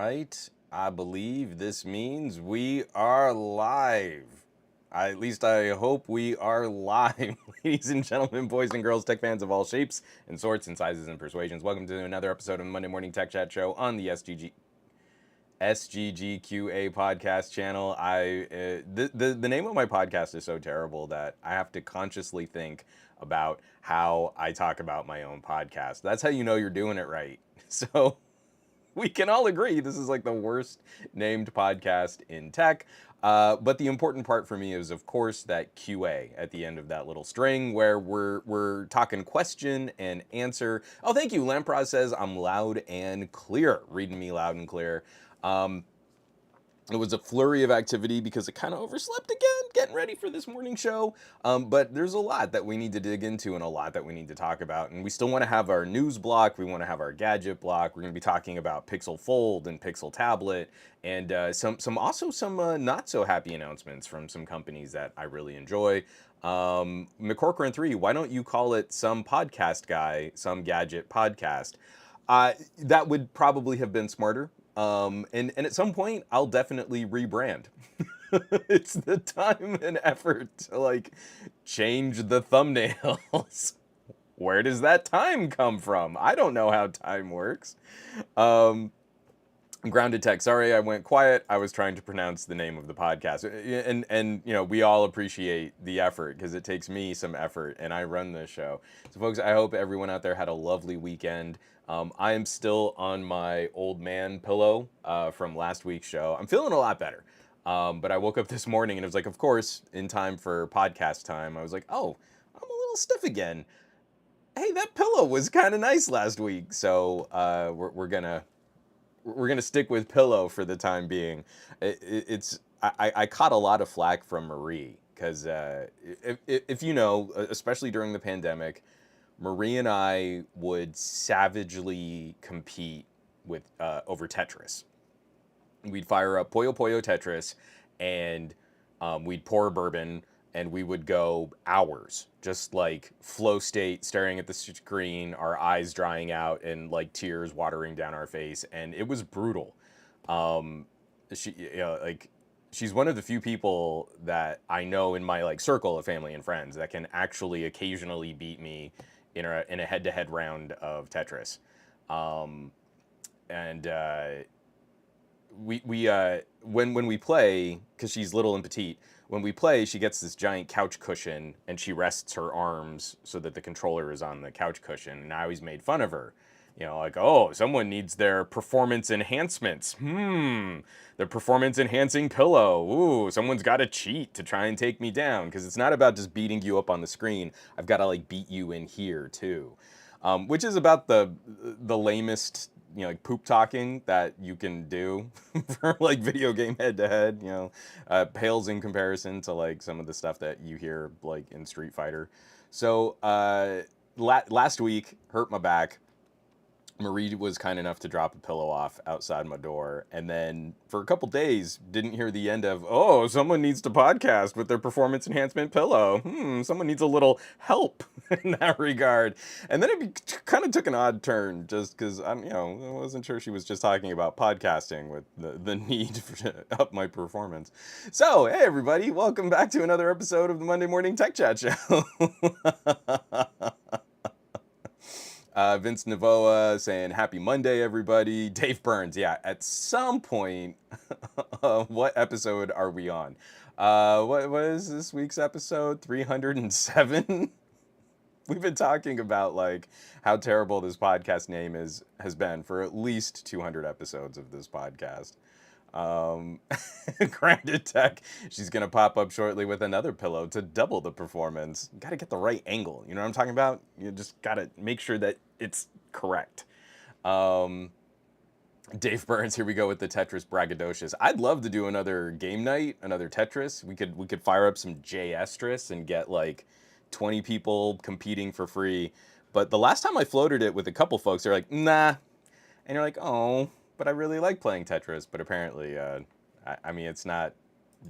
right, I believe this means we are live. At least I hope we are live. Ladies and gentlemen, boys and girls, tech fans of all shapes and sorts and sizes and persuasions, welcome to another episode of the Monday Morning Tech Chat Show on the SGGQA podcast channel. The name of my podcast is so terrible that I have to consciously think about how I talk about my own podcast. That's how you know you're doing it right. So we can all agree this is like the worst named podcast in tech. But the important part for me is, of course, that QA at the end of that little string where we're talking question and answer. Oh, thank you. Lampraz says I'm loud and clear. Reading me loud and clear. It was a flurry of activity because it kind of overslept again, getting ready for this morning show. But there's a lot that we need to dig into and a lot that we need to talk about. And we still want to have our news block. We want to have our gadget block. We're going to be talking about Pixel Fold and Pixel Tablet and some not so happy announcements from some companies that I really enjoy. McCorcoran 3, why don't you call it some podcast guy, some gadget podcast? That would probably have been smarter. And at some point, I'll definitely rebrand. It's the time and effort to like change the thumbnails. Where does that time come from? I don't know how time works. Grounded Tech, sorry I went quiet. I was trying to pronounce the name of the podcast. And you know, we all appreciate the effort because it takes me some effort and I run this show. So folks, I hope everyone out there had a lovely weekend. I am still on my old man pillow from last week's show. I'm feeling a lot better. But I woke up this morning and it was like, of course, in time for podcast time, I was like, oh, I'm a little stiff again. Hey, that pillow was kind of nice last week. So we're gonna stick with pillow for the time being. I caught a lot of flack from Marie because if you know, especially during the pandemic, Marie and I would savagely compete with over Tetris. We'd fire up Puyo Puyo Tetris, and we'd pour bourbon, and we would go hours, just like flow state, staring at the screen, our eyes drying out, and like tears watering down our face, and it was brutal. She's one of the few people that I know in my like circle of family and friends that can actually occasionally beat me in a head-to-head round of Tetris. And when we play, because she's little and petite, when we play, she gets this giant couch cushion and she rests her arms so that the controller is on the couch cushion. And I always made fun of her. You know, like, oh, someone needs their performance enhancements. Their performance enhancing pillow. Ooh, someone's got to cheat to try and take me down, because it's not about just beating you up on the screen. I've got to like beat you in here too, which is about the lamest, you know, like poop talking that you can do for like video game head to head. You know, pales in comparison to like some of the stuff that you hear like in Street Fighter. So last week hurt my back. Marie was kind enough to drop a pillow off outside my door, and then for a couple days didn't hear the end of, oh, someone needs to podcast with their performance enhancement pillow. Someone needs a little help in that regard. And then it kind of took an odd turn, just because I wasn't sure she was just talking about podcasting with the need to up my performance. So hey everybody, welcome back to another episode of the Monday Morning Tech Chat Show. Vince Navoa saying happy Monday, everybody. Dave Burns, yeah, at some point, what episode are we on? What is this week's episode? 307? We've been talking about like how terrible this podcast name has been for at least 200 episodes of this podcast. Grounded Tech, she's gonna pop up shortly with another pillow to double the performance. You gotta get the right angle. You know what I'm talking about? You just gotta make sure that it's correct. Dave Burns, here we go with the Tetris braggadocious. I'd love to do another game night, another Tetris. We could fire up some JStris and get like 20 people competing for free. But the last time I floated it with a couple folks, they're like, nah. And you're like, oh, but I really like playing Tetris. But apparently, I mean, it's not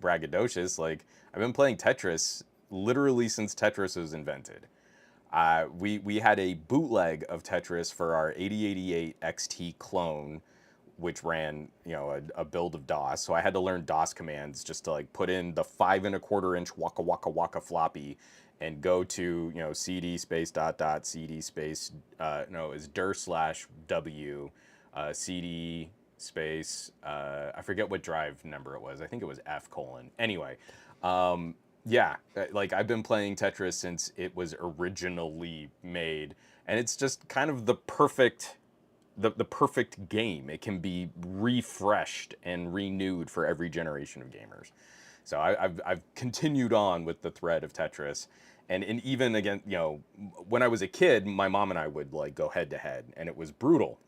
braggadocious. Like, I've been playing Tetris literally since Tetris was invented. We had a bootleg of Tetris for our 8088 XT clone which ran, you know, a build of DOS. So I had to learn DOS commands just to like put in the 5 1/4 inch waka waka waka floppy and go to, you know, cd space dot dot cd space, no, it's dir slash w, cd space, I forget what drive number it was. I think it was F colon. Anyway, yeah, like I've been playing Tetris since it was originally made, and it's just kind of the perfect the perfect game. It can be refreshed and renewed for every generation of gamers. So I've continued on with the thread of Tetris, and even again, you know, when I was a kid, my mom and I would like go head to head, and it was brutal.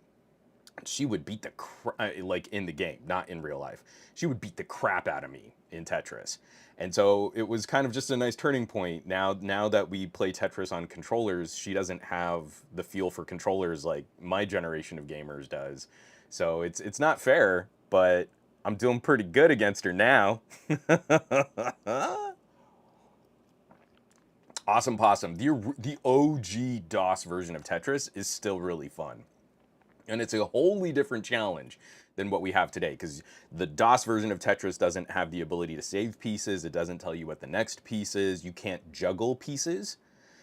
She would beat the like in the game, not in real life. She would beat the crap out of me in Tetris, and so it was kind of just a nice turning point. Now that we play Tetris on controllers, she doesn't have the feel for controllers like my generation of gamers does. So it's not fair, but I'm doing pretty good against her now. Awesome Possum. The OG DOS version of Tetris is still really fun. And it's a wholly different challenge than what we have today, because the DOS version of Tetris doesn't have the ability to save pieces. It doesn't tell you what the next piece is. You can't juggle pieces.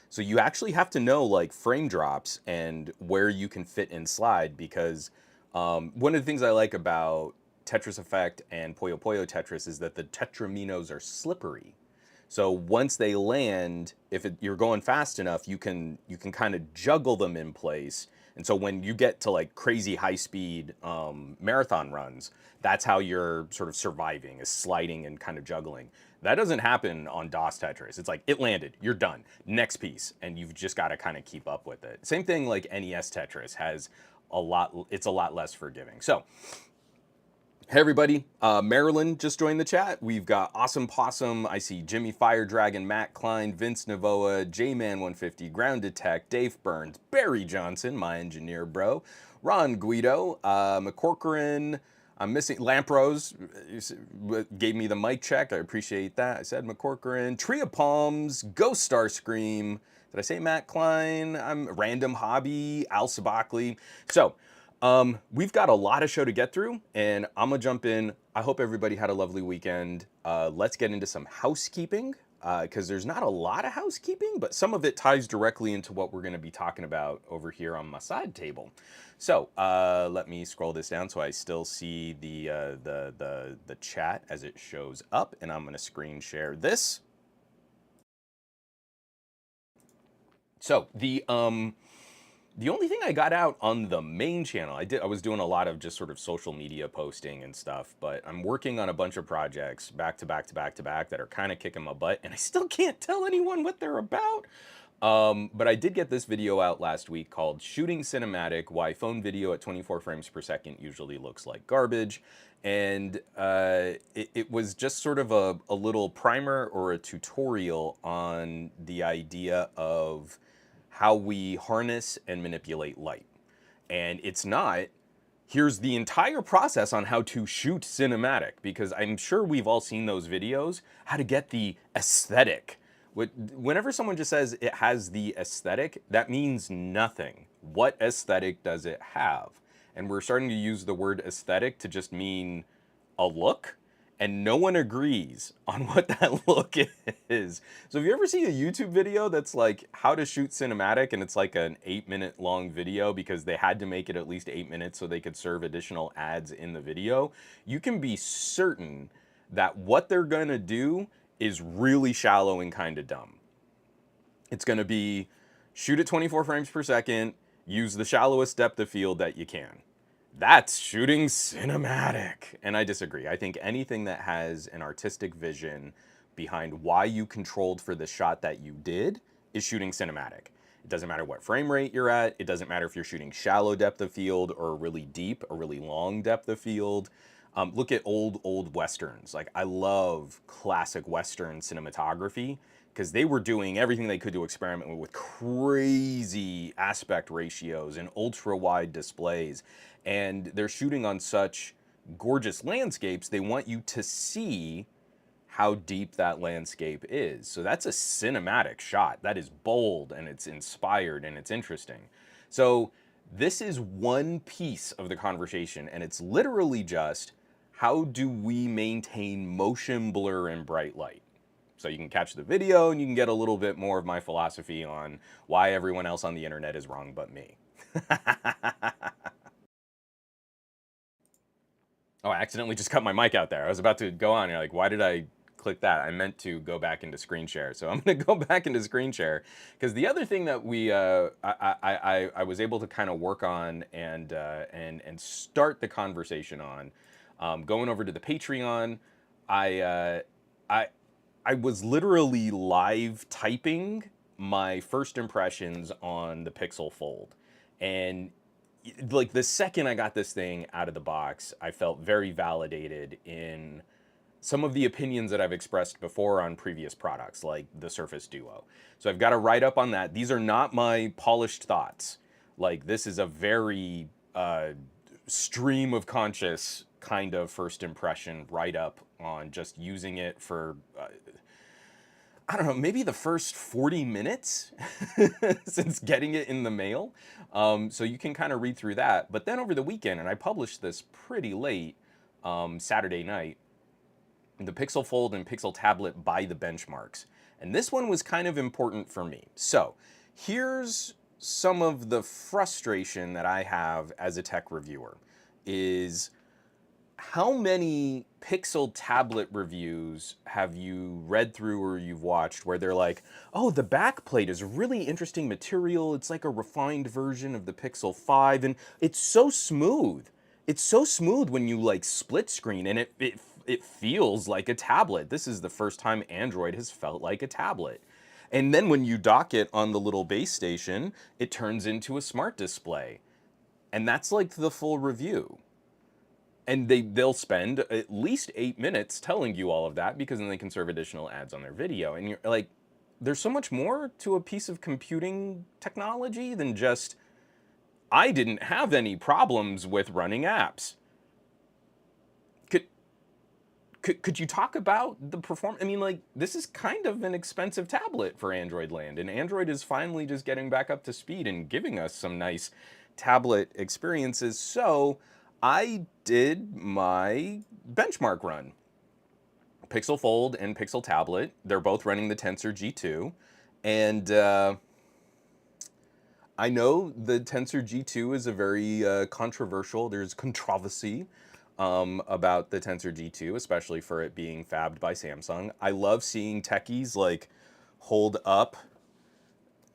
So you actually have to know like frame drops and where you can fit and slide, because one of the things I like about Tetris Effect and Puyo Puyo Tetris is that the tetraminos are slippery. So once they land, if you're going fast enough, you can kind of juggle them in place. And so when you get to like crazy high speed marathon runs, that's how you're sort of surviving, is sliding and kind of juggling. That doesn't happen on DOS Tetris. It's like it landed, you're done, next piece, and you've just got to kind of keep up with it. Same thing like NES Tetris has a lot. It's a lot less forgiving. So hey everybody, Marilyn just joined the chat. We've got Awesome Possum, I see Jimmy Fire Dragon, Matt Klein, Vince Navoa, J-Man150, Grounded Tech, Dave Burns, Barry Johnson, my engineer bro, Ron Guido, McCorcoran, I'm missing, Lamprose gave me the mic check, I appreciate that. I said McCorcoran, Tree of Palms, Ghost Starscream, did I say Matt Klein? I'm Random Hobby, Al Sabachley. So, we've got a lot of show to get through, and I'm gonna jump in. I hope everybody had a lovely weekend. Let's get into some housekeeping, because there's not a lot of housekeeping, but some of it ties directly into what we're gonna be talking about over here on my side table. So let me scroll this down so I still see the chat as it shows up, and I'm gonna screen share this. So the only thing I got out on the main channel, I was doing a lot of just sort of social media posting and stuff, but I'm working on a bunch of projects back to back to back to back that are kind of kicking my butt, and I still can't tell anyone what they're about. But I did get this video out last week called Shooting Cinematic, Why Phone Video at 24 Frames Per Second Usually Looks Like Garbage. And it was just sort of a little primer or a tutorial on the idea of how we harness and manipulate light. And it's not, here's the entire process on how to shoot cinematic, because I'm sure we've all seen those videos, how to get the aesthetic. Whenever someone just says it has the aesthetic, that means nothing. What aesthetic does it have? And we're starting to use the word aesthetic to just mean a look, and no one agrees on what that look is. So if you ever see a YouTube video that's like how to shoot cinematic, and it's like an 8-minute long video because they had to make it at least 8 minutes so they could serve additional ads in the video, you can be certain that what they're gonna do is really shallow and kind of dumb. It's gonna be shoot at 24 frames per second, use the shallowest depth of field that you can. That's shooting cinematic. And I disagree. I think anything that has an artistic vision behind why you controlled for the shot that you did is shooting cinematic. It doesn't matter what frame rate you're at. It doesn't matter if you're shooting shallow depth of field or really deep or really long depth of field. Look at old Westerns. Like, I love classic Western cinematography because they were doing everything they could to experiment with crazy aspect ratios and ultra wide displays. And they're shooting on such gorgeous landscapes, they want you to see how deep that landscape is. So that's a cinematic shot. That is bold, and it's inspired, and it's interesting. So This is one piece of the conversation, and it's literally just how do we maintain motion blur and bright light? So you can catch the video and you can get a little bit more of my philosophy on why everyone else on the internet is wrong but me. Oh, I accidentally just cut my mic out there. I was about to go on. You're like, why did I click that? I meant to go back into screen share. So I'm going to go back into screen share because the other thing that I was able to kind of work on and start the conversation on, going over to the Patreon, I I I was literally live typing my first impressions on the Pixel Fold, and like the second I got this thing out of the box, I felt very validated in some of the opinions that I've expressed before on previous products, like the Surface Duo. So I've got to write up on that. These are not my polished thoughts. Like this is a very stream of conscious kind of first impression write up on just using it for I don't know, maybe the first 40 minutes since getting it in the mail. So you can kind of read through that. But then over the weekend, and I published this pretty late Saturday night, the Pixel Fold and Pixel Tablet by the benchmarks. And this one was kind of important for me. So here's some of the frustration that I have as a tech reviewer is how many Pixel tablet reviews have you read through or you've watched where they're like, oh, the back plate is really interesting material. It's like a refined version of the Pixel 5 and it's so smooth. It's so smooth when you like split screen and it feels like a tablet. This is the first time Android has felt like a tablet. And then when you dock it on the little base station, it turns into a smart display. And that's like the full review. And they'll spend at least 8 minutes telling you all of that because then they can serve additional ads on their video. And you're like, there's so much more to a piece of computing technology than just, I didn't have any problems with running apps. Could you talk about the performance? I mean, like, this is kind of an expensive tablet for Android land, and Android is finally just getting back up to speed and giving us some nice tablet experiences. So I did my benchmark run. Pixel Fold and Pixel Tablet, they're both running the Tensor G2, and I know the Tensor G2 is a very controversial, there's controversy about the Tensor G2, especially for it being fabbed by Samsung. I love seeing techies like hold up.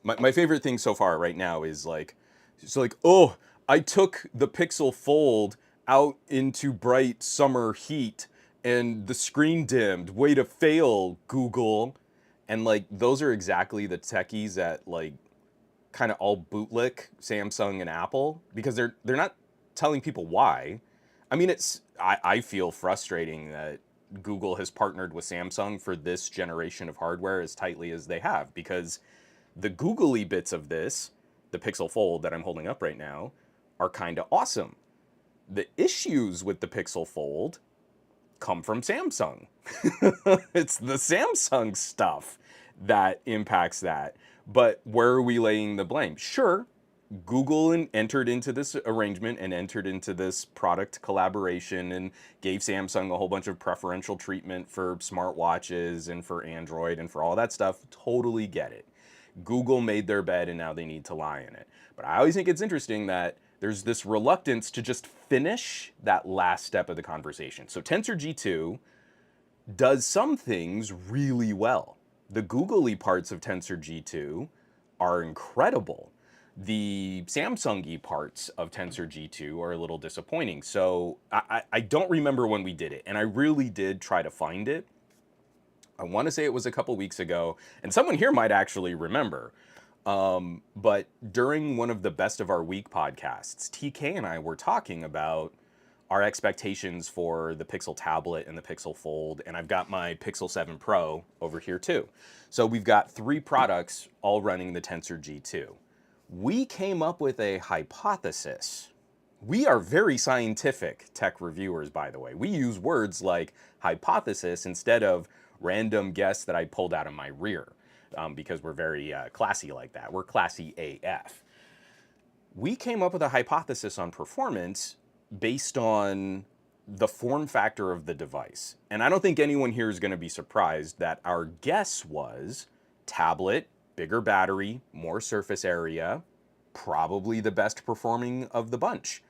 My favorite thing so far right now is like, it's like, oh, I took the Pixel Fold out into bright summer heat and the screen dimmed. Way to fail, Google. And like, those are exactly the techies that like kind of all bootlick Samsung and Apple because they're not telling people why. I mean, I feel frustrating that Google has partnered with Samsung for this generation of hardware as tightly as they have because the googly bits of this, the Pixel Fold that I'm holding up right now, are kind of awesome. The issues with the Pixel Fold come from Samsung. It's the Samsung stuff that impacts that. But where are we laying the blame? Sure, Google entered into this arrangement and entered into this product collaboration and gave Samsung a whole bunch of preferential treatment for smartwatches and for Android and for all that stuff. Totally get it. Google made their bed and now they need to lie in it. But I always think it's interesting that there's this reluctance to just finish that last step of the conversation. So Tensor G2 does some things really well. The googly parts of Tensor G2 are incredible. The Samsung-y parts of Tensor G2 are a little disappointing. So I don't remember when we did it, and I really did try to find it. I want to say it was a couple weeks ago, and someone here might actually remember. But during one of the Best of Our Week podcasts, TK and I were talking about our expectations for the Pixel tablet and the Pixel Fold, and I've got my Pixel 7 Pro over here too. So we've got 3 products all running the Tensor G2. We came up with a hypothesis. We are very scientific tech reviewers, by the way. We use words like hypothesis instead of random guess that I pulled out of my rear, because we're very classy like that. We're classy AF. we came up with a hypothesis on performance based on the form factor of the device. And I don't think anyone here is going to be surprised that our guess was tablet, bigger battery, more surface area, probably the best performing of the bunch.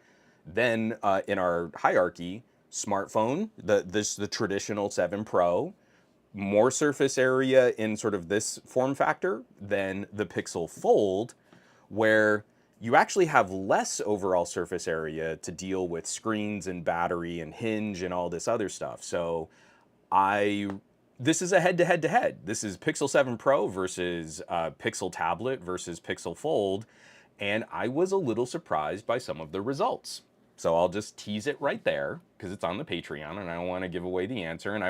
Then in our hierarchy, smartphone, the traditional 7 Pro, more surface area in sort of this form factor than the Pixel Fold, where you actually have less overall surface area to deal with screens and battery and hinge and all this other stuff. So this is a head-to-head-to-head. This is Pixel 7 Pro versus Pixel Tablet versus Pixel Fold, and I was a little surprised by some of the results. So I'll just tease it right there because it's on the Patreon and I don't want to give away the answer. And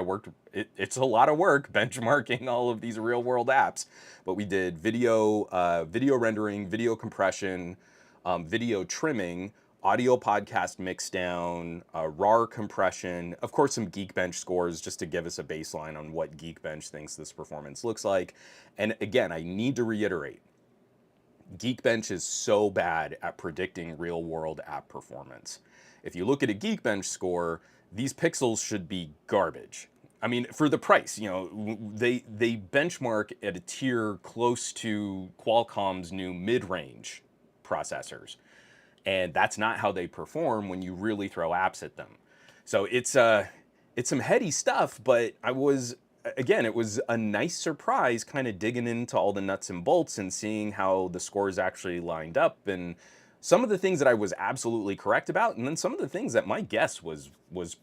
it's a lot of work benchmarking all of these real world apps. But we did video rendering, video compression, video trimming, audio podcast mixdown, RAR compression, of course some Geekbench scores just to give us a baseline on what Geekbench thinks this performance looks like. And again, I need to reiterate, Geekbench is so bad at predicting real-world app performance. If you look at a Geekbench score, these pixels should be garbage. I mean, for the price, they benchmark at a tier close to Qualcomm's new mid-range processors. And that's not how they perform when you really throw apps at them. So it's some heady stuff, but it was a nice surprise kind of digging into all the nuts and bolts and seeing how the scores actually lined up, and some of the things that I was absolutely correct about, and then some of the things that my guess was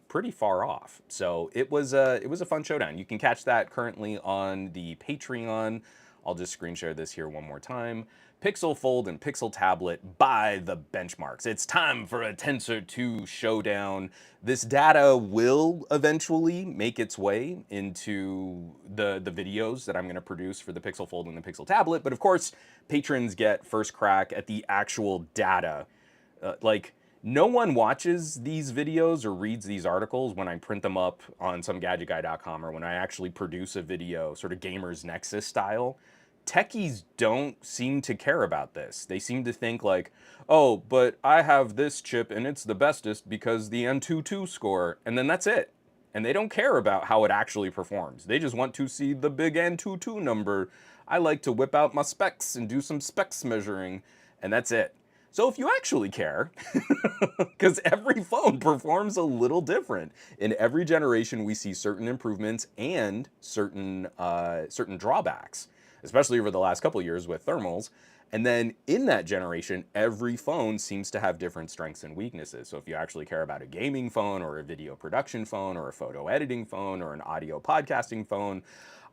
pretty far off. So it was a fun showdown. You can catch that currently on the Patreon. I'll just screen share this here one more time. Pixel Fold and Pixel Tablet by the benchmarks. It's time for a Tensor 2 showdown. This data will eventually make its way into the videos that I'm going to produce for the Pixel Fold and the Pixel Tablet, but of course, patrons get first crack at the actual data. No one watches these videos or reads these articles when I print them up on some gadgetguy.com or when I actually produce a video, sort of Gamers Nexus style. Techies don't seem to care about this. They seem to think like, oh, but I have this chip and it's the bestest because the N22 score, and then that's it. And they don't care about how it actually performs. They just want to see the big N22 number. I like to whip out my specs and do some specs measuring, and that's it. So if you actually care, because every phone performs a little different. In every generation, we see certain improvements and certain drawbacks, especially over the last couple of years with thermals. And then in that generation, every phone seems to have different strengths and weaknesses. So if you actually care about a gaming phone or a video production phone or a photo editing phone or an audio podcasting phone,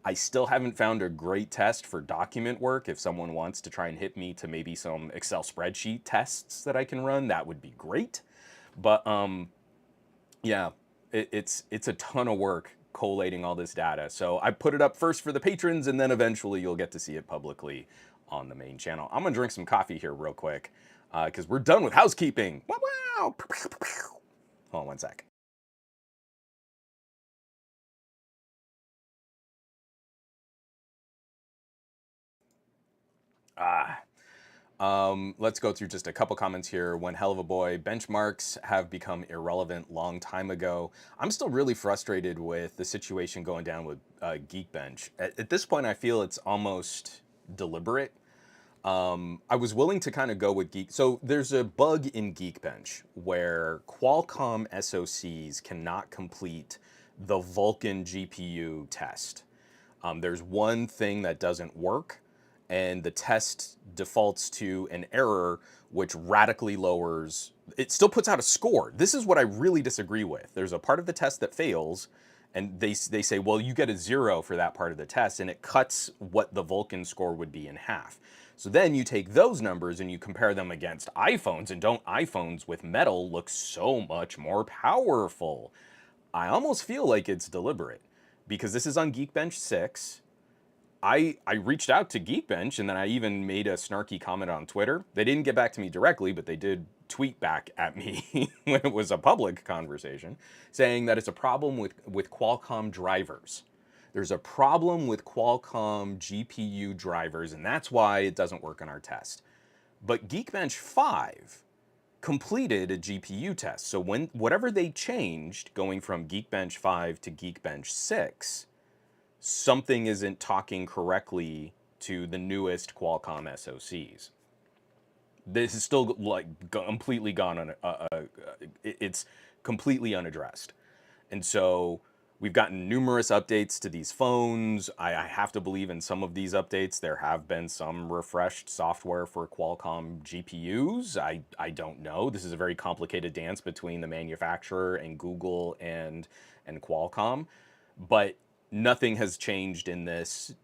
I still haven't found a great test for document work. If someone wants to try and hit me to maybe some Excel spreadsheet tests that I can run, that would be great. But yeah, it's a ton of work collating all this data. So I put it up first for the patrons, and then eventually you'll get to see it publicly on the main channel. I'm gonna drink some coffee here real quick because we're done with housekeeping. Wow, wow. Hold on one sec. Let's go through just a couple comments here. One hell of a boy. Benchmarks have become irrelevant long time ago. I'm still really frustrated with the situation going down with Geekbench. At this point, I feel it's almost deliberate. I was willing to kind of go with So there's a bug in Geekbench where Qualcomm SoCs cannot complete the Vulkan GPU test. There's one thing that doesn't work, and the test defaults to an error which radically lowers, it still puts out a score. This is what I really disagree with. There's a part of the test that fails, and they say, well, you get a 0 for that part of the test, and it cuts what the Vulkan score would be in half. So then you take those numbers and you compare them against iPhones, and don't iPhones with metal look so much more powerful? I almost feel like it's deliberate, because this is on Geekbench 6. I reached out to Geekbench, and then I even made a snarky comment on Twitter. They didn't get back to me directly, but they did tweet back at me when it was a public conversation, saying that it's a problem with Qualcomm drivers. There's a problem with Qualcomm GPU drivers, and that's why it doesn't work on our test. But Geekbench 5 completed a GPU test. So whatever they changed going from Geekbench 5 to Geekbench 6, something isn't talking correctly to the newest Qualcomm SoCs. This is still like completely gone on. It's completely unaddressed, and so we've gotten numerous updates to these phones. I have to believe in some of these updates there have been some refreshed software for Qualcomm GPUs. I don't know. This is a very complicated dance between the manufacturer and Google and Qualcomm, but nothing has changed in this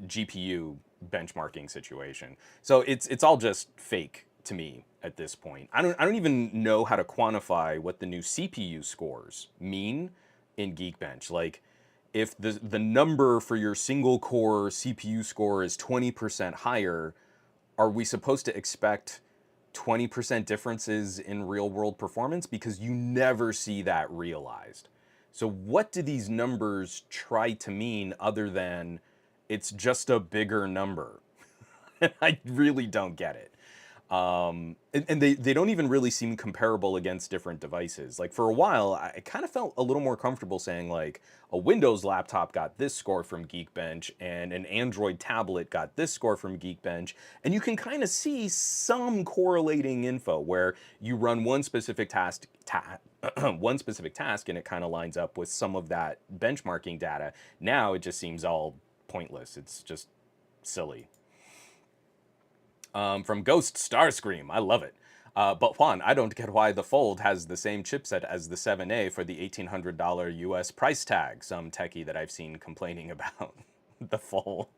GPU benchmarking situation. So it's all just fake to me at this point. I don't even know how to quantify what the new CPU scores mean in Geekbench. Like if the number for your single core CPU score is 20% higher, are we supposed to expect 20% differences in real world performance? Because you never see that realized. So what do these numbers try to mean other than it's just a bigger number? I really don't get it. And they don't even really seem comparable against different devices. Like for a while, I kind of felt a little more comfortable saying like a Windows laptop got this score from Geekbench and an Android tablet got this score from Geekbench. And you can kind of see some correlating info where you run one specific task, one specific task and it kind of lines up with some of that benchmarking data. Now it just seems all pointless. It's just silly. From Ghost Starscream, I love it. But Juan, I don't get why the Fold has the same chipset as the 7A for the $1,800 US price tag. Some techie that I've seen complaining about the Fold.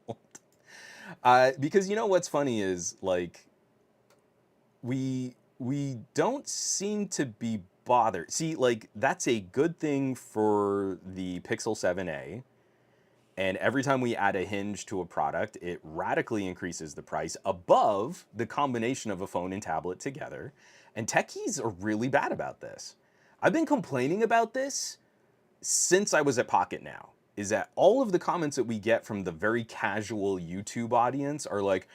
Because you know what's funny is like we don't seem to be bothered. See, like that's a good thing for the Pixel 7A. And every time we add a hinge to a product, it radically increases the price above the combination of a phone and tablet together. And techies are really bad about this. I've been complaining about this since I was at Pocket Now, is that all of the comments that we get from the very casual YouTube audience are like,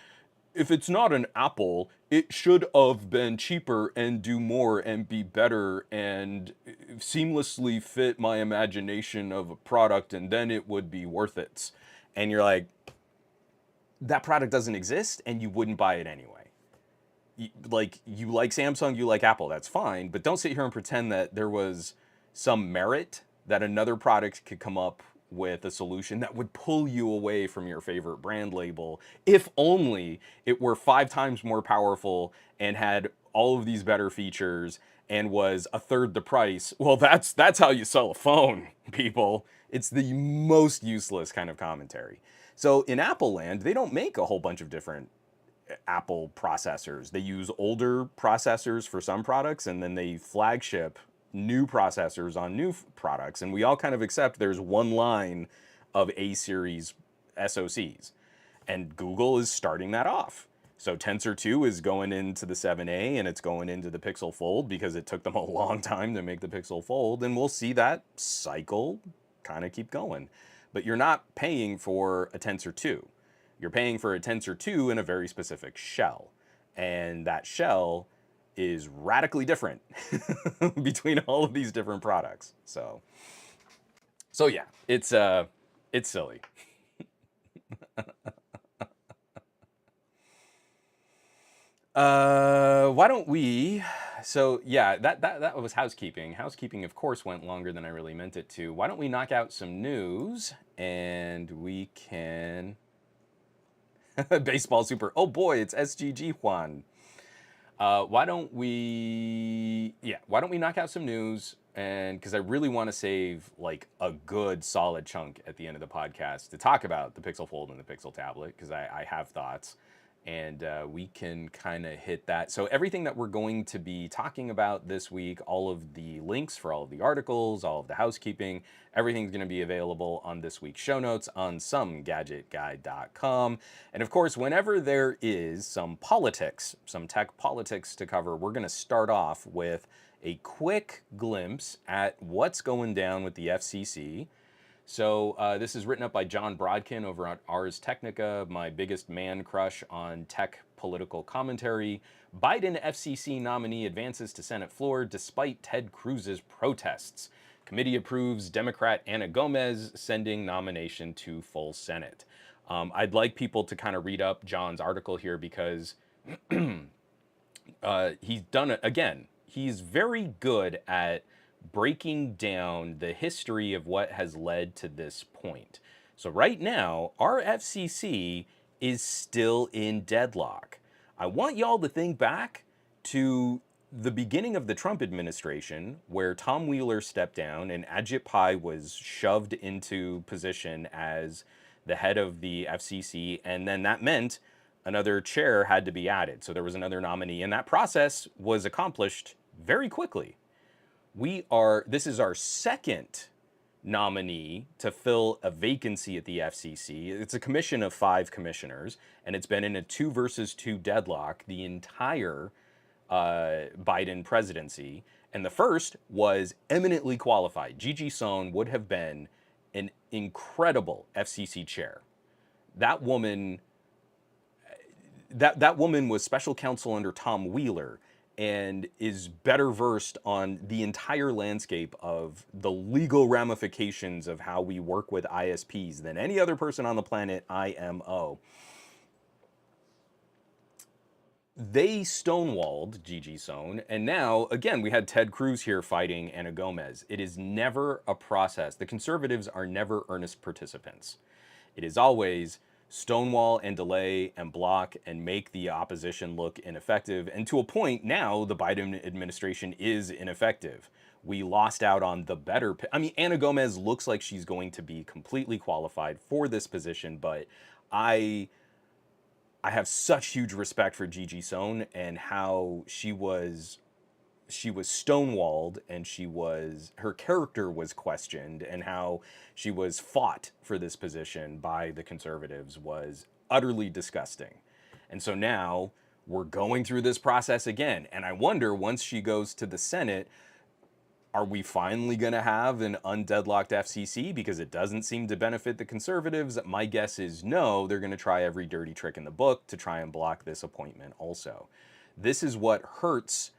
if it's not an Apple, it should have been cheaper and do more and be better and seamlessly fit my imagination of a product, and then it would be worth it. And you're like, that product doesn't exist and you wouldn't buy it anyway. You like Samsung, you like Apple, that's fine, but don't sit here and pretend that there was some merit that another product could come up with a solution that would pull you away from your favorite brand label, if only it were 5 times more powerful and had all of these better features and was a third the price. Well, that's how you sell a phone, people. It's the most useless kind of commentary. So in Apple land, they don't make a whole bunch of different Apple processors. They use older processors for some products, and then they flagship new processors on new products. And we all kind of accept there's one line of A series SoCs. And Google is starting that off. So Tensor 2 is going into the 7A and it's going into the Pixel Fold because it took them a long time to make the Pixel Fold. And we'll see that cycle kind of keep going. But you're not paying for a Tensor 2. You're paying for a Tensor 2 in a very specific shell. And that shell is radically different between all of these different products. So yeah, it's silly. Why don't we? So yeah, that was housekeeping. Housekeeping, of course, went longer than I really meant it to. Why don't we knock out some news and we can baseball super. Oh boy, it's SGG Juan. Why don't we knock out some news, and because I really want to save like a good solid chunk at the end of the podcast to talk about the Pixel Fold and the Pixel Tablet, because I have thoughts, and we can kind of hit that. So everything that we're going to be talking about this week, all of the links for all of the articles, all of the housekeeping, everything's going to be available on this week's show notes on somegadgetguy.com. And of course, whenever there is some politics, some tech politics to cover, we're going to start off with a quick glimpse at what's going down with the FCC. So this is written up by John Brodkin over at Ars Technica, my biggest man crush on tech political commentary. Biden FCC nominee advances to Senate floor despite Ted Cruz's protests. Committee approves Democrat Ana Gomez sending nomination to full Senate. I'd like people to kind of read up John's article here because he's done it again. He's very good at breaking down the history of what has led to this point. So right now, our FCC is still in deadlock. I want y'all to think back to the beginning of the Trump administration, where Tom Wheeler stepped down and Ajit Pai was shoved into position as the head of the FCC, and then that meant another chair had to be added. So there was another nominee, and that process was accomplished very quickly. This is our second nominee to fill a vacancy at the FCC. It's a commission of 5 commissioners, and it's been in a 2 versus 2 deadlock the entire Biden presidency. And the first was eminently qualified. Gigi Sohn would have been an incredible FCC chair. That woman, that woman was special counsel under Tom Wheeler and is better versed on the entire landscape of the legal ramifications of how we work with ISPs than any other person on the planet, IMO. They stonewalled Gigi Sohn, and now, again, we had Ted Cruz here fighting Ana Gomez. It is never a process. The conservatives are never earnest participants. It is always stonewall and delay and block and make the opposition look ineffective. And to a point now, the Biden administration is ineffective. We lost out on the better. I mean, Ana Gomez looks like she's going to be completely qualified for this position, but I have such huge respect for Gigi Sohn and how she was stonewalled and her character was questioned, and how she was fought for this position by the conservatives was utterly disgusting. And so now we're going through this process again. And I wonder, once she goes to the Senate, are we finally going to have an undeadlocked FCC? Because it doesn't seem to benefit the conservatives. My guess is no, they're going to try every dirty trick in the book to try and block this appointment also. This is what hurts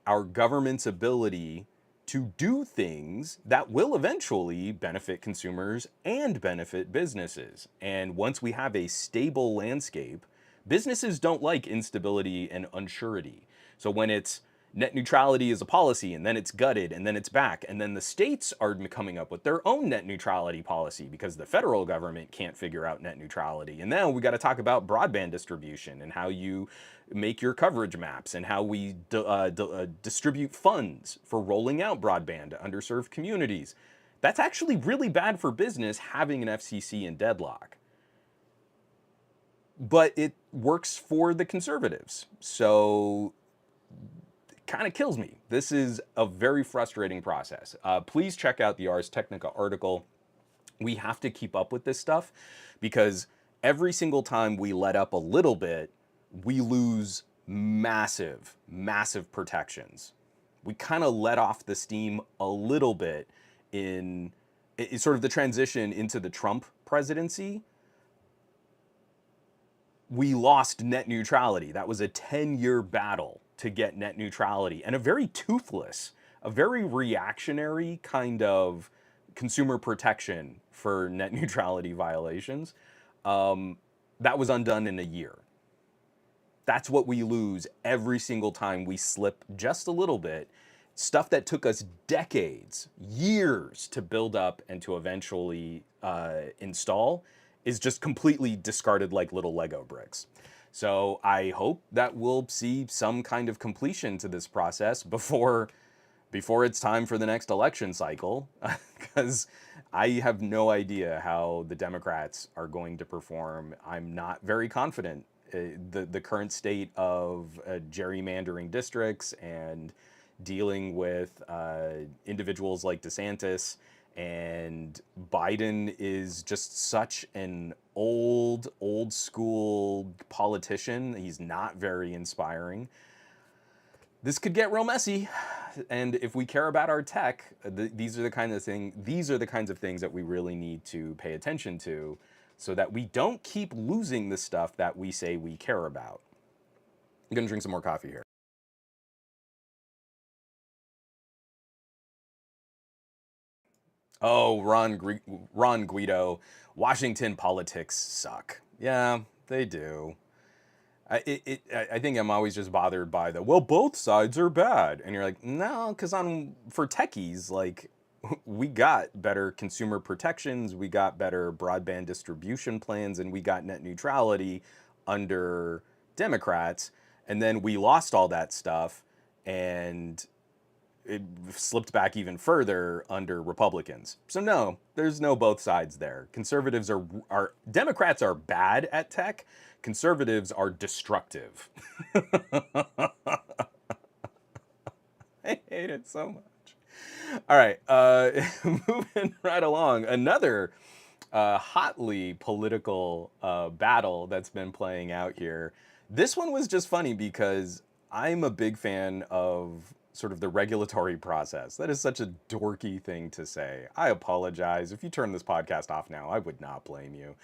our government's ability to do things that will eventually benefit consumers and benefit businesses. And once we have a stable landscape, businesses don't like instability and unsurety. So when it's net neutrality is a policy, and then it's gutted, and then it's back, and then the states are coming up with their own net neutrality policy because the federal government can't figure out net neutrality. And now we got to talk about broadband distribution and how you make your coverage maps and how we distribute funds for rolling out broadband to underserved communities. That's actually really bad for business, having an FCC in deadlock. But it works for the conservatives. So kind of kills me. This is a very frustrating process. Please check out the Ars Technica article. We have to keep up with this stuff because every single time we let up a little bit, we lose massive, massive protections. We kind of let off the steam a little bit in sort of the transition into the Trump presidency. We lost net neutrality. That was a 10-year battle to get net neutrality, and a very toothless, a very reactionary kind of consumer protection for net neutrality violations. That was undone in a year. That's what we lose every single time we slip just a little bit. Stuff that took us decades, years to build up and to eventually install is just completely discarded like little Lego bricks. So I hope that we'll see some kind of completion to this process before it's time for the next election cycle, because I have no idea how the Democrats are going to perform. I'm not very confident. The current state of gerrymandering districts and dealing with individuals like DeSantis, and Biden is just such an old school politician. He's not very inspiring. This could get real messy, and if we care about our tech, these are the kinds of things that we really need to pay attention to, so that we don't keep losing the stuff that we say we care about. I'm gonna drink some more coffee here. Oh, Ron Guido, Washington politics suck. Yeah, they do. I think I'm always just bothered by the, well, both sides are bad, and you're like, no, because on for techies, like, we got better consumer protections, we got better broadband distribution plans, and we got net neutrality under Democrats, and then we lost all that stuff, and it slipped back even further under Republicans. So no, there's no both sides there. Conservatives are Democrats are bad at tech. Conservatives are destructive. I hate it so much. All right, moving right along. Another hotly political battle that's been playing out here. This one was just funny because I'm a big fan of sort of the regulatory process. That is such a dorky thing to say. I apologize. If you turn this podcast off now, I would not blame you.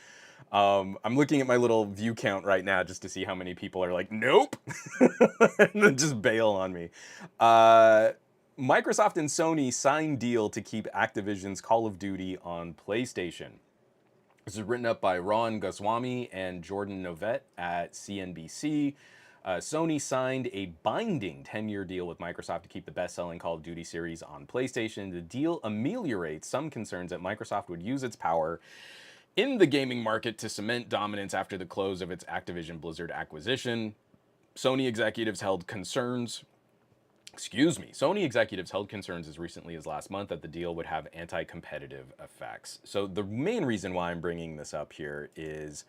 I'm looking at my little view count right now just to see how many people are like, nope, and then just bail on me. Microsoft and Sony signed deal to keep Activision's Call of Duty on PlayStation. This is written up by Ron Goswami and Jordan Novett at CNBC. Sony signed a binding 10-year deal with Microsoft to keep the best-selling Call of Duty series on PlayStation. The deal ameliorates some concerns that Microsoft would use its power in the gaming market to cement dominance after the close of its Activision Blizzard acquisition. Sony executives held concerns as recently as last month that the deal would have anti-competitive effects. So the main reason why I'm bringing this up here is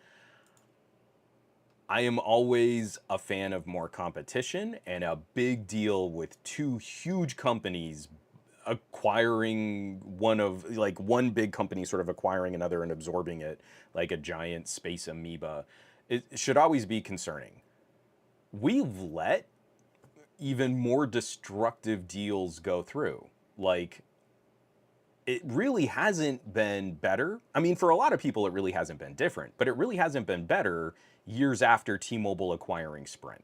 I am always a fan of more competition, and a big deal with two huge companies acquiring one big company sort of acquiring another and absorbing it like a giant space amoeba, it should always be concerning. We've let even more destructive deals go through. Like, it really hasn't been better. I mean, for a lot of people, it really hasn't been different, but it really hasn't been better years after T-Mobile acquiring Sprint.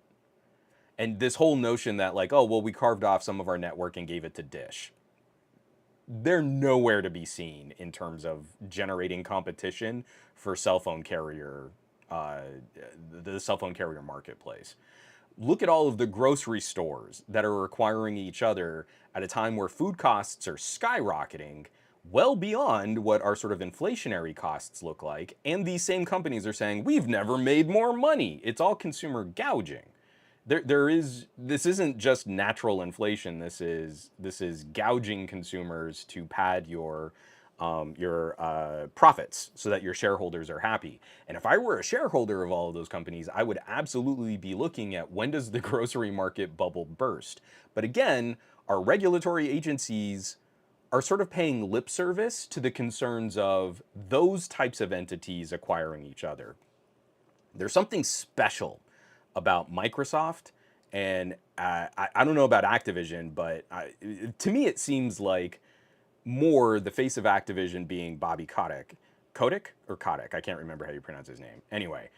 And this whole notion that, like, oh, well, we carved off some of our network and gave it to Dish. They're nowhere to be seen in terms of generating competition for cell phone carrier, the cell phone carrier marketplace. Look at all of the grocery stores that are acquiring each other at a time where food costs are skyrocketing well beyond what our sort of inflationary costs look like. And these same companies are saying, we've never made more money. It's all consumer gouging. This isn't just natural inflation. This is gouging consumers to pad your profits so that your shareholders are happy. And if I were a shareholder of all of those companies, I would absolutely be looking at, when does the grocery market bubble burst? But again, our regulatory agencies are sort of paying lip service to the concerns of those types of entities acquiring each other. There's something special about Microsoft, and I don't know about Activision, but to me it seems like more the face of Activision being Bobby Kotick. Kotick? I can't remember how you pronounce his name. Anyway,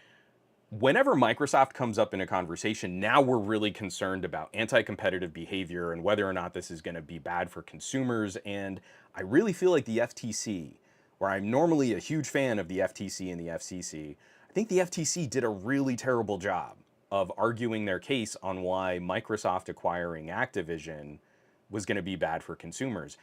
whenever Microsoft comes up in a conversation, now we're really concerned about anti-competitive behavior and whether or not this is going to be bad for consumers. And I really feel like the FTC, where I'm normally a huge fan of the FTC and the FCC, I think the FTC did a really terrible job of arguing their case on why Microsoft acquiring Activision was going to be bad for consumers.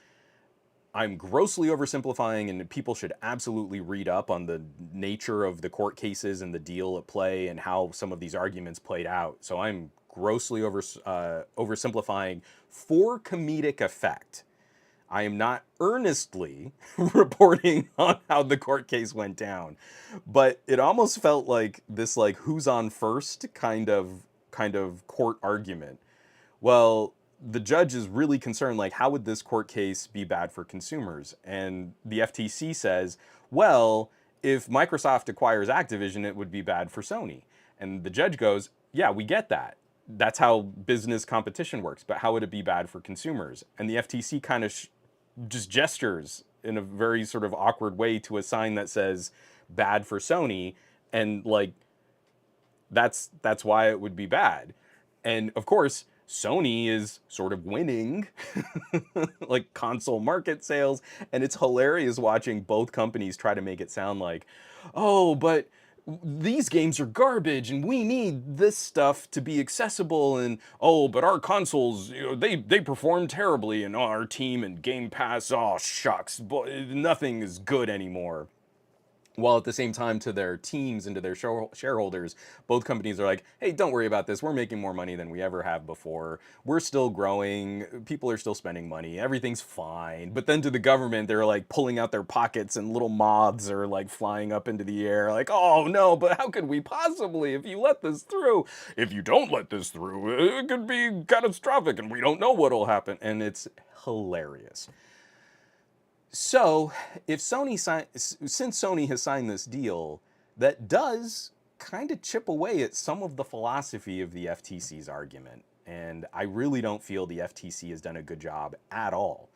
I'm grossly oversimplifying, and people should absolutely read up on the nature of the court cases and the deal at play and how some of these arguments played out. So I'm grossly oversimplifying for comedic effect. I am not earnestly reporting on how the court case went down, but it almost felt like this, like, who's on first kind of court argument. Well, the judge is really concerned, like, how would this court case be bad for consumers? And the FTC says, well, if Microsoft acquires Activision, it would be bad for Sony. And the judge goes, yeah, we get that. that's how business competition works. But how would it be bad for consumers? And the FTC kind of just gestures in a very sort of awkward way to a sign that says bad for Sony, and like that's why it would be bad. And of course, Sony is sort of winning like console market sales, and it's hilarious watching both companies try to make it sound like, "Oh, but these games are garbage and we need this stuff to be accessible, and oh, but our consoles, they perform terribly, and our team and Game Pass, oh shucks, nothing is good anymore." While at the same time, to their teams and to their shareholders, both companies are like, hey, don't worry about this. We're making more money than we ever have before. We're still growing. People are still spending money. Everything's fine. But then to the government, they're like pulling out their pockets and little moths are like flying up into the air. Like, oh no, but how could we possibly, if you let this through? If you don't let this through, it could be catastrophic and we don't know what'll happen. And it's hilarious. So, if since Sony has signed this deal, that does kind of chip away at some of the philosophy of the FTC's argument. And I really don't feel the FTC has done a good job at all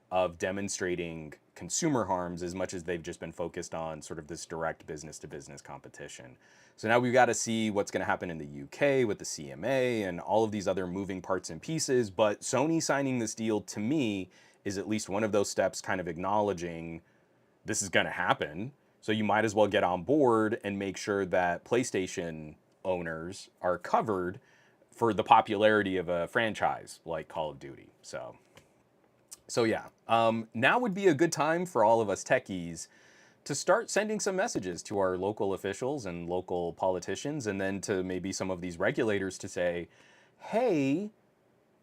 of demonstrating consumer harms as much as they've just been focused on sort of this direct business to business competition. So now we've got to see what's going to happen in the UK with the CMA and all of these other moving parts and pieces. But Sony signing this deal, to me, is at least one of those steps kind of acknowledging this is going to happen. So you might as well get on board and make sure that PlayStation owners are covered for the popularity of a franchise like Call of Duty. So yeah, now would be a good time for all of us techies to start sending some messages to our local officials and local politicians, and then to maybe some of these regulators to say, hey,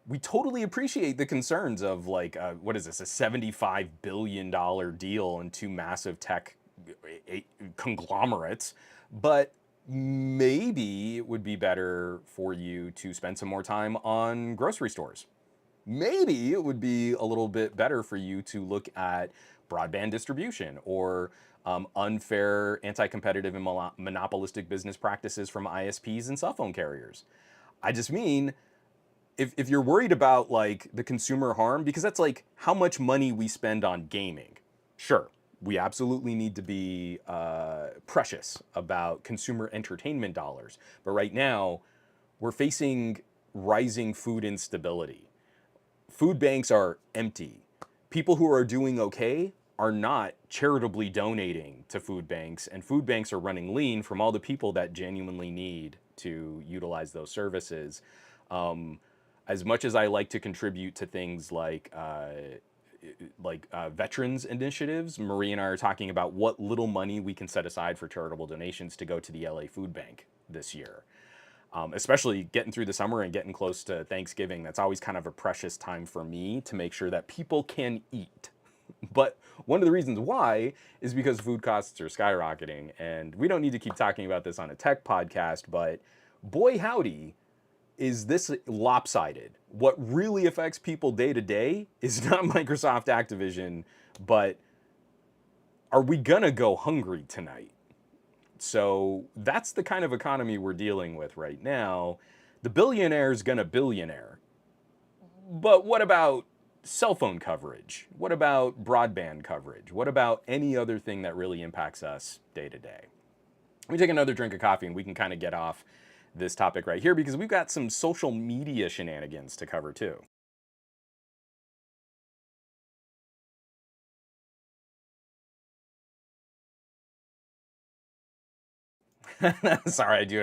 we totally appreciate the concerns of like, what is this, a $75 billion deal and two massive tech conglomerates, but maybe it would be better for you to spend some more time on grocery stores. Maybe it would be a little bit better for you to look at broadband distribution or unfair, anti-competitive, and monopolistic business practices from ISPs and cell phone carriers. I just mean, if you're worried about like the consumer harm, because that's like how much money we spend on gaming. Sure, we absolutely need to be precious about consumer entertainment dollars. But right now, we're facing rising food instability. Food banks are empty. People who are doing okay are not charitably donating to food banks, and food banks are running lean from all the people that genuinely need to utilize those services. As much as I like to contribute to things like veterans initiatives, Marie and I are talking about what little money we can set aside for charitable donations to go to the LA Food Bank this year. Especially getting through the summer and getting close to Thanksgiving, that's always kind of a precious time for me to make sure that people can eat. But one of the reasons why is because food costs are skyrocketing, and we don't need to keep talking about this on a tech podcast, but boy howdy, is this lopsided. What really affects people day to day is not Microsoft Activision, but are we gonna go hungry tonight? So that's the kind of economy we're dealing with right now. The billionaire's gonna billionaire. But what about cell phone coverage? What about broadband coverage? What about any other thing that really impacts us day to day? Let me take another drink of coffee and we can kind of get off this topic right here, because we've got some social media shenanigans to cover too. Sorry, I do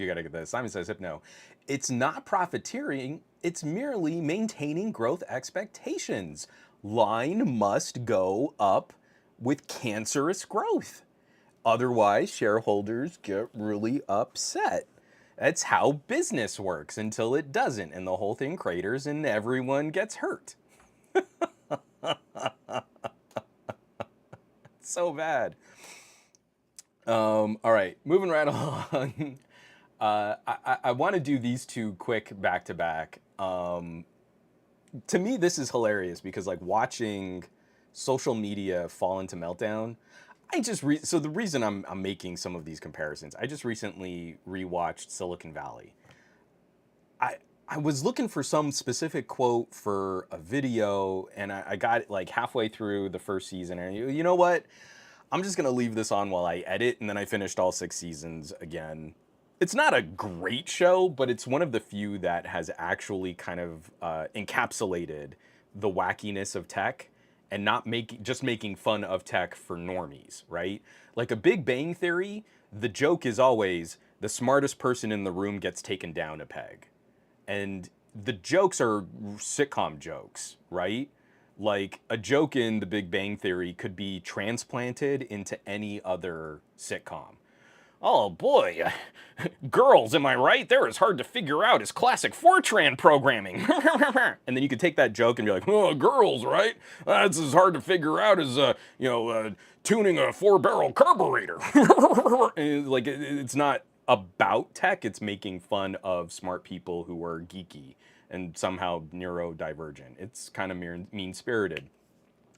gotta get this. Simon Says Hypno. It's not profiteering, it's merely maintaining growth expectations. Line must go up with cancerous growth. Otherwise, shareholders get really upset. That's how business works until it doesn't, and the whole thing craters and everyone gets hurt. So bad. All right, moving right along. I want to do these two quick back to back. To me, this is hilarious because like watching social media fall into meltdown. So the reason I'm making some of these comparisons, I just recently rewatched Silicon Valley. I I was looking for some specific quote for a video, and I got it like halfway through the first season, and you know what? I'm just gonna leave this on while I edit, and then I finished all 6 seasons again. It's not a great show, but it's one of the few that has actually kind of encapsulated the wackiness of tech and not making fun of tech for normies, right? Like a Big Bang Theory, the joke is always the smartest person in the room gets taken down a peg. And the jokes are sitcom jokes, right? Like a joke in The Big Bang Theory could be transplanted into any other sitcom. Oh boy, girls, am I right? They're as hard to figure out as classic Fortran programming. And then you could take that joke and be like, oh, girls, right? That's as hard to figure out as, tuning a 4-barrel carburetor. And, like, it's not about tech, it's making fun of smart people who are geeky and somehow neurodivergent. It's kind of mean spirited.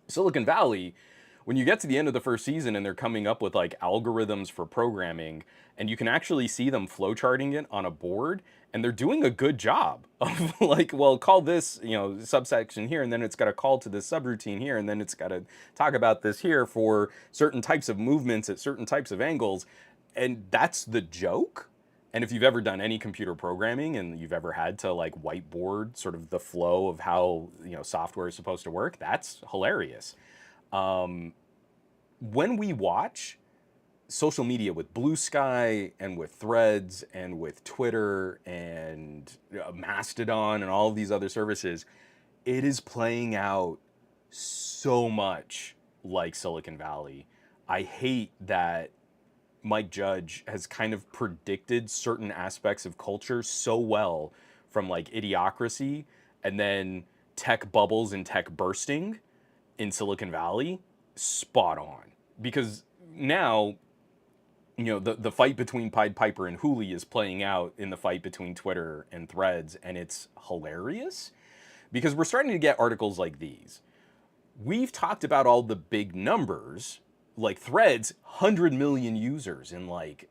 Silicon Valley, when you get to the end of the first season and they're coming up with like algorithms for programming, and you can actually see them flowcharting it on a board, and they're doing a good job of like, well, call this, subsection here, and then it's got to call to this subroutine here, and then it's got to talk about this here for certain types of movements at certain types of angles. And that's the joke. And if you've ever done any computer programming and you've ever had to like whiteboard sort of the flow of how software is supposed to work, that's hilarious. When we watch social media with Blue Sky and with Threads and with Twitter and Mastodon and all of these other services, it is playing out so much like Silicon Valley. I hate that Mike Judge has kind of predicted certain aspects of culture so well, from like Idiocracy and then tech bubbles and tech bursting in Silicon Valley, spot on. Because now, the fight between Pied Piper and Hooli is playing out in the fight between Twitter and Threads, and it's hilarious because we're starting to get articles like these. We've talked about all the big numbers, like Threads, 100 million users in like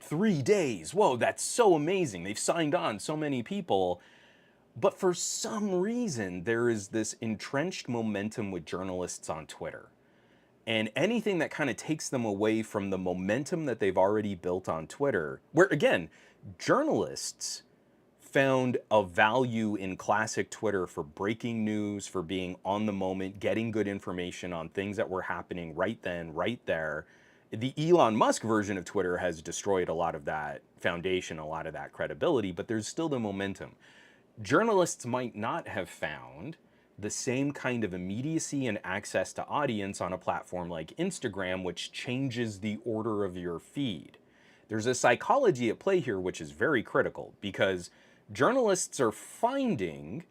3 days. Whoa, that's so amazing. They've signed on so many people. But for some reason, there is this entrenched momentum with journalists on Twitter. And anything that kind of takes them away from the momentum that they've already built on Twitter, where again, journalists found a value in classic Twitter for breaking news, for being on the moment, getting good information on things that were happening right then, right there. The Elon Musk version of Twitter has destroyed a lot of that foundation, a lot of that credibility, but there's still the momentum. Journalists might not have found the same kind of immediacy and access to audience on a platform like Instagram, which changes the order of your feed. There's a psychology at play here which is very critical, because journalists are finding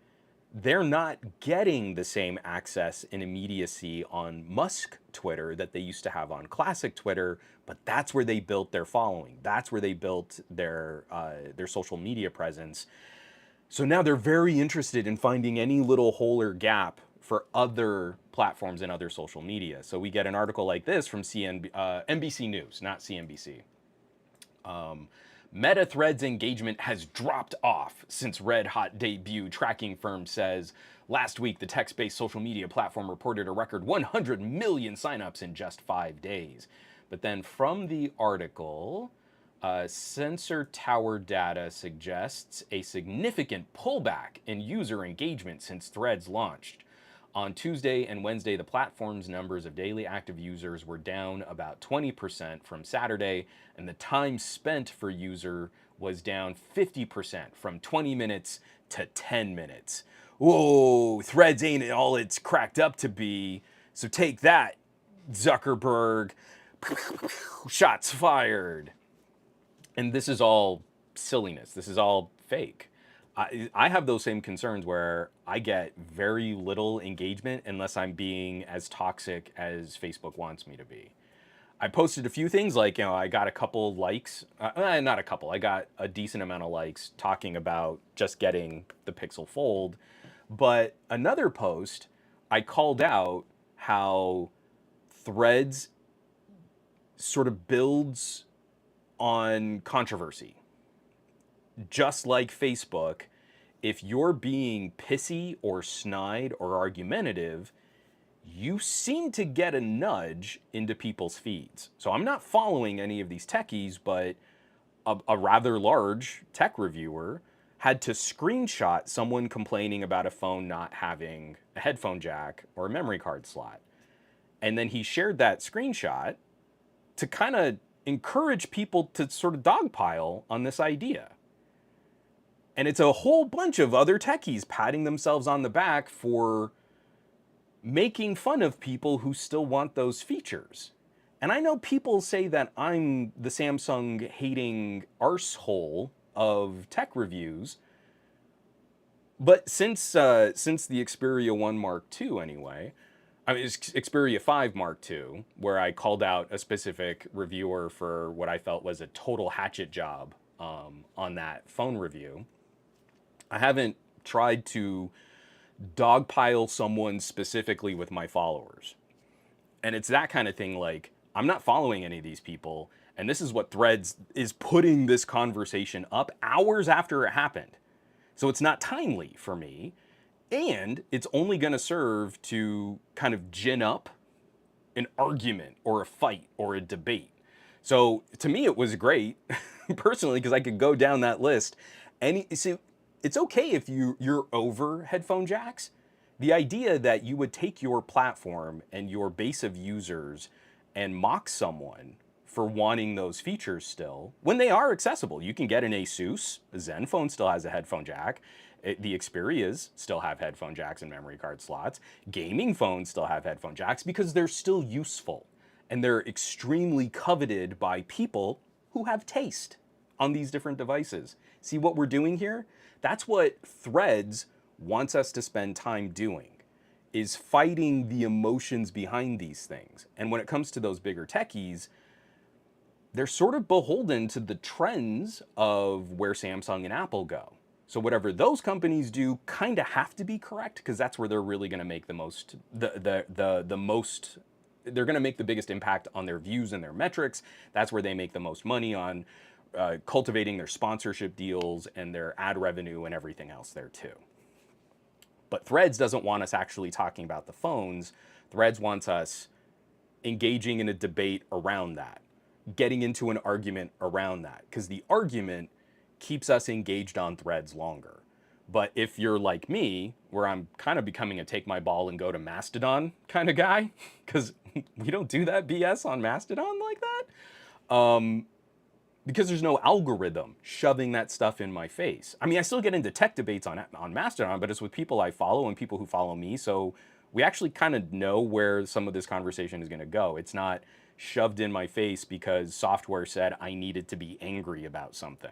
they're not getting the same access and immediacy on Musk Twitter that they used to have on classic Twitter, but that's where they built their following. That's where they built their social media presence. So now they're very interested in finding any little hole or gap for other platforms and other social media. So we get an article like this from NBC News, not CNBC. Meta Threads engagement has dropped off since Red Hot debut, tracking firm says. Last week, the text-based social media platform reported a record 100 million signups in just 5 days. But then from the article, Sensor Tower data suggests a significant pullback in user engagement since Threads launched. On Tuesday and Wednesday, the platform's numbers of daily active users were down about 20% from Saturday, and the time spent per user was down 50% from 20 minutes to 10 minutes. Whoa, Threads ain't all it's cracked up to be. So take that, Zuckerberg. Shots fired. And this is all silliness. This is all fake. I have those same concerns where I get very little engagement unless I'm being as toxic as Facebook wants me to be. I posted a few things like, I got a couple likes, not a couple, I got a decent amount of likes talking about just getting the Pixel Fold. But another post, I called out how Threads sort of builds on controversy. just like Facebook, if you're being pissy or snide or argumentative, you seem to get a nudge into people's feeds. So I'm not following any of these techies, but a rather large tech reviewer had to screenshot someone complaining about a phone not having a headphone jack or a memory card slot. And then he shared that screenshot to kind of encourage people to sort of dogpile on this idea. And it's a whole bunch of other techies patting themselves on the back for making fun of people who still want those features. And I know people say that I'm the Samsung hating arsehole of tech reviews, but since the Xperia 1 Mark II anyway, I mean, it's Xperia 5 Mark II, where I called out a specific reviewer for what I felt was a total hatchet job on that phone review. I haven't tried to dogpile someone specifically with my followers. And it's that kind of thing, like, I'm not following any of these people, and this is what Threads is putting this conversation up hours after it happened. So it's not timely for me, and it's only going to serve to kind of gin up an argument or a fight or a debate. So to me, it was great, personally, because I could go down that list. And see, it's okay if you're over headphone jacks. The idea that you would take your platform and your base of users and mock someone for wanting those features still, when they are accessible. You can get an Asus, a Zenfone still has a headphone jack, the Xperias still have headphone jacks and memory card slots, gaming phones still have headphone jacks because they're still useful. And they're extremely coveted by people who have taste on these different devices. See what we're doing here? That's what Threads wants us to spend time doing, is fighting the emotions behind these things. And when it comes to those bigger techies, they're sort of beholden to the trends of where Samsung and Apple go. So whatever those companies do kind of have to be correct, because that's where they're really going to make the most, they're going to make the biggest impact on their views and their metrics. That's where they make the most money on cultivating their sponsorship deals and their ad revenue and everything else there too. But Threads doesn't want us actually talking about the phones. Threads wants us engaging in a debate around that, getting into an argument around that, because the argument keeps us engaged on Threads longer. But if you're like me, where I'm kind of becoming a take my ball and go to Mastodon kind of guy, because we don't do that BS on Mastodon like that, because there's no algorithm shoving that stuff in my face. I mean, I still get into tech debates on Mastodon, but it's with people I follow and people who follow me, so we actually kind of know where some of this conversation is going to go. It's not shoved in my face because software said I needed to be angry about something.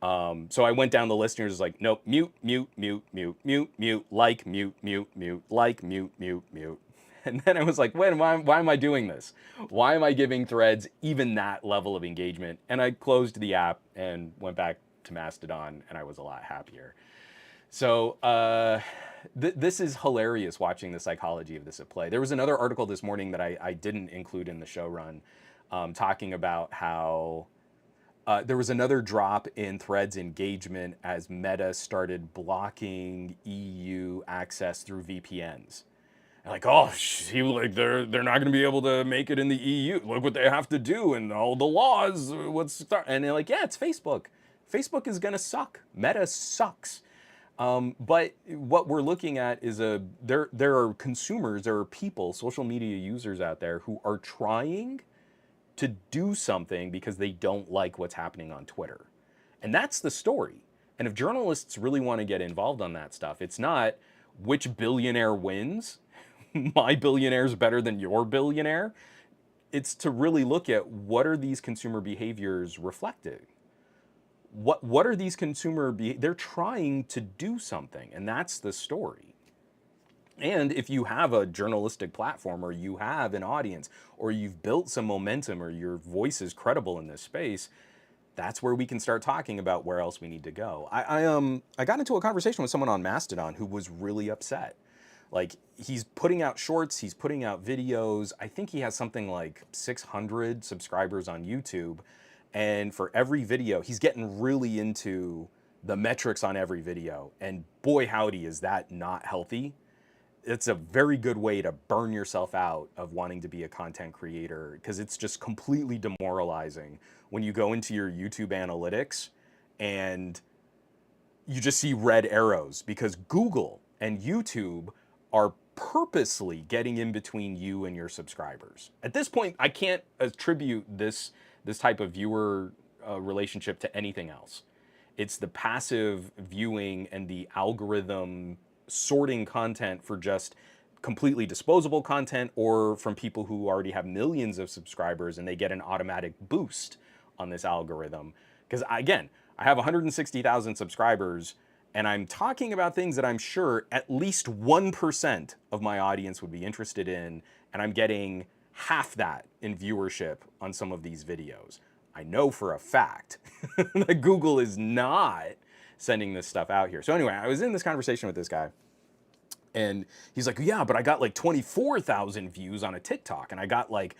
So I went down the list and it was like, nope, mute, mute, mute, mute, mute, mute, like, mute, mute, mute, like, mute, mute, mute. And then I was like, wait, why am I doing this? Why am I giving Threads even that level of engagement? And I closed the app and went back to Mastodon, and I was a lot happier. So this is hilarious, watching the psychology of this at play. There was another article this morning that I didn't include in the show run, talking about how there was another drop in Threads engagement as Meta started blocking EU access through VPNs. Like, oh, see, like they're not going to be able to make it in the EU. Look what they have to do and all the laws. And they're like, yeah, it's Facebook. Facebook is going to suck. Meta sucks. But what we're looking at is there are consumers, there are people, social media users out there who are trying to do something because they don't like what's happening on Twitter. And that's the story. And if journalists really want to get involved on that stuff, it's not which billionaire wins. My billionaire is better than your billionaire. It's to really look at what are these consumer behaviors reflecting. What are these they're trying to do something, and that's the story. And if you have a journalistic platform, or you have an audience, or you've built some momentum, or your voice is credible in this space, that's where we can start talking about where else we need to go. I got into a conversation with someone on Mastodon who was really upset. Like, he's putting out shorts, he's putting out videos. I think he has something like 600 subscribers on YouTube. And for every video, he's getting really into the metrics on every video. And boy, howdy, is that not healthy. It's a very good way to burn yourself out of wanting to be a content creator, because it's just completely demoralizing when you go into your YouTube analytics and you just see red arrows, because Google and YouTube are purposely getting in between you and your subscribers. At this point, I can't attribute this type of viewer relationship to anything else. It's the passive viewing and the algorithm sorting content for just completely disposable content, or from people who already have millions of subscribers and they get an automatic boost on this algorithm. Because again, I have 160,000 subscribers and I'm talking about things that I'm sure at least 1% of my audience would be interested in, and I'm getting half that in viewership on some of these videos. I know for a fact that Google is not sending this stuff out here. So anyway, I was in this conversation with this guy, and he's like, yeah, but I got like 24,000 views on a TikTok, and I got like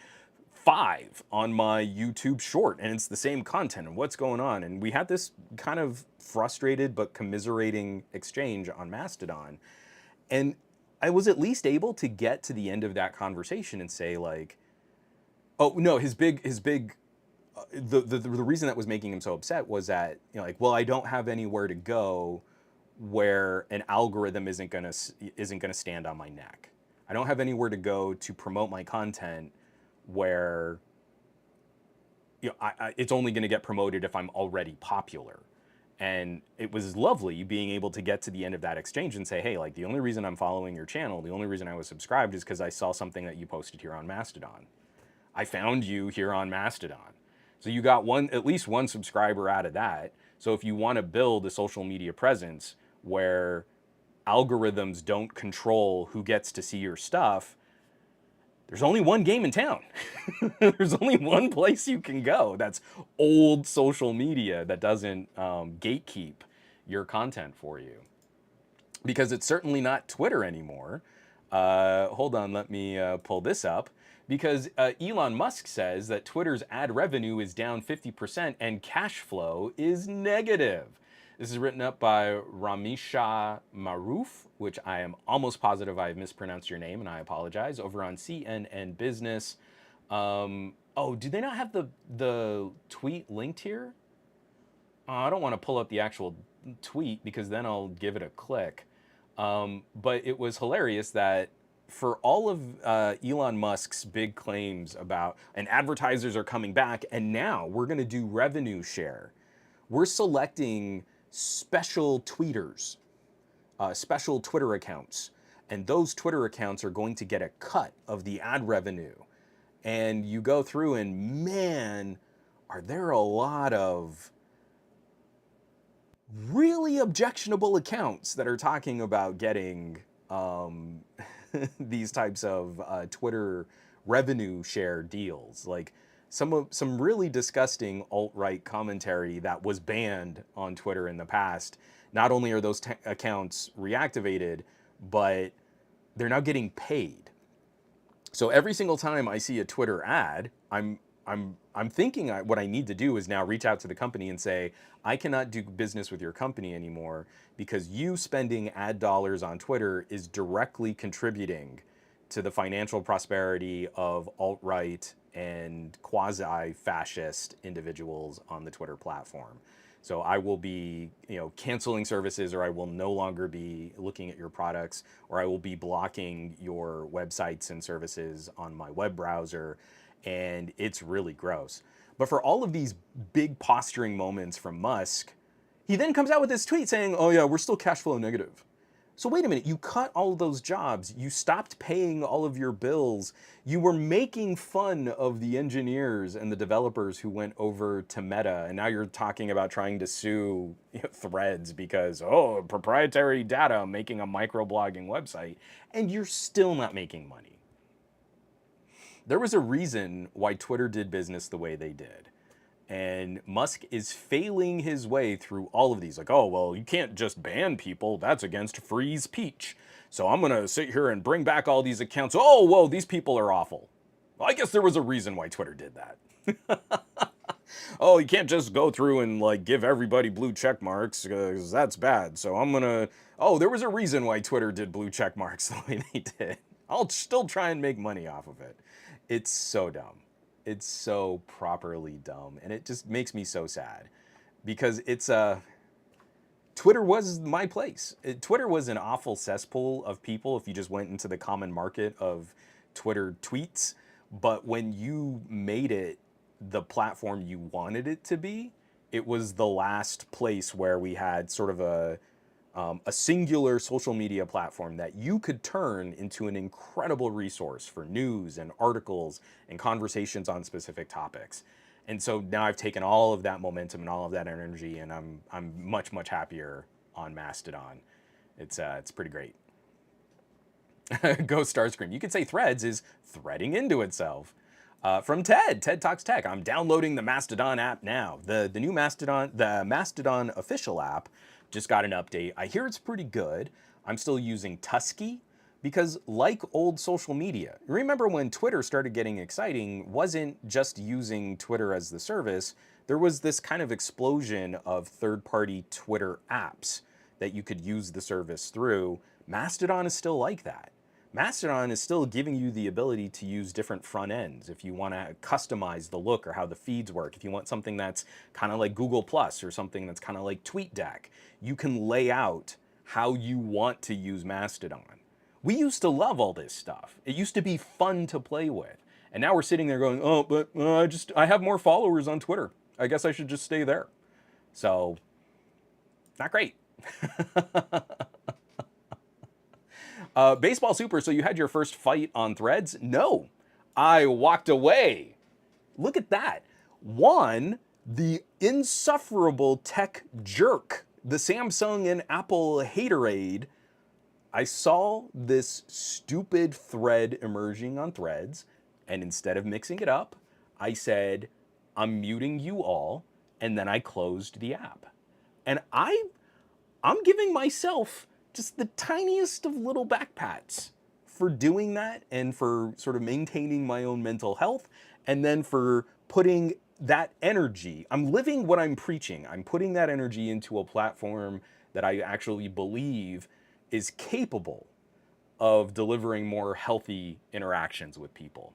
5 on my YouTube short, and it's the same content, and what's going on? And we had this kind of frustrated but commiserating exchange on Mastodon. And I was at least able to get to the end of that conversation and say, like, oh no, the reason that was making him so upset was that, you know, like, well, I don't have anywhere to go where an algorithm isn't gonna stand on my neck. I don't have anywhere to go to promote my content where, you know, it's only going to get promoted if I'm already popular. And it was lovely being able to get to the end of that exchange and say, hey, like, the only reason I'm following your channel, the only reason I was subscribed is because I saw something that you posted here on Mastodon. I found you here on Mastodon. So you got at least one subscriber out of that. So if you want to build a social media presence where algorithms don't control who gets to see your stuff, there's only one game in town. There's only one place you can go. That's old social media that doesn't gatekeep your content for you. Because it's certainly not Twitter anymore. Hold on, let me pull this up. Because Elon Musk says that Twitter's ad revenue is down 50% and cash flow is negative. This is written up by Ramisha Maroof, which I am almost positive I have mispronounced your name, and I apologize, over on CNN Business. Oh, do they not have the tweet linked here? I don't want to pull up the actual tweet because then I'll give it a click. But it was hilarious that for all of Elon Musk's big claims about, and advertisers are coming back, and now we're going to do revenue share. We're selecting special tweeters, special Twitter accounts, and those Twitter accounts are going to get a cut of the ad revenue. And you go through and, man, are there a lot of really objectionable accounts that are talking about getting these types of Twitter revenue share deals. Like some really disgusting alt-right commentary that was banned on Twitter in the past. Not only are those accounts reactivated, but they're now getting paid. So every single time I see a Twitter ad, I'm thinking what I need to do is now reach out to the company and say, I cannot do business with your company anymore because you spending ad dollars on Twitter is directly contributing to the financial prosperity of alt-right and quasi-fascist individuals on the Twitter platform. So I will be, canceling services, or I will no longer be looking at your products, or I will be blocking your websites and services on my web browser. And it's really gross. But for all of these big posturing moments from Musk, he then comes out with this tweet saying, oh yeah, we're still cash flow negative. So wait a minute, you cut all of those jobs, you stopped paying all of your bills, you were making fun of the engineers and the developers who went over to Meta, and now you're talking about trying to sue Threads because, proprietary data making a microblogging website, and you're still not making money. There was a reason why Twitter did business the way they did. And Musk is failing his way through all of these. Like, oh, well, you can't just ban people. That's against free speech. So I'm going to sit here and bring back all these accounts. Oh, well, these people are awful. Well, I guess there was a reason why Twitter did that. Oh, you can't just go through and like give everybody blue check marks because that's bad. So I'm gonna. Oh, there was a reason why Twitter did blue check marks the way they did. I'll still try and make money off of it. It's so dumb. It's so properly dumb, and it just makes me so sad because Twitter was my place. Twitter was an awful cesspool of people if you just went into the common market of Twitter tweets. But when you made it the platform you wanted it to be, it was the last place where we had sort of a singular social media platform that you could turn into an incredible resource for news and articles and conversations on specific topics. And so now I've taken all of that momentum and all of that energy, and I'm much happier on Mastodon. It's pretty great. Go Starscream. You could say Threads is threading into itself. From Ted Talks Tech. I'm downloading the Mastodon app now. The new Mastodon, the Mastodon official app, just got an update. I hear it's pretty good. I'm still using Tusky because, like old social media, remember when Twitter started getting exciting, wasn't just using Twitter as the service. There was this kind of explosion of third-party Twitter apps that you could use the service through. Mastodon is still like that. Mastodon is still giving you the ability to use different front ends if you want to customize the look or how the feeds work. If you want something that's kind of like Google Plus or something that's kind of like TweetDeck, you can lay out how you want to use Mastodon. We used to love all this stuff. It used to be fun to play with. And now we're sitting there going, oh, but I have more followers on Twitter. I guess I should just stay there. So, not great. Baseball Super, so you had your first fight on Threads? No, I walked away. Look at that. One, the insufferable tech jerk, the Samsung and Apple haterade. I saw this stupid thread emerging on Threads, and instead of mixing it up, I said, I'm muting you all, and then I closed the app. And I'm giving myself just the tiniest of little back pats for doing that and for sort of maintaining my own mental health, and then for putting that energy. I'm living what I'm preaching. I'm putting that energy into a platform that I actually believe is capable of delivering more healthy interactions with people.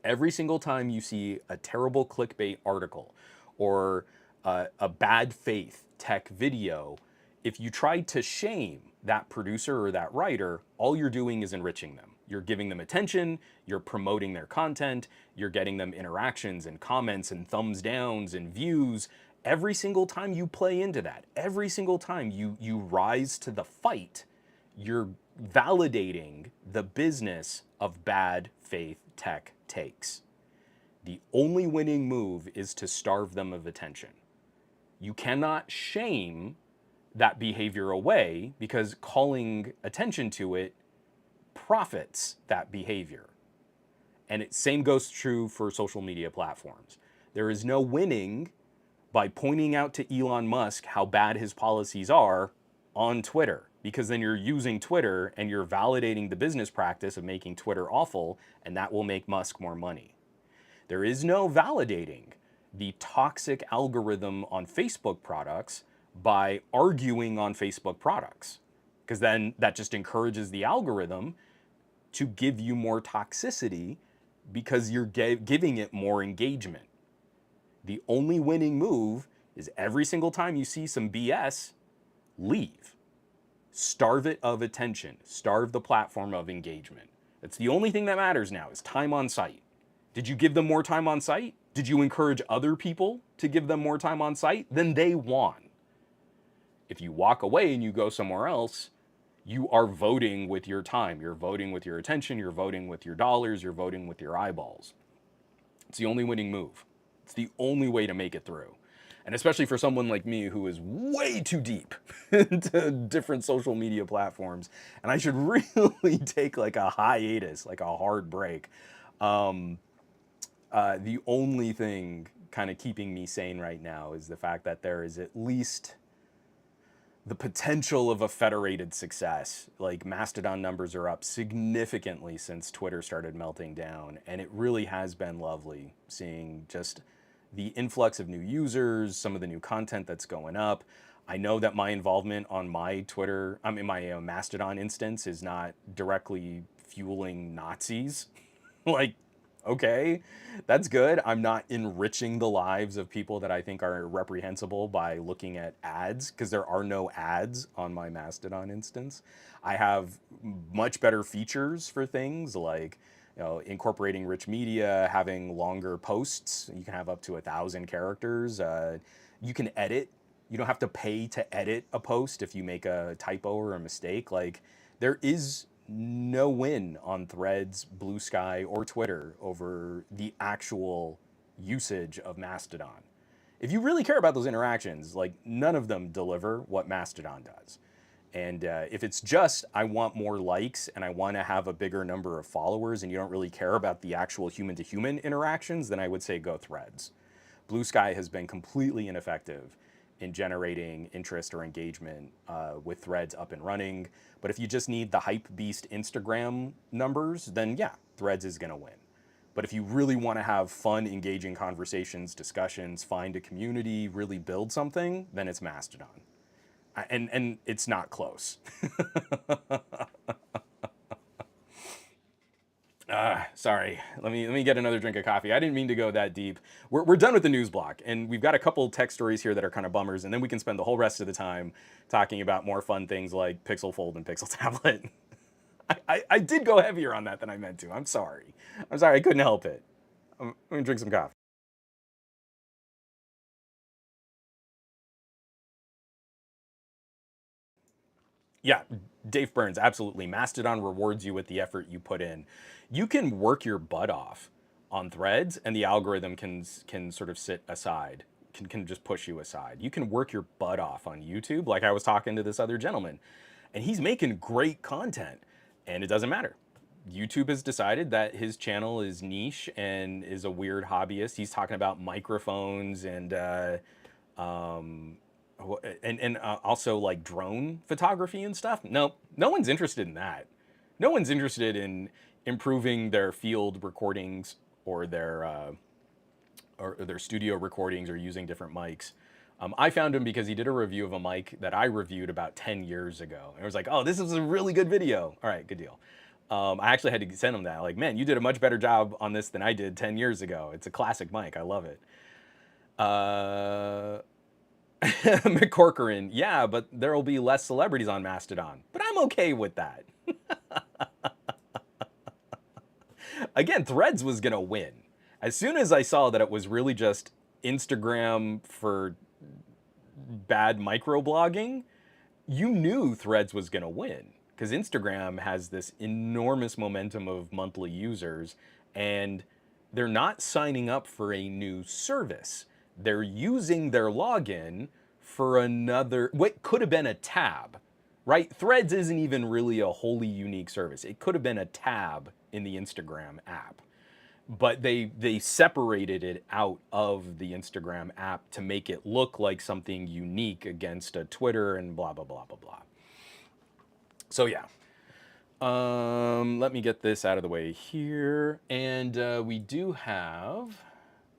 Every single time you see a terrible clickbait article or a bad faith tech video, if you try to shame that producer or that writer, all you're doing is enriching them. You're giving them attention, you're promoting their content, you're getting them interactions and comments and thumbs downs and views. Every single time you play into that, every single time you rise to the fight, you're validating the business of bad faith tech takes. The only winning move is to starve them of attention. You cannot shame that behavior away because calling attention to it profits that behavior. And same goes true for social media platforms. There is no winning by pointing out to Elon Musk how bad his policies are on Twitter, because then you're using Twitter and you're validating the business practice of making Twitter awful, and that will make Musk more money. There is no validating the toxic algorithm on Facebook products by arguing on Facebook products, because then that just encourages the algorithm to give you more toxicity because you're giving it more engagement. The only winning move is every single time you see some BS, leave. Starve it of attention. Starve the platform of engagement. That's the only thing that matters now is time on site. Did you give them more time on site? Did you encourage other people to give them more time on site? Then they won. If you walk away and you go somewhere else, you are voting with your time. You're voting with your attention. You're voting with your dollars. You're voting with your eyeballs. It's the only winning move. It's the only way to make it through. And especially for someone like me who is way too deep into different social media platforms, and I should really take like a hiatus, like a hard break. The only thing kind of keeping me sane right now is the fact that there is at least the potential of a federated success. Like Mastodon numbers are up significantly since Twitter started melting down, and it really has been lovely seeing just the influx of new users, some of the new content that's going up. I know that my involvement on my Twitter, I mean, my Mastodon instance is not directly fueling Nazis. Like, okay, that's good. I'm not enriching the lives of people that I think are reprehensible by looking at ads, because there are no ads on my Mastodon instance. I have much better features for things like, incorporating rich media, having longer posts. You can have up to 1,000 characters. You can edit. You don't have to pay to edit a post if you make a typo or a mistake. Like, there is no win on Threads, Blue Sky, or Twitter over the actual usage of Mastodon. If you really care about those interactions, like, none of them deliver what Mastodon does. And if it's just, I want more likes and I want to have a bigger number of followers, and you don't really care about the actual human to human interactions, then I would say go Threads. Blue Sky has been completely ineffective in generating interest or engagement with Threads up and running. But if you just need the hype beast Instagram numbers, then yeah, Threads is going to win. But if you really want to have fun, engaging conversations, discussions, find a community, really build something, then it's Mastodon. And it's not close. Sorry. Let me get another drink of coffee. I didn't mean to go that deep. We're done with the news block, and we've got a couple tech stories here that are kind of bummers, and then we can spend the whole rest of the time talking about more fun things like Pixel Fold and Pixel Tablet. I did go heavier on that than I meant to. I'm sorry. I'm sorry. I couldn't help it. I'm gonna drink some coffee. Yeah, Dave Burns, absolutely. Mastodon rewards you with the effort you put in. You can work your butt off on Threads, and the algorithm can sort of sit aside, can just push you aside. You can work your butt off on YouTube, like I was talking to this other gentleman, and he's making great content, and it doesn't matter. YouTube has decided that his channel is niche and is a weird hobbyist. He's talking about microphones um, and also like drone photography and stuff. No, no one's interested in that. No one's interested in improving their field recordings or their studio recordings or using different mics. I found him because he did a review of a mic that I reviewed about 10 years ago. And I was like, oh, this is a really good video. All right, good deal. I actually had to send him that. Like, man, you did a much better job on this than I did 10 years ago. It's a classic mic. I love it. McCorcoran, yeah, but there will be less celebrities on Mastodon. But I'm okay with that. Again, Threads was going to win. As soon as I saw that it was really just Instagram for bad microblogging, you knew Threads was going to win, because Instagram has this enormous momentum of monthly users, and they're not signing up for a new service. They're using their login for another, what could have been a tab, right? Threads isn't even really a wholly unique service. It could have been a tab in the Instagram app, but they separated it out of the Instagram app to make it look like something unique against a Twitter and blah, blah, blah, blah, blah. So yeah, let me get this out of the way here. And we do have,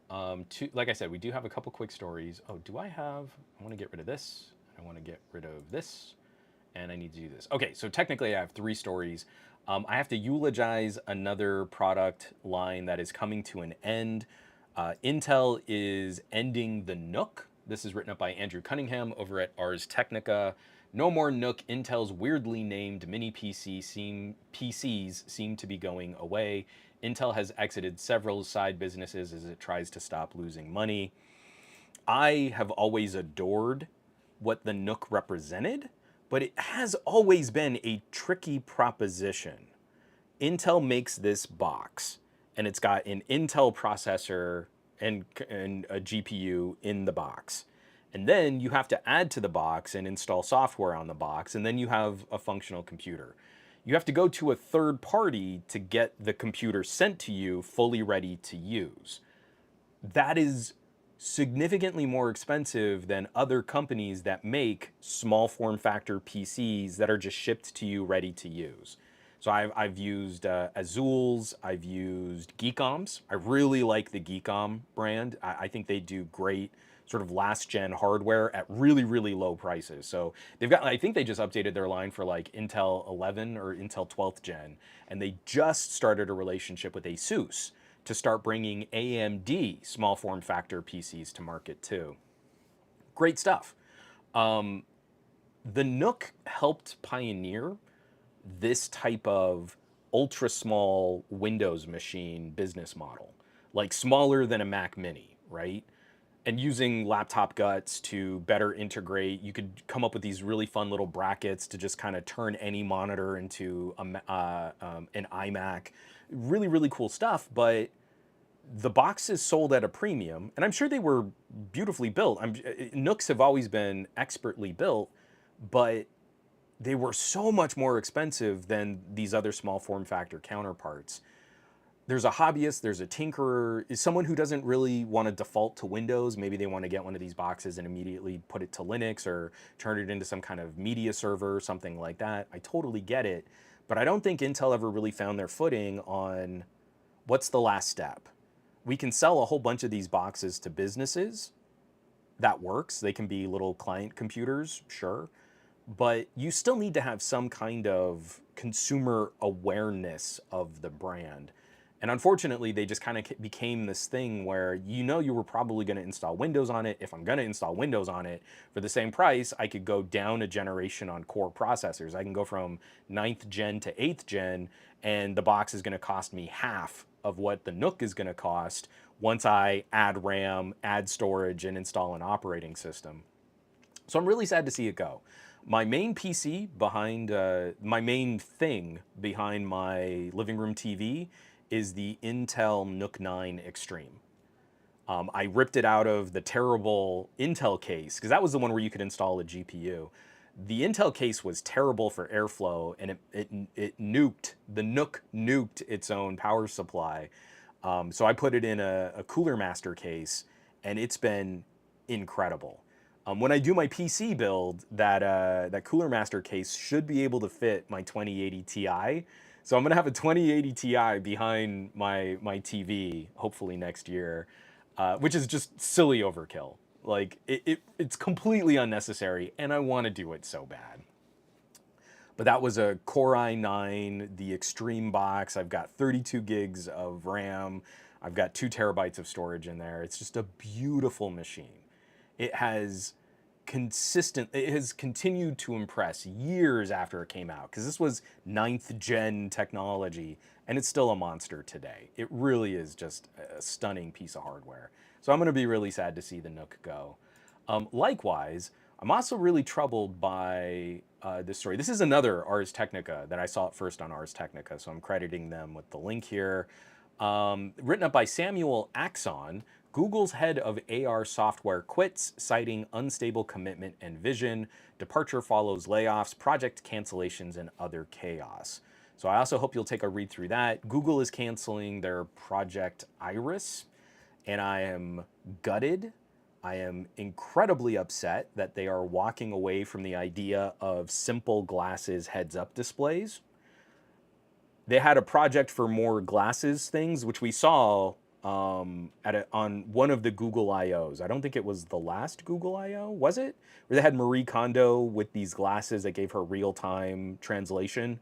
like I said, we do have a couple quick stories. Oh, I want to get rid of this. I want to get rid of this. And I need to do this. Okay, so technically I have 3 stories. I have to eulogize another product line that is coming to an end. Intel is ending the Nook. This is written up by Andrew Cunningham over at Ars Technica. No more Nook. Intel's weirdly named mini PCs seem to be going away. Intel has exited several side businesses as it tries to stop losing money. I have always adored what the Nook represented, but it has always been a tricky proposition. Intel makes this box, and it's got an Intel processor and a GPU in the box. And then you have to add to the box and install software on the box, and then you have a functional computer. You have to go to a third party to get the computer sent to you fully ready to use. That is significantly more expensive than other companies that make small form factor PCs that are just shipped to you ready to use. So I've used Azul's, I've used Geekom's. I really like the Geekom brand. I think they do great sort of last gen hardware at really, really low prices. So they've got, I think they just updated their line for like Intel 11 or Intel 12th gen. And they just started a relationship with Asus to start bringing AMD small form factor PCs to market too. Great stuff. The Nook helped pioneer this type of ultra small Windows machine business model, like smaller than a Mac Mini, right? And using laptop guts to better integrate, you could come up with these really fun little brackets to just kind of turn any monitor into an iMac. Really, really cool stuff. But the boxes sold at a premium, and I'm sure they were beautifully built. Nooks have always been expertly built, but they were so much more expensive than these other small form factor counterparts. There's a hobbyist, there's a tinkerer, is someone who doesn't really want to default to Windows. Maybe they want to get one of these boxes and immediately put it to Linux or turn it into some kind of media server, something like that. I totally get it. But I don't think Intel ever really found their footing on what's the last step. We can sell a whole bunch of these boxes to businesses. That works. They can be little client computers, sure. But you still need to have some kind of consumer awareness of the brand. And unfortunately, they just kind of became this thing where you were probably going to install Windows on it. If I'm going to install Windows on it for the same price, I could go down a generation on core processors. I can go from 9th gen to 8th gen, and the box is going to cost me half of what the Nook is going to cost once I add RAM, add storage, and install an operating system. So I'm really sad to see it go. My main PC behind, my main thing behind my living room TV is the Intel Nook 9 Extreme. I ripped it out of the terrible Intel case because that was the one where you could install a GPU. The Intel case was terrible for airflow, and it nuked, the Nook nuked its own power supply. So I put it in a Cooler Master case, and it's been incredible. When I do my PC build, that Cooler Master case should be able to fit my 2080 Ti. So I'm gonna have a 2080 Ti behind my TV, hopefully next year, which is just silly overkill. Like it's completely unnecessary, and I want to do it so bad. But that was a Core i9, the Extreme box. I've got 32 gigs of RAM. I've got 2 terabytes of storage in there. It's just a beautiful machine. It has continued to impress years after it came out, because this was 9th gen technology, and it's still a monster today. It really is just a stunning piece of hardware. So I'm going to be really sad to see the Nook go. Likewise, I'm also really troubled by this story. This is another Ars Technica that I saw it first on Ars Technica, so I'm crediting them with the link here. Written up by Samuel Axon. Google's head of AR software quits, citing unstable commitment and vision. Departure follows layoffs, project cancellations, and other chaos. So I also hope you'll take a read through that. Google is canceling their Project Iris, and I am gutted. I am incredibly upset that they are walking away from the idea of simple glasses heads-up displays. They had a project for more glasses things, which we saw on one of the Google I/Os. I don't think it was the last Google I/O, was it? Where they had Marie Kondo with these glasses that gave her real-time translation,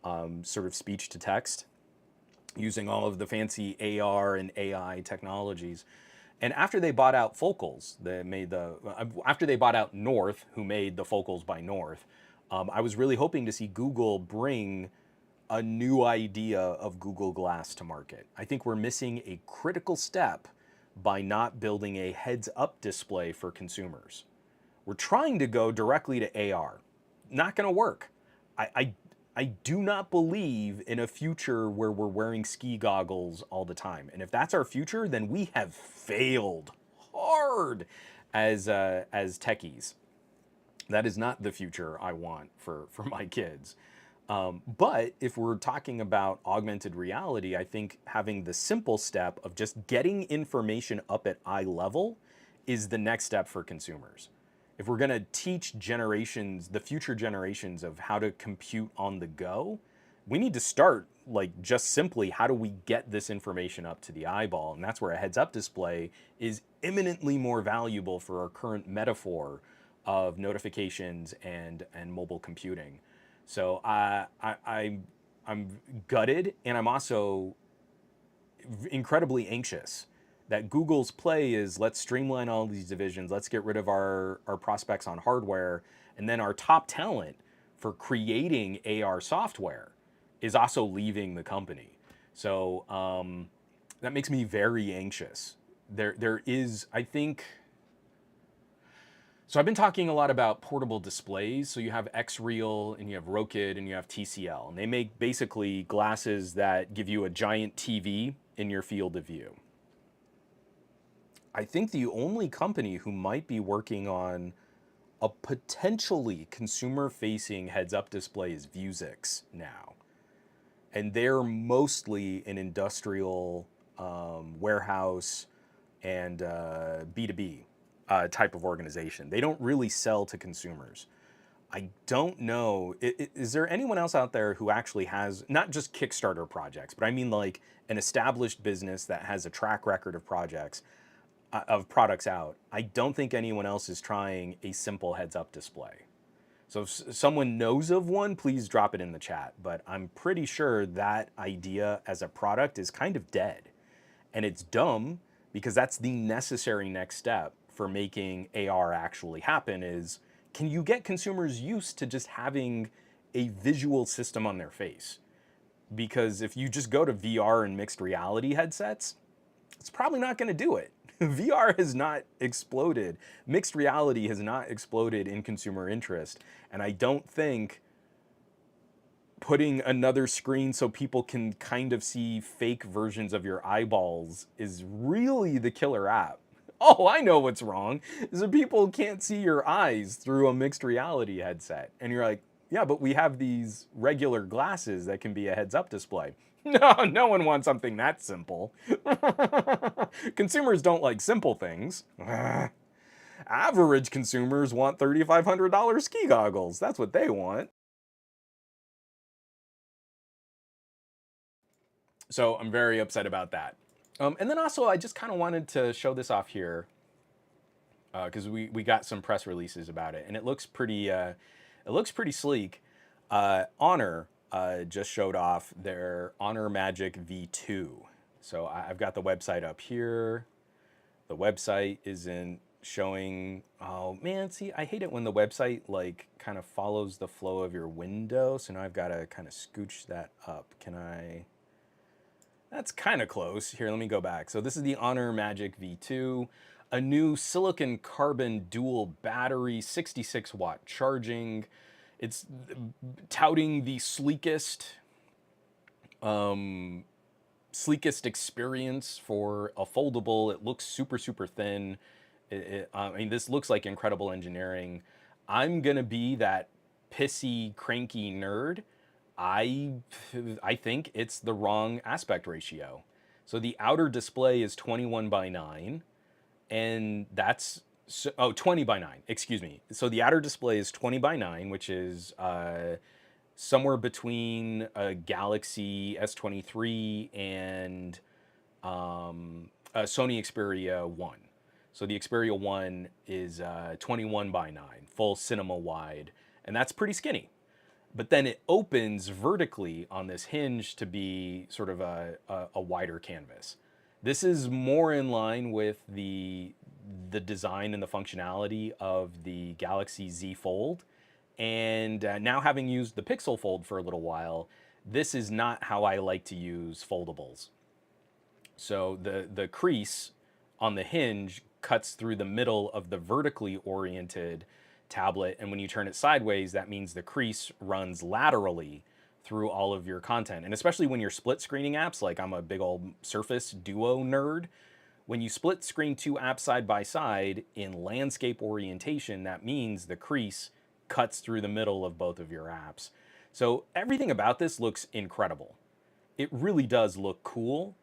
sort of speech to text, using all of the fancy AR and AI technologies. And after they bought out Focals, after they bought out North, who made the Focals by North, I was really hoping to see Google bring a new idea of Google Glass to market. I think we're missing a critical step by not building a heads-up display for consumers. We're trying to go directly to AR. Not going to work. I do not believe in a future where we're wearing ski goggles all the time. And if that's our future, then we have failed hard as techies. That is not the future I want for my kids. But if we're talking about augmented reality, I think having the simple step of just getting information up at eye level is the next step for consumers. If we're going to teach generations, the future generations, of how to compute on the go, we need to start like just simply how do we get this information up to the eyeball, and that's where a heads-up display is eminently more valuable for our current metaphor of notifications and mobile computing. So I'm gutted, and I'm also incredibly anxious that Google's play is let's streamline all these divisions, let's get rid of our prospects on hardware, and then our top talent for creating AR software is also leaving the company. So that makes me very anxious. There is, I think, so I've been talking a lot about portable displays. So you have X-Real and you have Rokid and you have TCL. And they make basically glasses that give you a giant TV in your field of view. I think the only company who might be working on a potentially consumer-facing heads-up display is Vuzix now. And they're mostly an industrial warehouse and B2B type of organization. They don't really sell to consumers. I don't know. Is there anyone else out there who actually has not just Kickstarter projects, but I mean like an established business that has a track record of projects, of products out? I don't think anyone else is trying a simple heads-up display. So if someone knows of one, please drop it in the chat. But I'm pretty sure that idea as a product is kind of dead. And it's dumb because that's the necessary next step for making AR actually happen is, can you get consumers used to just having a visual system on their face? Because if you just go to VR and mixed reality headsets, it's probably not going to do it. VR has not exploded. Mixed reality has not exploded in consumer interest. And I don't think putting another screen so people can kind of see fake versions of your eyeballs is really the killer app. Oh, I know what's wrong, is that people can't see your eyes through a mixed reality headset. And you're like, yeah, but we have these regular glasses that can be a heads-up display. No, no one wants something that simple. Consumers don't like simple things. Average consumers want $3,500 ski goggles. That's what they want. So I'm very upset about that. And then also, I just kind of wanted to show this off here because we got some press releases about it, and it looks pretty sleek. Honor just showed off their Honor Magic V2. So I've got the website up here. The website isn't showing. Oh man, see, I hate it when the website like kind of follows the flow of your window. So now I've got to kind of scooch that up. Can I? That's kind of close. Here, let me go back. So this is the Honor Magic V2, a new silicon carbon dual battery, 66 watt charging. It's touting the sleekest experience for a foldable. It looks super, super thin. I mean, this looks like incredible engineering. I'm gonna be that pissy, cranky nerd. I think it's the wrong aspect ratio. So the outer display is 21 by 9, and that's, 20 by 9, excuse me. So the outer display is 20 by 9, which is somewhere between a Galaxy S23 and a Sony Xperia 1. So the Xperia 1 is 21 by 9, full cinema wide, and that's pretty skinny. But then it opens vertically on this hinge to be sort of a wider canvas. This is more in line with the design and the functionality of the Galaxy Z Fold. And now having used the Pixel Fold for a little while, this is not how I like to use foldables. So the crease on the hinge cuts through the middle of the vertically oriented tablet, and when you turn it sideways, that means the crease runs laterally through all of your content. And especially when you're split screening apps, like I'm a big old Surface Duo nerd, when you split screen two apps side by side in landscape orientation, that means the crease cuts through the middle of both of your apps. So everything about this looks incredible. It really does look cool.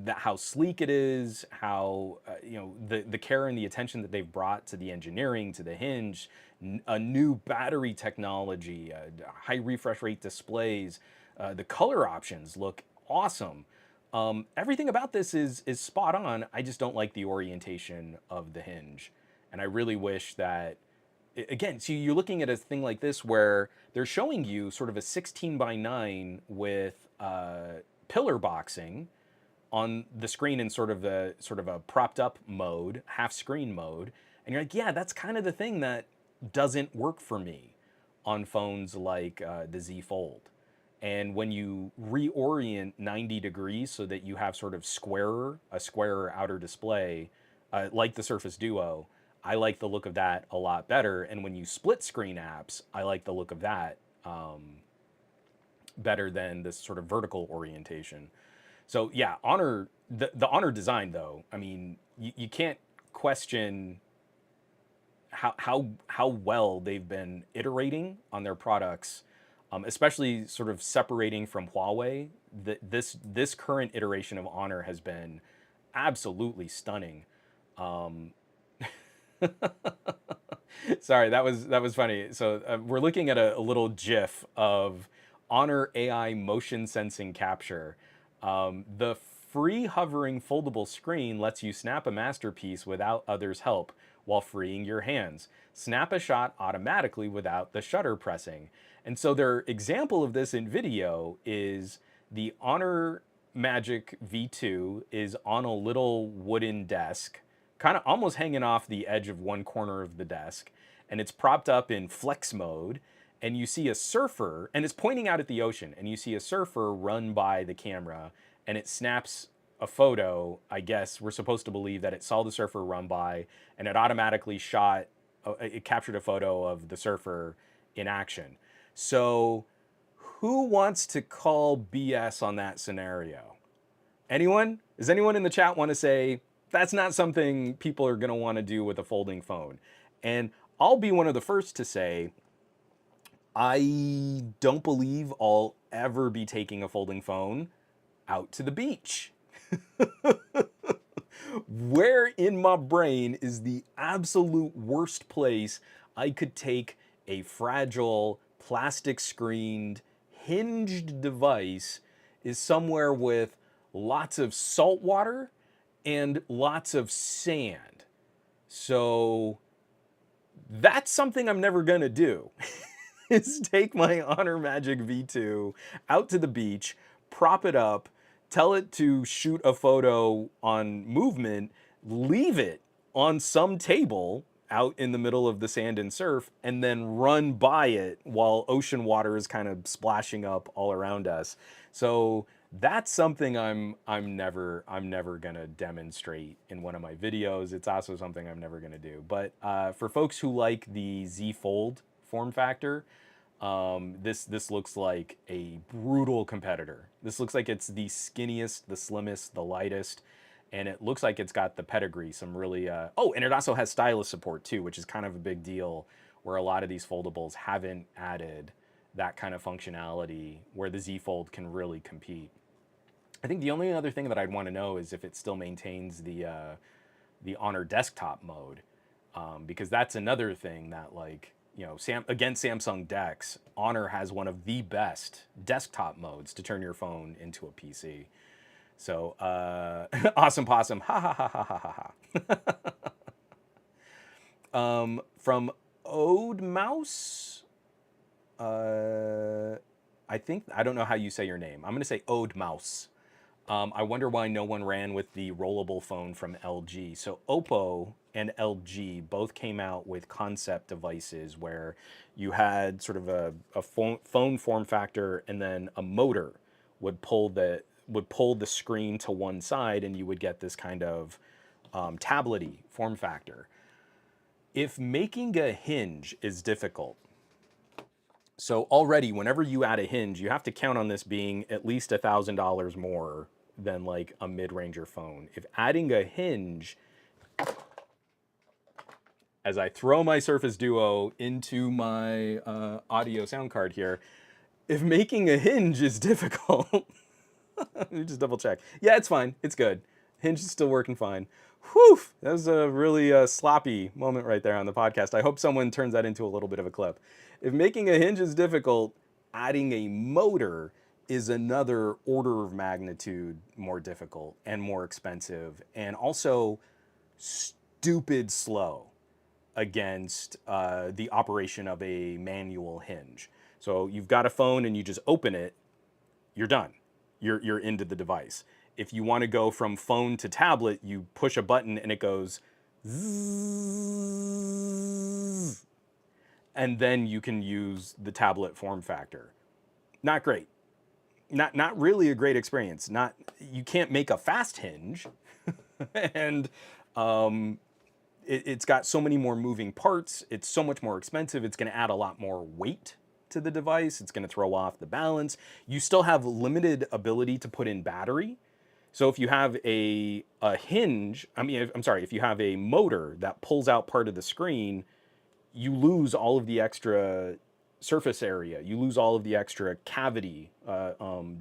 How sleek it is, how the care and the attention that they've brought to the engineering, to the hinge, a new battery technology, high refresh rate displays, The color options look awesome. Everything about this is spot on. I just don't like the orientation of the hinge, and I really wish that. Again, so you're looking at a thing like this where they're showing you sort of a 16 by 9 with pillar boxing on the screen in sort of a propped up mode, half screen mode, and you're like, yeah, that's kind of the thing that doesn't work for me on phones like the Z Fold. And when you reorient 90 degrees so that you have sort of a squarer outer display, like the Surface Duo, I like the look of that a lot better. And when you split screen apps, I like the look of that better than this sort of vertical orientation. So yeah, Honor, the Honor design though, I mean, you can't question how well they've been iterating on their products, especially sort of separating from Huawei. This current iteration of Honor has been absolutely stunning. Um, Sorry, that was funny. So we're looking at a little GIF of Honor AI motion sensing capture. The free hovering foldable screen lets you snap a masterpiece without others' help while freeing your hands. Snap a shot automatically without the shutter pressing. And so their example of this in video is the Honor Magic V2 is on a little wooden desk, kind of almost hanging off the edge of one corner of the desk, and it's propped up in flex mode, and you see a surfer, and it's pointing out at the ocean, and you see a surfer run by the camera, and it snaps a photo. I guess we're supposed to believe that it saw the surfer run by, and it automatically it captured a photo of the surfer in action. So who wants to call BS on that scenario? Anyone? Does anyone in the chat want to say, that's not something people are going to want to do with a folding phone? And I'll be one of the first to say, I don't believe I'll ever be taking a folding phone out to the beach. Where in my brain is the absolute worst place I could take a fragile, plastic screened, hinged device is somewhere with lots of salt water and lots of sand. So that's something I'm never gonna do. Is take my Honor Magic V2 out to the beach, prop it up, tell it to shoot a photo on movement, leave it on some table out in the middle of the sand and surf, and then run by it while ocean water is kind of splashing up all around us. So that's something I'm never gonna demonstrate in one of my videos. It's also something I'm never gonna do. But for folks who like the Z Fold form factor, this looks like a brutal competitor. This looks like it's the skinniest, the slimmest, the lightest, and it looks like it's got the pedigree. Some really oh, and it also has stylus support too, which is kind of a big deal. Where a lot of these foldables haven't added that kind of functionality, where the Z Fold can really compete. I think the only other thing that I'd want to know is if it still maintains the Honor desktop mode, because that's another thing that, like, you know, against Samsung DeX, Honor has one of the best desktop modes to turn your phone into a PC. So, awesome possum, ha ha ha ha ha ha. From Ode Mouse, I don't know how you say your name. I'm gonna say Ode Mouse. I wonder why no one ran with the rollable phone from LG. So Oppo and LG both came out with concept devices where you had sort of a phone form factor, and then a motor would pull the screen to one side, and you would get this kind of tablety form factor. If making a hinge is difficult, so already whenever you add a hinge, you have to count on this being at least $1,000 more than like a mid-ranger phone. If adding a hinge, as I throw my Surface Duo into my audio sound card here, if making a hinge is difficult, let me just double check. Yeah, it's fine. It's good. Hinge is still working fine. Whew, that was a really sloppy moment right there on the podcast. I hope someone turns that into a little bit of a clip. If making a hinge is difficult, adding a motor is another order of magnitude more difficult and more expensive, and also stupid slow against the operation of a manual hinge. So you've got a phone and you just open it, you're done. You're into the device. If you want to go from phone to tablet, you push a button and it goes zzz, and then you can use the tablet form factor. Not great. Not really a great experience. Not You can't make a fast hinge, and it's got so many more moving parts. It's so much more expensive. It's going to add a lot more weight to the device. It's going to throw off the balance. You still have limited ability to put in battery. So if you have a hinge, I'm sorry, if you have a motor that pulls out part of the screen, you lose all of the extra surface area. You lose all of the extra cavity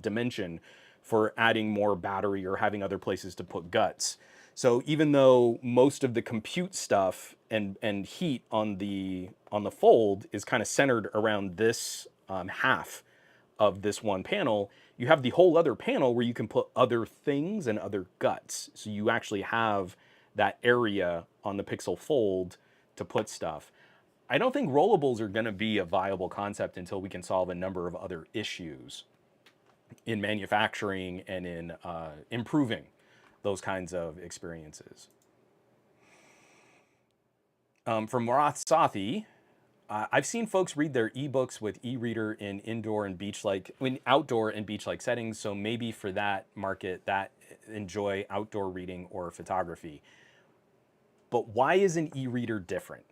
dimension for adding more battery or having other places to put guts. So even though most of the compute stuff and heat on the Fold is kind of centered around this half of this one panel, you have the whole other panel where you can put other things and other guts. So you actually have that area on the Pixel Fold to put stuff. I don't think rollables are going to be a viable concept until we can solve a number of other issues in manufacturing and in improving those kinds of experiences. From Marath Sathi, I've seen folks read their ebooks with e-reader in outdoor and beach-like settings. So maybe for that market, that enjoy outdoor reading or photography. But why is an e-reader different?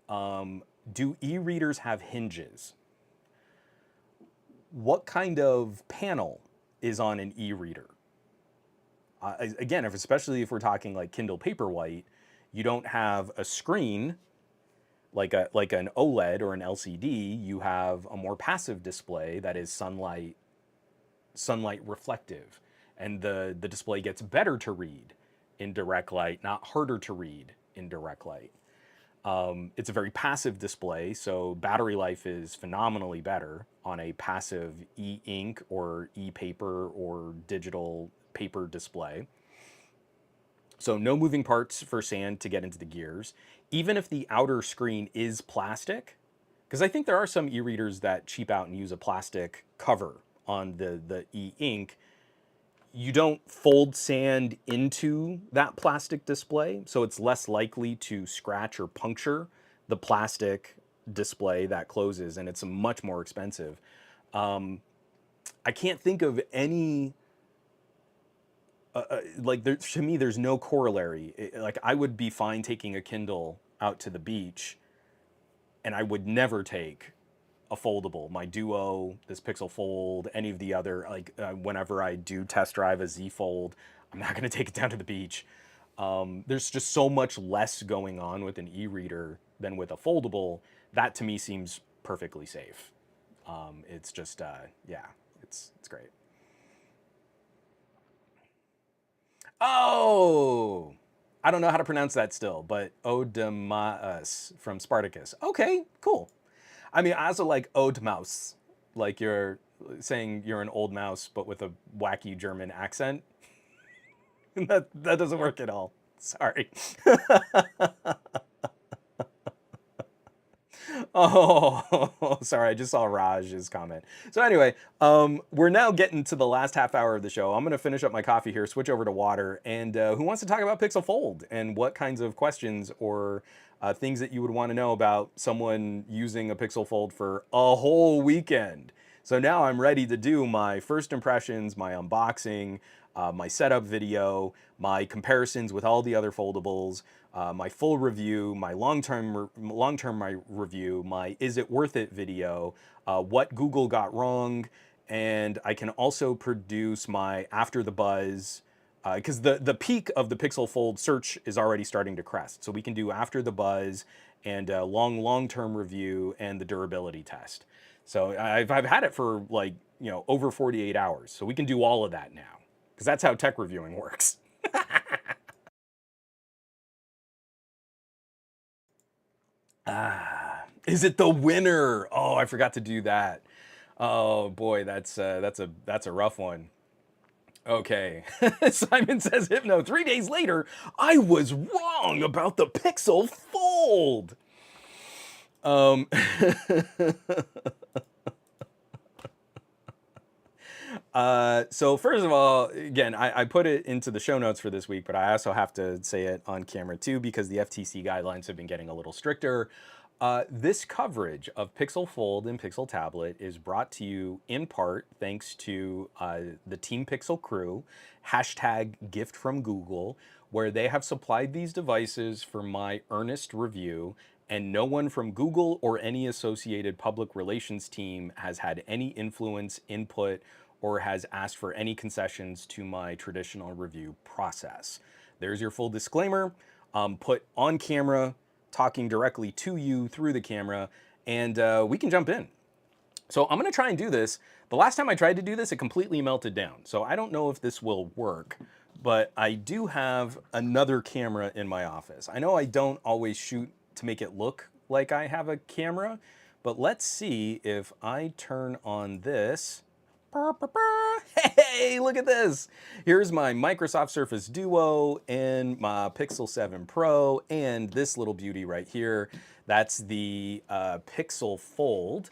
Do e-readers have hinges? What kind of panel is on an e-reader? Again, especially if we're talking like Kindle Paperwhite, you don't have a screen like an OLED or an LCD. You have a more passive display that is sunlight reflective, and the display gets better to read in direct light, not harder to read in direct light. It's a very passive display, so battery life is phenomenally better on a passive e-ink or e-paper or digital paper display. So no moving parts for sand to get into the gears. Even if the outer screen is plastic, because I think there are some e-readers that cheap out and use a plastic cover on the e-ink, you don't fold sand into that plastic display, so it's less likely to scratch or puncture the plastic display that closes, and it's much more expensive. I can't think of any, to me, there's no corollary. Like, I would be fine taking a Kindle out to the beach, and I would never take a foldable, my Duo, this Pixel Fold, any of the other, whenever I do test drive a Z Fold, I'm not going to take it down to the beach. There's just so much less going on with an e-reader than with a foldable. That to me seems perfectly safe. It's just, yeah, it's great. Oh, I don't know how to pronounce that still, but Odemaus from Spartacus. Okay, cool. I mean, I also like Ode Mouse, like you're saying you're an old mouse, but with a wacky German accent. that doesn't work at all. Sorry. Oh, sorry. I just saw Raj's comment. So anyway, we're now getting to the last half hour of the show. I'm going to finish up my coffee here, switch over to water, and who wants to talk about Pixel Fold and what kinds of questions or things that you would want to know about someone using a Pixel Fold for a whole weekend? So now I'm ready to do my first impressions, my unboxing, my setup video, my comparisons with all the other foldables, my full review, my long-term review, my is it worth it video, what Google got wrong, and I can also produce my after the buzz, because the peak of the Pixel Fold search is already starting to crest. So we can do after the buzz and a long-term review and the durability test. So I've had it for over 48 hours. So we can do all of that now, because that's how tech reviewing works. Is it the winner? Oh, I forgot to do that. Oh boy, that's a rough one. Okay. Simon says Hypno. 3 days later, I was wrong about the Pixel Fold. Um, so first of all, again, I put it into the show notes for this week, but I also have to say it on camera too because the FTC guidelines have been getting a little stricter. This coverage of Pixel Fold and Pixel Tablet is brought to you in part thanks to the Team Pixel crew, hashtag gift from Google, where they have supplied these devices for my earnest review, and no one from Google or any associated public relations team has had any influence, input, or has asked for any concessions to my traditional review process. There's your full disclaimer, put on camera, talking directly to you through the camera, and we can jump in. So I'm gonna try and do this. The last time I tried to do this, it completely melted down. So I don't know if this will work, but I do have another camera in my office. I know I don't always shoot to make it look like I have a camera, but let's see if I turn on this. Hey, look at this. Here's my Microsoft Surface Duo and my Pixel 7 Pro and this little beauty right here. That's the Pixel Fold.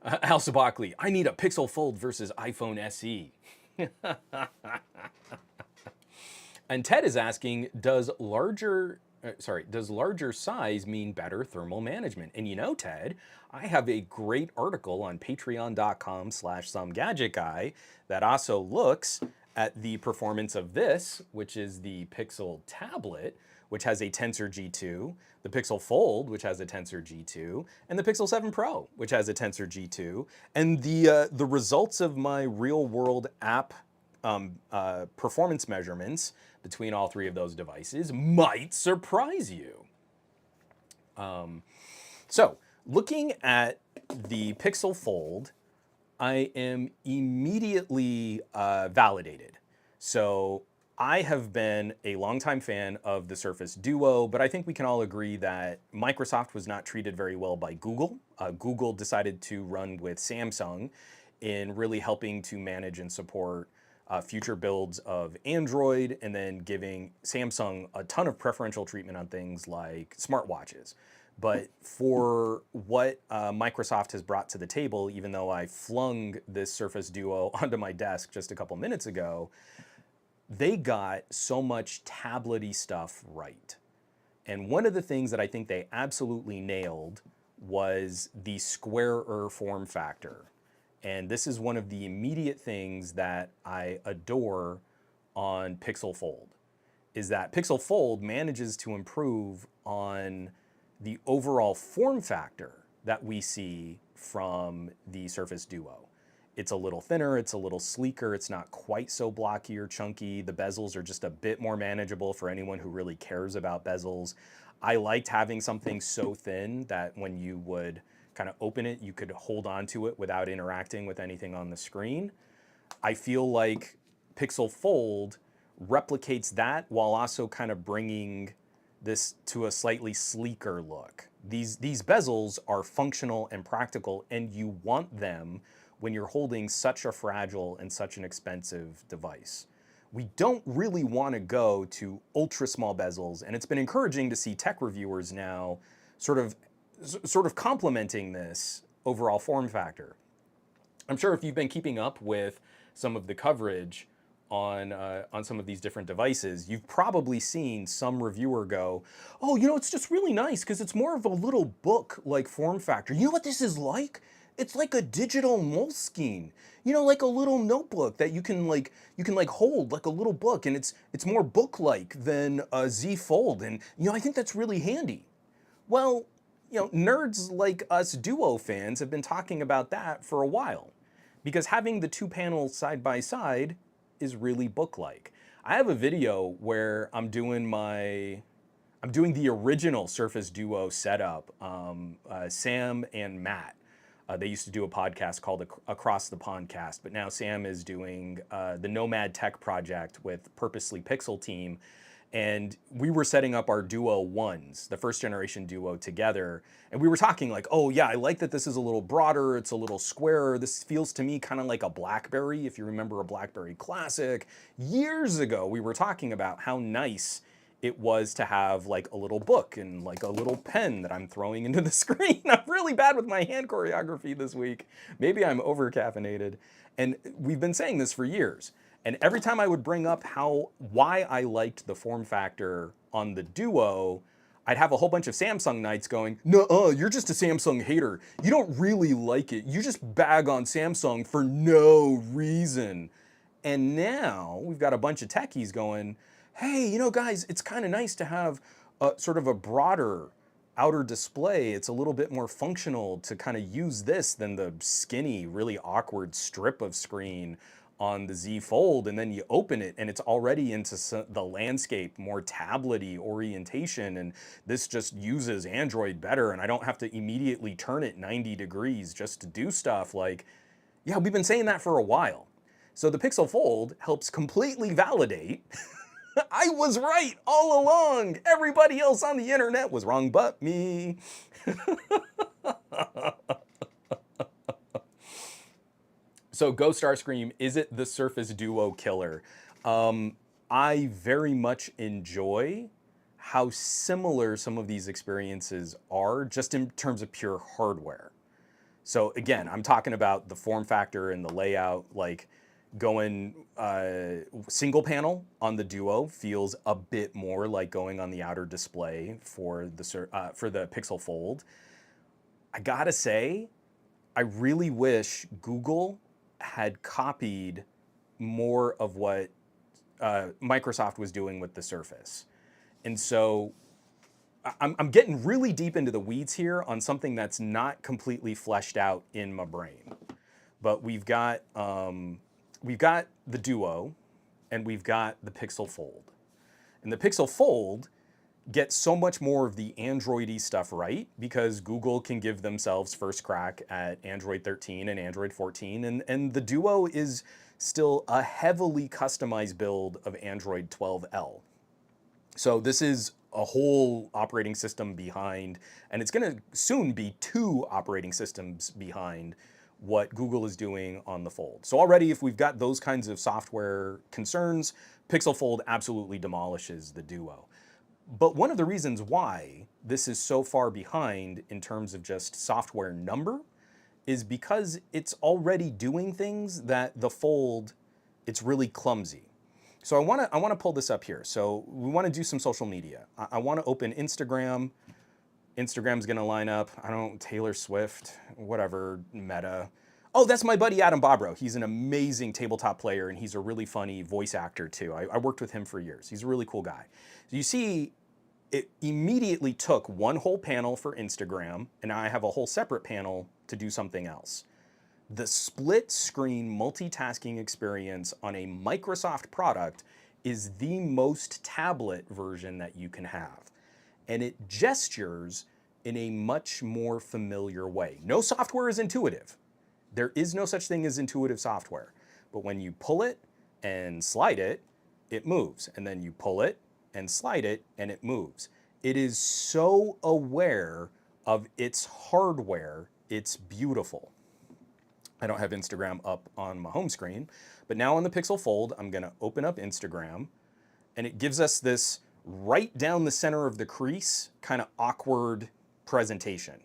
Al Sabachley, I need a Pixel Fold versus iPhone SE. And Ted is asking, does larger size mean better thermal management? And you know, Ted, I have a great article on patreon.com/somegadgetguy that also looks at the performance of this, which is the Pixel tablet, which has a Tensor G2, the Pixel Fold, which has a Tensor G2, and the Pixel 7 Pro, which has a Tensor G2. And the results of my real-world app performance measurements between all three of those devices might surprise you. So, looking at the Pixel Fold, I am immediately validated. So, I have been a longtime fan of the Surface Duo, but I think we can all agree that Microsoft was not treated very well by Google. Google decided to run with Samsung in really helping to manage and support future builds of Android, and then giving Samsung a ton of preferential treatment on things like smartwatches. But for what Microsoft has brought to the table, even though I flung this Surface Duo onto my desk just a couple minutes ago, they got so much tablet-y stuff right. And one of the things that I think they absolutely nailed was the squarer form factor. And this is one of the immediate things that I adore on Pixel Fold, is that Pixel Fold manages to improve on the overall form factor that we see from the Surface Duo. It's a little thinner, it's a little sleeker, it's not quite so blocky or chunky. The bezels are just a bit more manageable for anyone who really cares about bezels. I liked having something so thin that when you would kind of open it, you could hold on to it without interacting with anything on the screen. I feel like Pixel Fold replicates that while also kind of bringing this to a slightly sleeker look. These bezels are functional and practical, and you want them when you're holding such a fragile and such an expensive device. We don't really want to go to ultra small bezels, and it's been encouraging to see tech reviewers now sort of complementing this overall form factor. I'm sure if you've been keeping up with some of the coverage on some of these different devices, you've probably seen some reviewer go, oh, you know, it's just really nice because it's more of a little book-like form factor. You know what this is like? It's like a digital Moleskine. You know, like a little notebook that you can hold like a little book, and it's more book-like than a Z Fold, and you know, I think that's really handy. Well, you know, nerds like us Duo fans have been talking about that for a while, because having the two panels side by side is really book-like. I have a video where I'm doing the original Surface Duo setup. Sam and Matt, they used to do a podcast called Across the Pondcast, but now Sam is doing the Nomad Tech project with Purposely Pixel team. and we were setting up our Duo ones, the first generation Duo together, and we were talking like, oh yeah, I like that this is a little broader, it's a little squarer. This feels to me kind of like a BlackBerry, if you remember a BlackBerry Classic. Years ago, we were talking about how nice it was to have like a little book and like a little pen that I'm throwing into the screen. I'm really bad with my hand choreography this week. Maybe I'm over caffeinated. And we've been saying this for years. And every time I would bring up why I liked the form factor on the Duo, I'd have a whole bunch of Samsung Knights going, "No, you're just a Samsung hater. You don't really like it. You just bag on Samsung for no reason." And now we've got a bunch of techies going, "Hey, you know, guys, it's kind of nice to have a sort of a broader outer display. It's a little bit more functional to kind of use this than the skinny, really awkward strip of screen on the Z Fold." And then you open it and it's already into the landscape, more tablet-y orientation. And this just uses Android better. And I don't have to immediately turn it 90 degrees just to do stuff. Like, yeah, we've been saying that for a while. So the Pixel Fold helps completely validate I was right all along. Everybody else on the internet was wrong but me. So Go Starscream, is it the Surface Duo killer? I very much enjoy how similar some of these experiences are just in terms of pure hardware. So again, I'm talking about the form factor and the layout, like going single panel on the Duo feels a bit more like going on the outer display for the Pixel Fold. I gotta say, I really wish Google had copied more of what Microsoft was doing with the Surface. And so I'm getting really deep into the weeds here on something that's not completely fleshed out in my brain. But we've got the Duo and we've got the Pixel Fold. And the Pixel Fold gets so much more of the Android-y stuff right because Google can give themselves first crack at Android 13 and Android 14. And the Duo is still a heavily customized build of Android 12L. So this is a whole operating system behind, and it's going to soon be 2 operating systems behind what Google is doing on the Fold. So already, if we've got those kinds of software concerns, Pixel Fold absolutely demolishes the Duo. But one of the reasons why this is so far behind in terms of just software number is because it's already doing things that the Fold, it's really clumsy. So I want to pull this up here. So we want to do some social media. I want to open Instagram. Instagram's going to line up. I don't, Taylor Swift, whatever, Meta. Oh, that's my buddy Adam Bobrow. He's an amazing tabletop player, and he's a really funny voice actor, too. I worked with him for years. He's a really cool guy. So you see, it immediately took one whole panel for Instagram, and now I have a whole separate panel to do something else. The split screen multitasking experience on a Microsoft product is the most tablet version that you can have. And it gestures in a much more familiar way. No software is intuitive. There is no such thing as intuitive software. But when you pull it and slide it, it moves. And then you pull it and slide it and it moves. It is so aware of its hardware, it's beautiful. I don't have Instagram up on my home screen, but now on the Pixel Fold, I'm gonna open up Instagram, and it gives us this right down the center of the crease, kind of awkward presentation.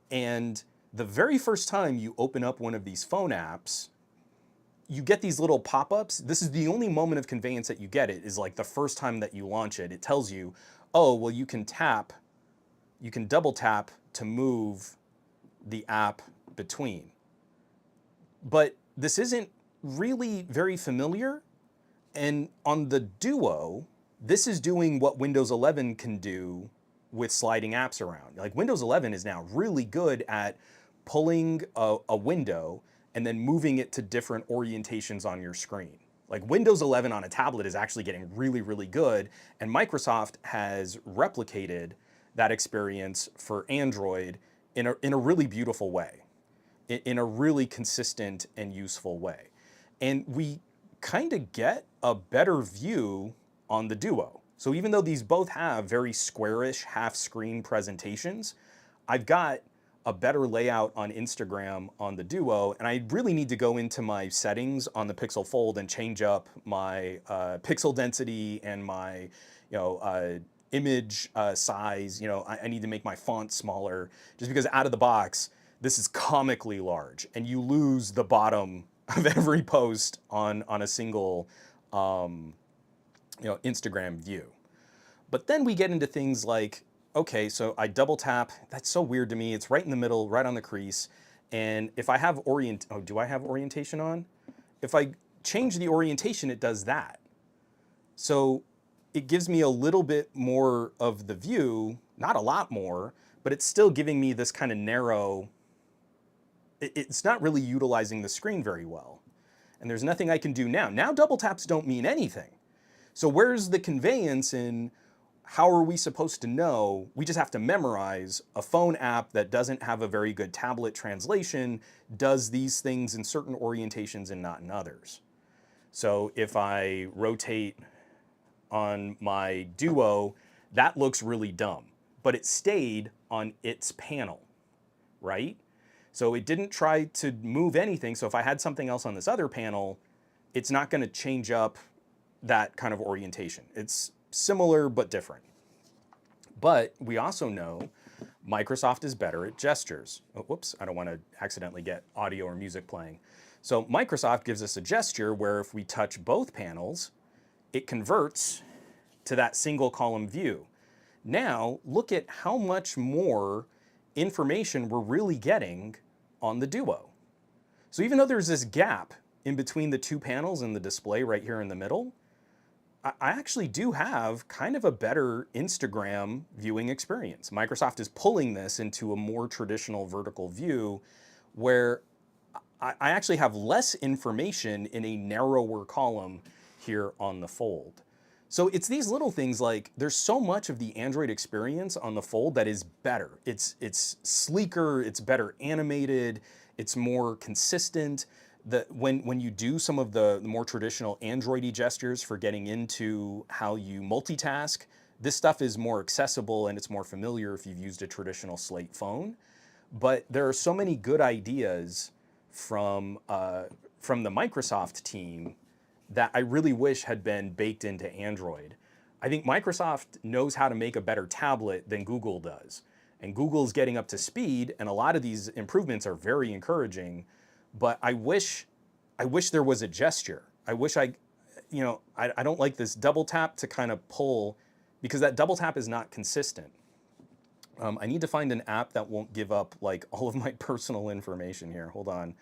And the very first time you open up one of these phone apps, you get these little pop-ups. This is the only moment of conveyance that you get. It is like the first time that you launch it. It tells you, oh, well, you can double tap to move the app between. But this isn't really very familiar. And on the Duo, this is doing what Windows 11 can do with sliding apps around. Like Windows 11 is now really good at pulling a window and then moving it to different orientations on your screen. Like Windows 11 on a tablet is actually getting really, really good. And Microsoft has replicated that experience for Android in a really beautiful way, in a really consistent and useful way. And we kind of get a better view on the Duo. So even though these both have very squarish half screen presentations, I've got a better layout on Instagram on the Duo, and I really need to go into my settings on the Pixel Fold and change up my pixel density and my, image size. I need to make my font smaller, just because out of the box, this is comically large, and you lose the bottom of every post on a single, Instagram view. But then we get into things like, okay, so I double tap. That's so weird to me. It's right in the middle, right on the crease. And if I have do I have orientation on? If I change the orientation, it does that. So it gives me a little bit more of the view, not a lot more, but it's still giving me this kind of narrow, it's not really utilizing the screen very well. And there's nothing I can do now. Now double taps don't mean anything. So where's the conveyance in how are we supposed to know? We just have to memorize a phone app that doesn't have a very good tablet translation, does these things in certain orientations and not in others. So if I rotate on my Duo, that looks really dumb, but it stayed on its panel, right? So it didn't try to move anything. So if I had something else on this other panel, it's not going to change up that kind of orientation. It's similar but different. But we also know Microsoft is better at gestures. Oh, whoops, I don't want to accidentally get audio or music playing. So Microsoft gives us a gesture where if we touch both panels, it converts to that single column view. Now, look at how much more information we're really getting on the Duo. So even though there's this gap in between the two panels and the display right here in the middle, I actually do have kind of a better Instagram viewing experience. Microsoft is pulling this into a more traditional vertical view where I actually have less information in a narrower column here on the Fold. So it's these little things like there's so much of the Android experience on the Fold that is better. It's sleeker, it's better animated, it's more consistent. When you do some of the more traditional Android-y gestures for getting into how you multitask, this stuff is more accessible and it's more familiar if you've used a traditional slate phone. But there are so many good ideas from the Microsoft team that I really wish had been baked into Android. I think Microsoft knows how to make a better tablet than Google does. And Google's getting up to speed, and a lot of these improvements are very encouraging. But I wish there was a gesture. I wish I don't like this double tap to kind of pull, because that double tap is not consistent. I need to find an app that won't give up like all of my personal information here. Hold on.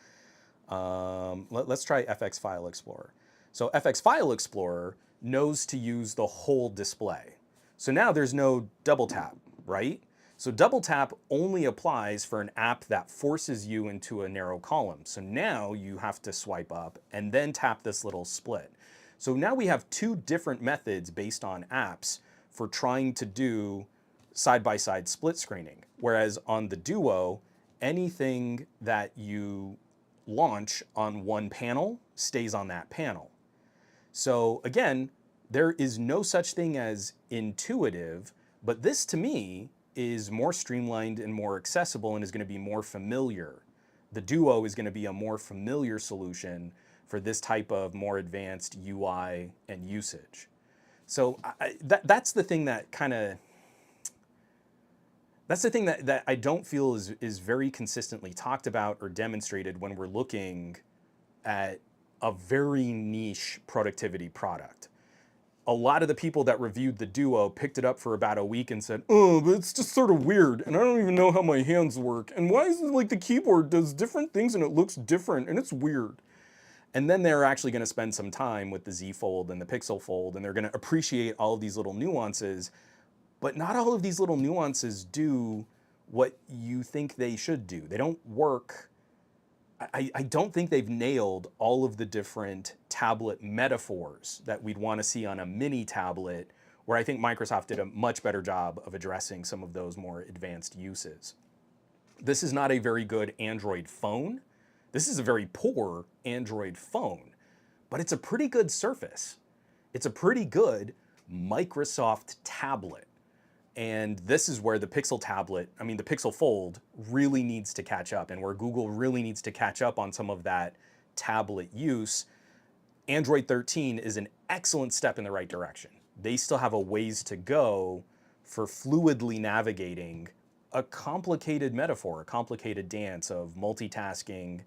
Let's try FX File Explorer. So FX File Explorer knows to use the whole display. So now there's no double tap, right? So double tap only applies for an app that forces you into a narrow column. So now you have to swipe up and then tap this little split. So now we have two different methods based on apps for trying to do side-by-side split screening. Whereas on the Duo, anything that you launch on one panel stays on that panel. So again, there is no such thing as intuitive, but this to me is more streamlined and more accessible and is going to be more familiar. The Duo is going to be a more familiar solution for this type of more advanced UI and usage. So that's the thing that that I don't feel is very consistently talked about or demonstrated when we're looking at a very niche productivity product. A lot of the people that reviewed the Duo picked it up for about a week and said, oh, but it's just sort of weird, and I don't even know how my hands work, and why is it like the keyboard does different things and it looks different, and it's weird. And then they're actually going to spend some time with the Z Fold and the Pixel Fold, and they're going to appreciate all of these little nuances, but not all of these little nuances do what you think they should do. They don't work. I don't think they've nailed all of the different tablet metaphors that we'd want to see on a mini tablet, where I think Microsoft did a much better job of addressing some of those more advanced uses. This is not a very good Android phone. This is a very poor Android phone, but it's a pretty good Surface. It's a pretty good Microsoft tablet. And this is where the Pixel tablet, I mean, the Pixel Fold really needs to catch up, and where Google really needs to catch up on some of that tablet use. Android 13 is an excellent step in the right direction. They still have a ways to go for fluidly navigating a complicated metaphor, a complicated dance of multitasking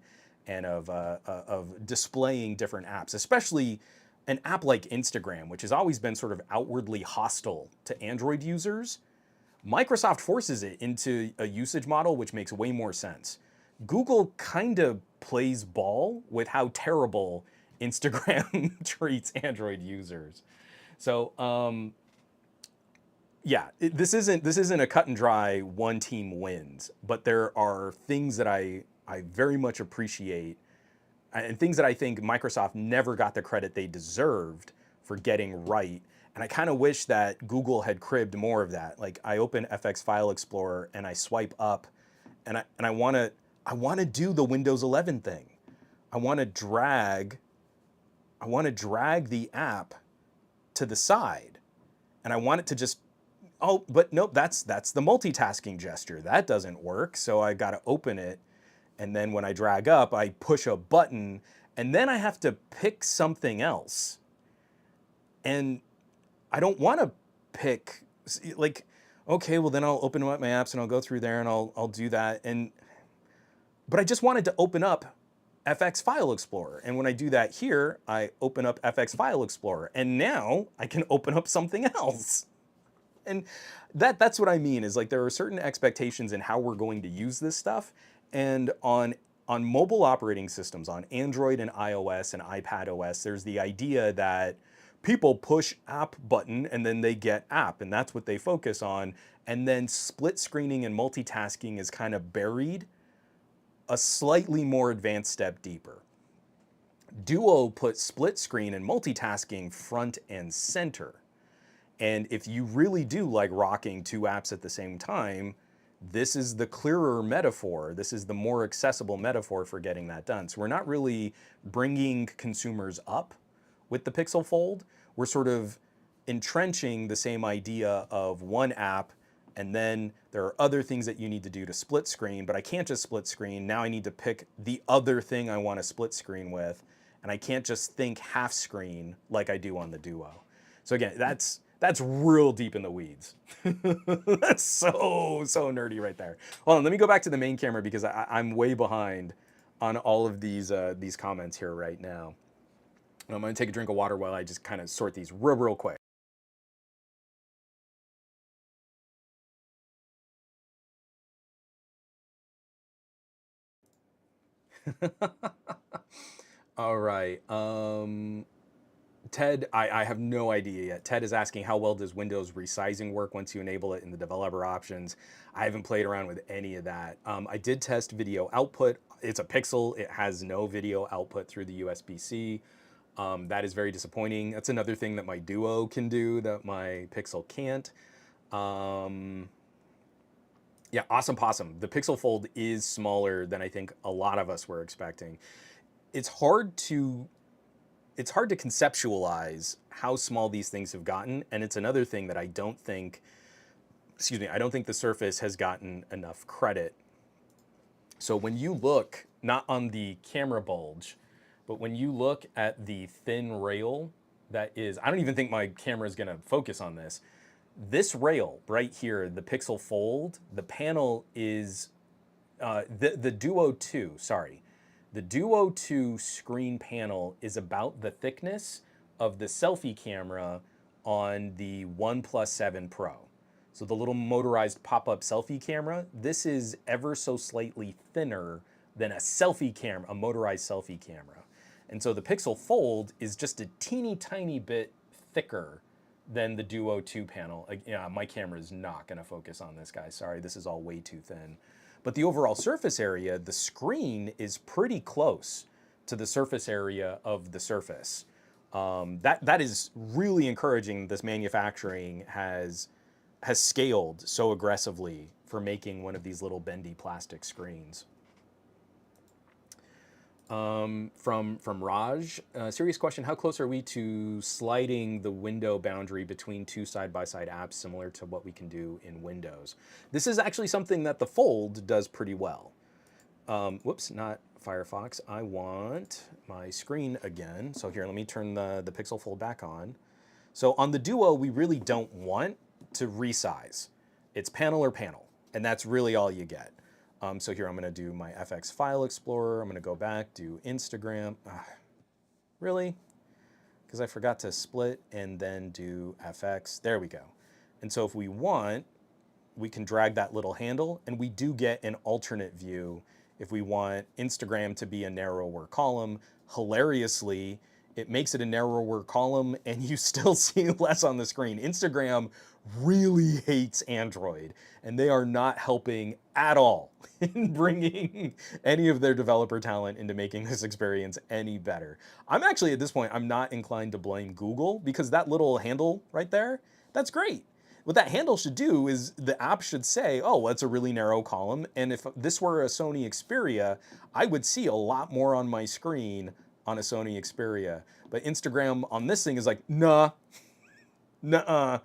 and of displaying different apps, especially an app like Instagram, which has always been sort of outwardly hostile to Android users. Microsoft forces it into a usage model which makes way more sense. Google kind of plays ball with how terrible Instagram treats Android users. So yeah, this isn't a cut and dry one team wins, but there are things that I very much appreciate, and things that I think Microsoft never got the credit they deserved for getting right. And I kind of wish that Google had cribbed more of that. Like, I open FX File Explorer and I swipe up, and I want to do the Windows 11 thing. I want to drag the app to the side, and I want it to just, oh, but nope, that's the multitasking gesture. That doesn't work. So I got to open it, and then when I drag up, I push a button, and then I have to pick something else. And I don't want to pick, like, okay, well then I'll open up my apps and I'll go through there and I'll do that. But I just wanted to open up FX File Explorer. And when I do that here, I open up FX File Explorer, and now I can open up something else. And that's what I mean, is like, there are certain expectations in how we're going to use this stuff. And on mobile operating systems, on Android and iOS and iPad OS, there's the idea that people push app button and then they get app, and that's what they focus on. And then split screening and multitasking is kind of buried a slightly more advanced step deeper. Duo puts split screen and multitasking front and center. And if you really do like rocking two apps at the same time, this is the clearer metaphor. This is the more accessible metaphor for getting that done. So we're not really bringing consumers up with the Pixel Fold. We're sort of entrenching the same idea of one app, and then there are other things that you need to do to split screen, but I can't just split screen. Now I need to pick the other thing I want to split screen with, and I can't just think half screen like I do on the Duo. So again, that's real deep in the weeds. That's so nerdy right there. Hold on, let me go back to the main camera because I'm way behind on all of these comments here right now. I'm gonna take a drink of water while I just kind of sort these real quick. All right. Ted, I have no idea yet. Ted is asking, how well does Windows resizing work once you enable it in the developer options? I haven't played around with any of that. I did test video output. It's a Pixel. It has no video output through the USB-C. That is very disappointing. That's another thing that my Duo can do that my Pixel can't. Yeah, awesome possum. The Pixel Fold is smaller than I think a lot of us were expecting. It's hard to conceptualize how small these things have gotten, and it's another thing that I don't think the Surface has gotten enough credit. So when you look, not on the camera bulge, but when you look at the thin rail that is, I don't even think my camera is gonna focus on this. This rail right here, the Pixel Fold, the panel is, the Duo 2, sorry. The Duo 2 screen panel is about the thickness of the selfie camera on the OnePlus 7 Pro. So the little motorized pop-up selfie camera, this is ever so slightly thinner than a selfie camera, a motorized selfie camera. And so the Pixel Fold is just a teeny tiny bit thicker than the Duo 2 panel. Yeah, my camera is not gonna focus on this, guy. Sorry, this is all way too thin. But the overall surface area, the screen is pretty close to the surface area of the Surface. That is really encouraging. This manufacturing has scaled so aggressively for making one of these little bendy plastic screens. From Raj, serious question: how close are we to sliding the window boundary between two side-by-side apps, similar to what we can do in Windows? This is actually something that the Fold does pretty well. Whoops, not Firefox. I want my screen again. So here, let me turn the Pixel Fold back on. So on the Duo, we really don't want to resize. It's panel or panel, and that's really all you get. So here I'm gonna do my FX File Explorer. I'm gonna go back, do Instagram. Really? Because I forgot to split and then do FX. There we go. And so if we want, we can drag that little handle, and we do get an alternate view if we want Instagram to be a narrower column. Hilariously, it makes it a narrower column and you still see less on the screen. Instagram really hates Android, and they are not helping at all in bringing any of their developer talent into making this experience any better. I'm actually, at this point, I'm not inclined to blame Google, because that little handle right there, that's great. What that handle should do is the app should say, oh, well, it's a really narrow column, and if this were a Sony Xperia, I would see a lot more on my screen on a Sony Xperia. But Instagram on this thing is like, nah, nuh-uh,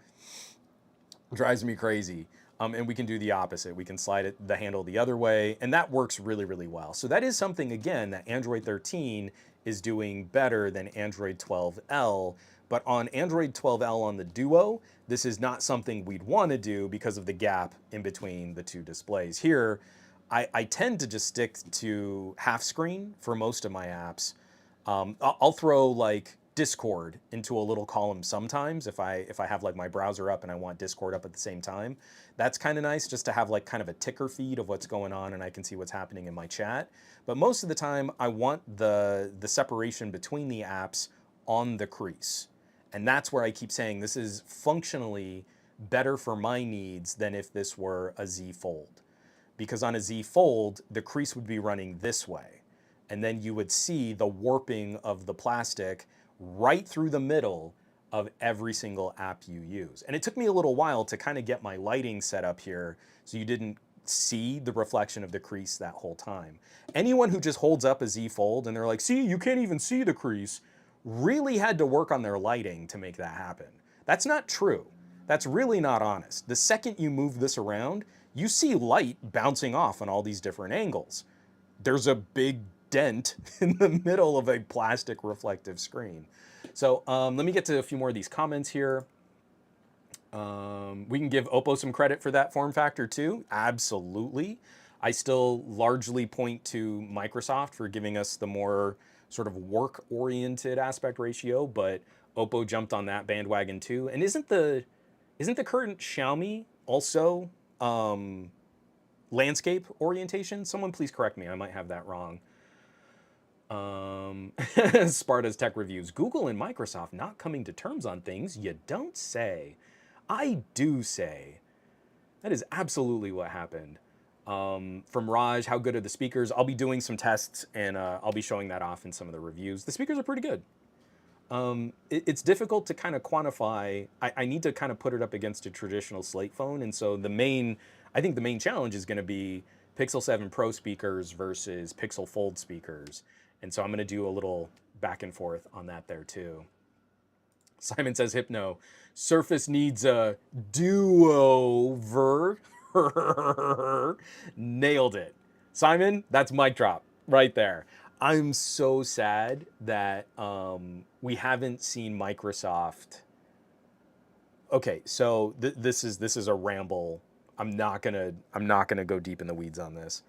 drives me crazy. And we can do the opposite. We can slide the handle the other way, and that works really, really well. So that is something, again, that Android 13 is doing better than Android 12L. But on Android 12L on the Duo, this is not something we'd want to do because of the gap in between the two displays. Here, I tend to just stick to half screen for most of my apps. I'll throw like Discord into a little column sometimes if I have like my browser up and I want Discord up at the same time. That's kind of nice, just to have like kind of a ticker feed of what's going on and I can see what's happening in my chat. But most of the time I want the separation between the apps on the crease. And that's where I keep saying this is functionally better for my needs than if this were a Z Fold. Because on a Z Fold, the crease would be running this way. And then you would see the warping of the plastic right through the middle of every single app you use. And it took me a little while to kind of get my lighting set up here so you didn't see the reflection of the crease that whole time. Anyone who just holds up a Z Fold and they're like, see, you can't even see the crease, really had to work on their lighting to make that happen. That's not true. That's really not honest. The second you move this around, you see light bouncing off on all these different angles. There's a big dent in the middle of a plastic reflective screen. So let me get to a few more of these comments here. We can give Oppo some credit for that form factor too. Absolutely. I still largely point to Microsoft for giving us the more sort of work-oriented aspect ratio, but Oppo jumped on that bandwagon too. And isn't the current Xiaomi also landscape orientation? Someone please correct me. I might have that wrong. Sparta's Tech Reviews. Google and Microsoft not coming to terms on things? You don't say. I do say. That is absolutely what happened. From Raj, how good are the speakers? I'll be doing some tests and I'll be showing that off in some of the reviews. The speakers are pretty good. It's difficult to kind of quantify. I need to kind of put it up against a traditional slate phone. And so I think the main challenge is going to be Pixel 7 Pro speakers versus Pixel Fold speakers. And so I'm going to do a little back and forth on that there too. Simon says, Hypno, Surface needs a do-over. Nailed it. Simon, that's mic drop right there. I'm so sad that we haven't seen Microsoft. Okay, so this is a ramble. I'm not gonna go deep in the weeds on this.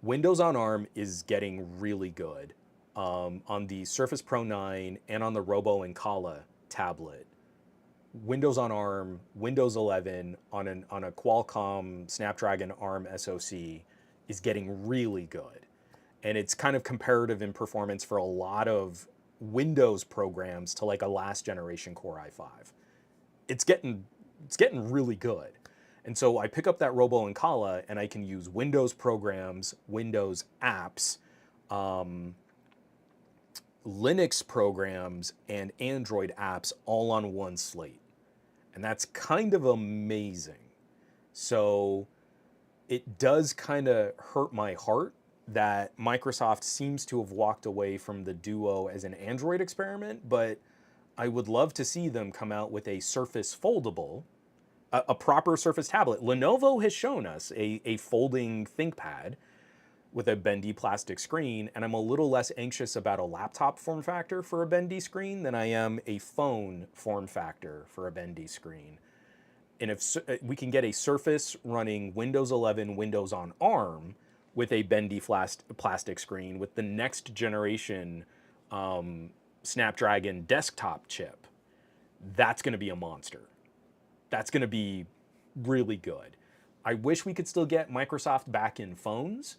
Windows on ARM is getting really good on the Surface Pro 9 and on the Robo and Kala tablet. Windows on ARM, Windows 11 on a Qualcomm Snapdragon ARM SoC is getting really good. And it's kind of comparative in performance for a lot of Windows programs to like a last generation Core i5. It's getting really good. And so I pick up that Robo and Kala and I can use Windows programs, Windows apps, Linux programs, and Android apps all on one slate. And that's kind of amazing. So it does kind of hurt my heart that Microsoft seems to have walked away from the Duo as an Android experiment, but I would love to see them come out with a Surface foldable, a proper Surface tablet. Lenovo has shown us a folding ThinkPad with a bendy plastic screen, and I'm a little less anxious about a laptop form factor for a bendy screen than I am a phone form factor for a bendy screen. And if we can get a Surface running Windows 11, Windows on ARM with a bendy plastic screen with the next generation Snapdragon desktop chip, that's going to be a monster. That's going to be really good. I wish we could still get Microsoft back in phones,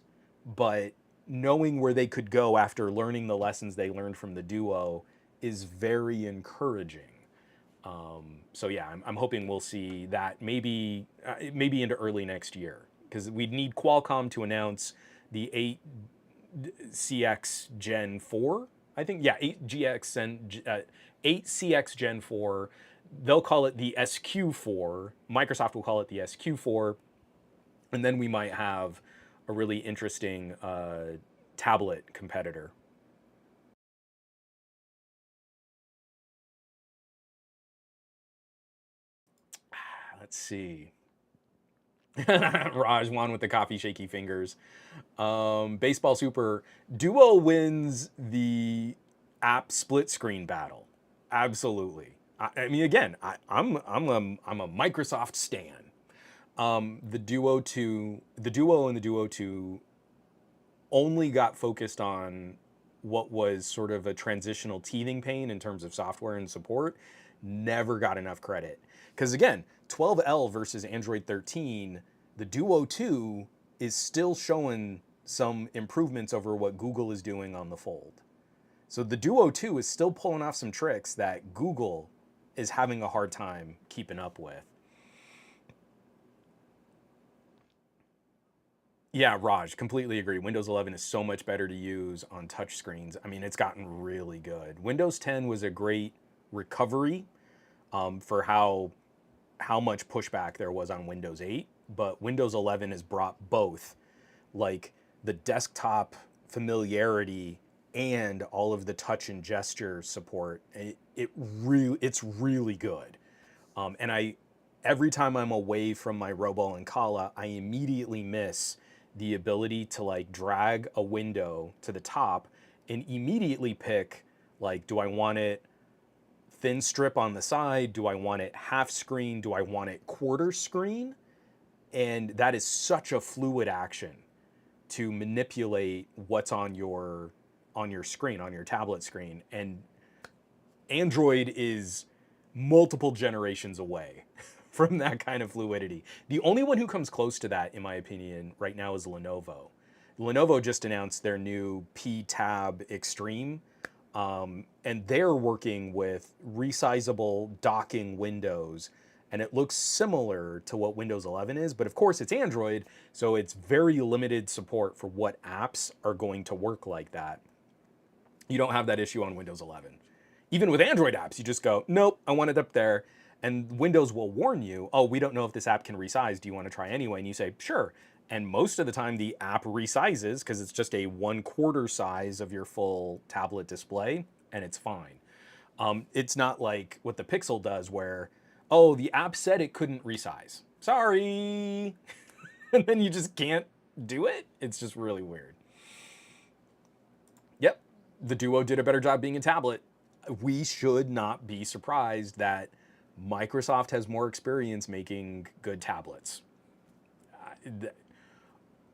but knowing where they could go after learning the lessons they learned from the Duo is very encouraging. So yeah, I'm hoping we'll see that maybe into early next year, because we'd need Qualcomm to announce the 8CX Gen 4. I think, yeah, 8GX and 8CX Gen 4. They'll call it the SQ4. Microsoft will call it the SQ4, and then we might have a really interesting tablet competitor. Let's see. Raj Wan with the coffee shaky fingers. Baseball Super. Duo wins the app split screen battle. Absolutely. I mean, again, I'm a Microsoft stan. The Duo and the Duo 2 only got focused on what was sort of a transitional teething pain in terms of software and support. Never got enough credit. Because again, 12L versus Android 13, the Duo 2 is still showing some improvements over what Google is doing on the Fold. So the Duo 2 is still pulling off some tricks that Google is having a hard time keeping up with. Yeah, Raj, completely agree. Windows 11 is so much better to use on touchscreens. I mean, it's gotten really good. Windows 10 was a great recovery for how much pushback there was on Windows 8, but Windows 11 has brought both, like the desktop familiarity and all of the touch and gesture support. It's really good. And every time I'm away from my Robo and Kala, I immediately miss the ability to like drag a window to the top and immediately pick, like, do I want it thin strip on the side? Do I want it half screen? Do I want it quarter screen? And that is such a fluid action to manipulate what's on your screen, on your tablet screen. And Android is multiple generations away from that kind of fluidity. The only one who comes close to that, in my opinion, right now is Lenovo. Lenovo just announced their new P-Tab Extreme, and they're working with resizable docking windows, and it looks similar to what Windows 11 is, but of course it's Android, so it's very limited support for what apps are going to work like that. You don't have that issue on Windows 11. Even with Android apps, you just go, nope, I want it up there. And Windows will warn you, oh, we don't know if this app can resize. Do you want to try anyway? And you say, sure. And most of the time, the app resizes because it's just a 1/4 size of your full tablet display, and it's fine. It's not like what the Pixel does where, oh, the app said it couldn't resize. Sorry. And then you just can't do it. It's just really weird. Yep. The Duo did a better job being a tablet. We should not be surprised that Microsoft has more experience making good tablets.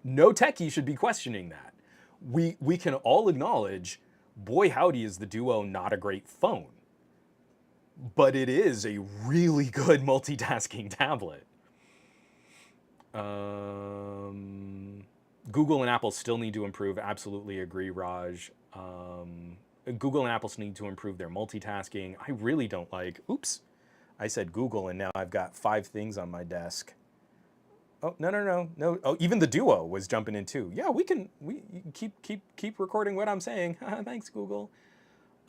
No techie should be questioning that. We can all acknowledge, boy howdy is the Duo not a great phone, but it is a really good multitasking tablet. Google and Apple still need to improve. Absolutely agree, Raj. Google and Apple need to improve their multitasking. I really don't like, oops, I said Google and now I've got 5 things on my desk. Oh, no. Oh, even the Duo was jumping in too. Yeah, we can keep recording what I'm saying. Thanks, Google.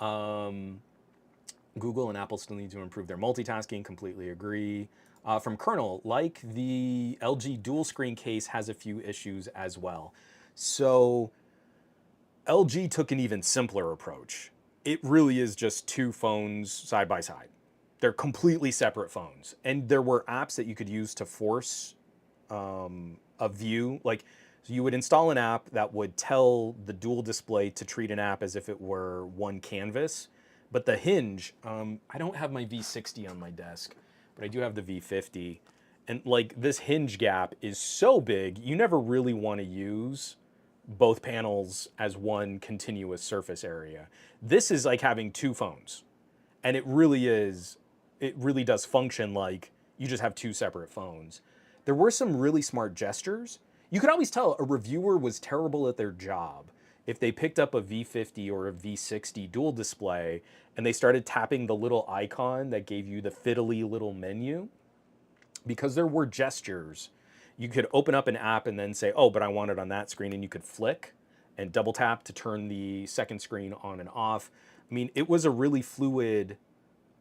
Google and Apple still need to improve their multitasking. Completely agree. From Colonel, like the LG dual screen case has a few issues as well. So LG took an even simpler approach. It really is just two phones side by side. They're completely separate phones. And there were apps that you could use to force a view. Like, so you would install an app that would tell the dual display to treat an app as if it were one canvas. But the hinge, I don't have my V60 on my desk, but I do have the V50. And like this hinge gap is so big, you never really want to use both panels as one continuous surface area. This is like having two phones. And it really is, it really does function like you just have two separate phones. There were some really smart gestures. You could always tell a reviewer was terrible at their job if they picked up a V50 or a V60 dual display and they started tapping the little icon that gave you the fiddly little menu, because there were gestures. You could open up an app and then say, oh, but I want it on that screen, and you could flick and double tap to turn the second screen on and off. I mean, it was a really fluid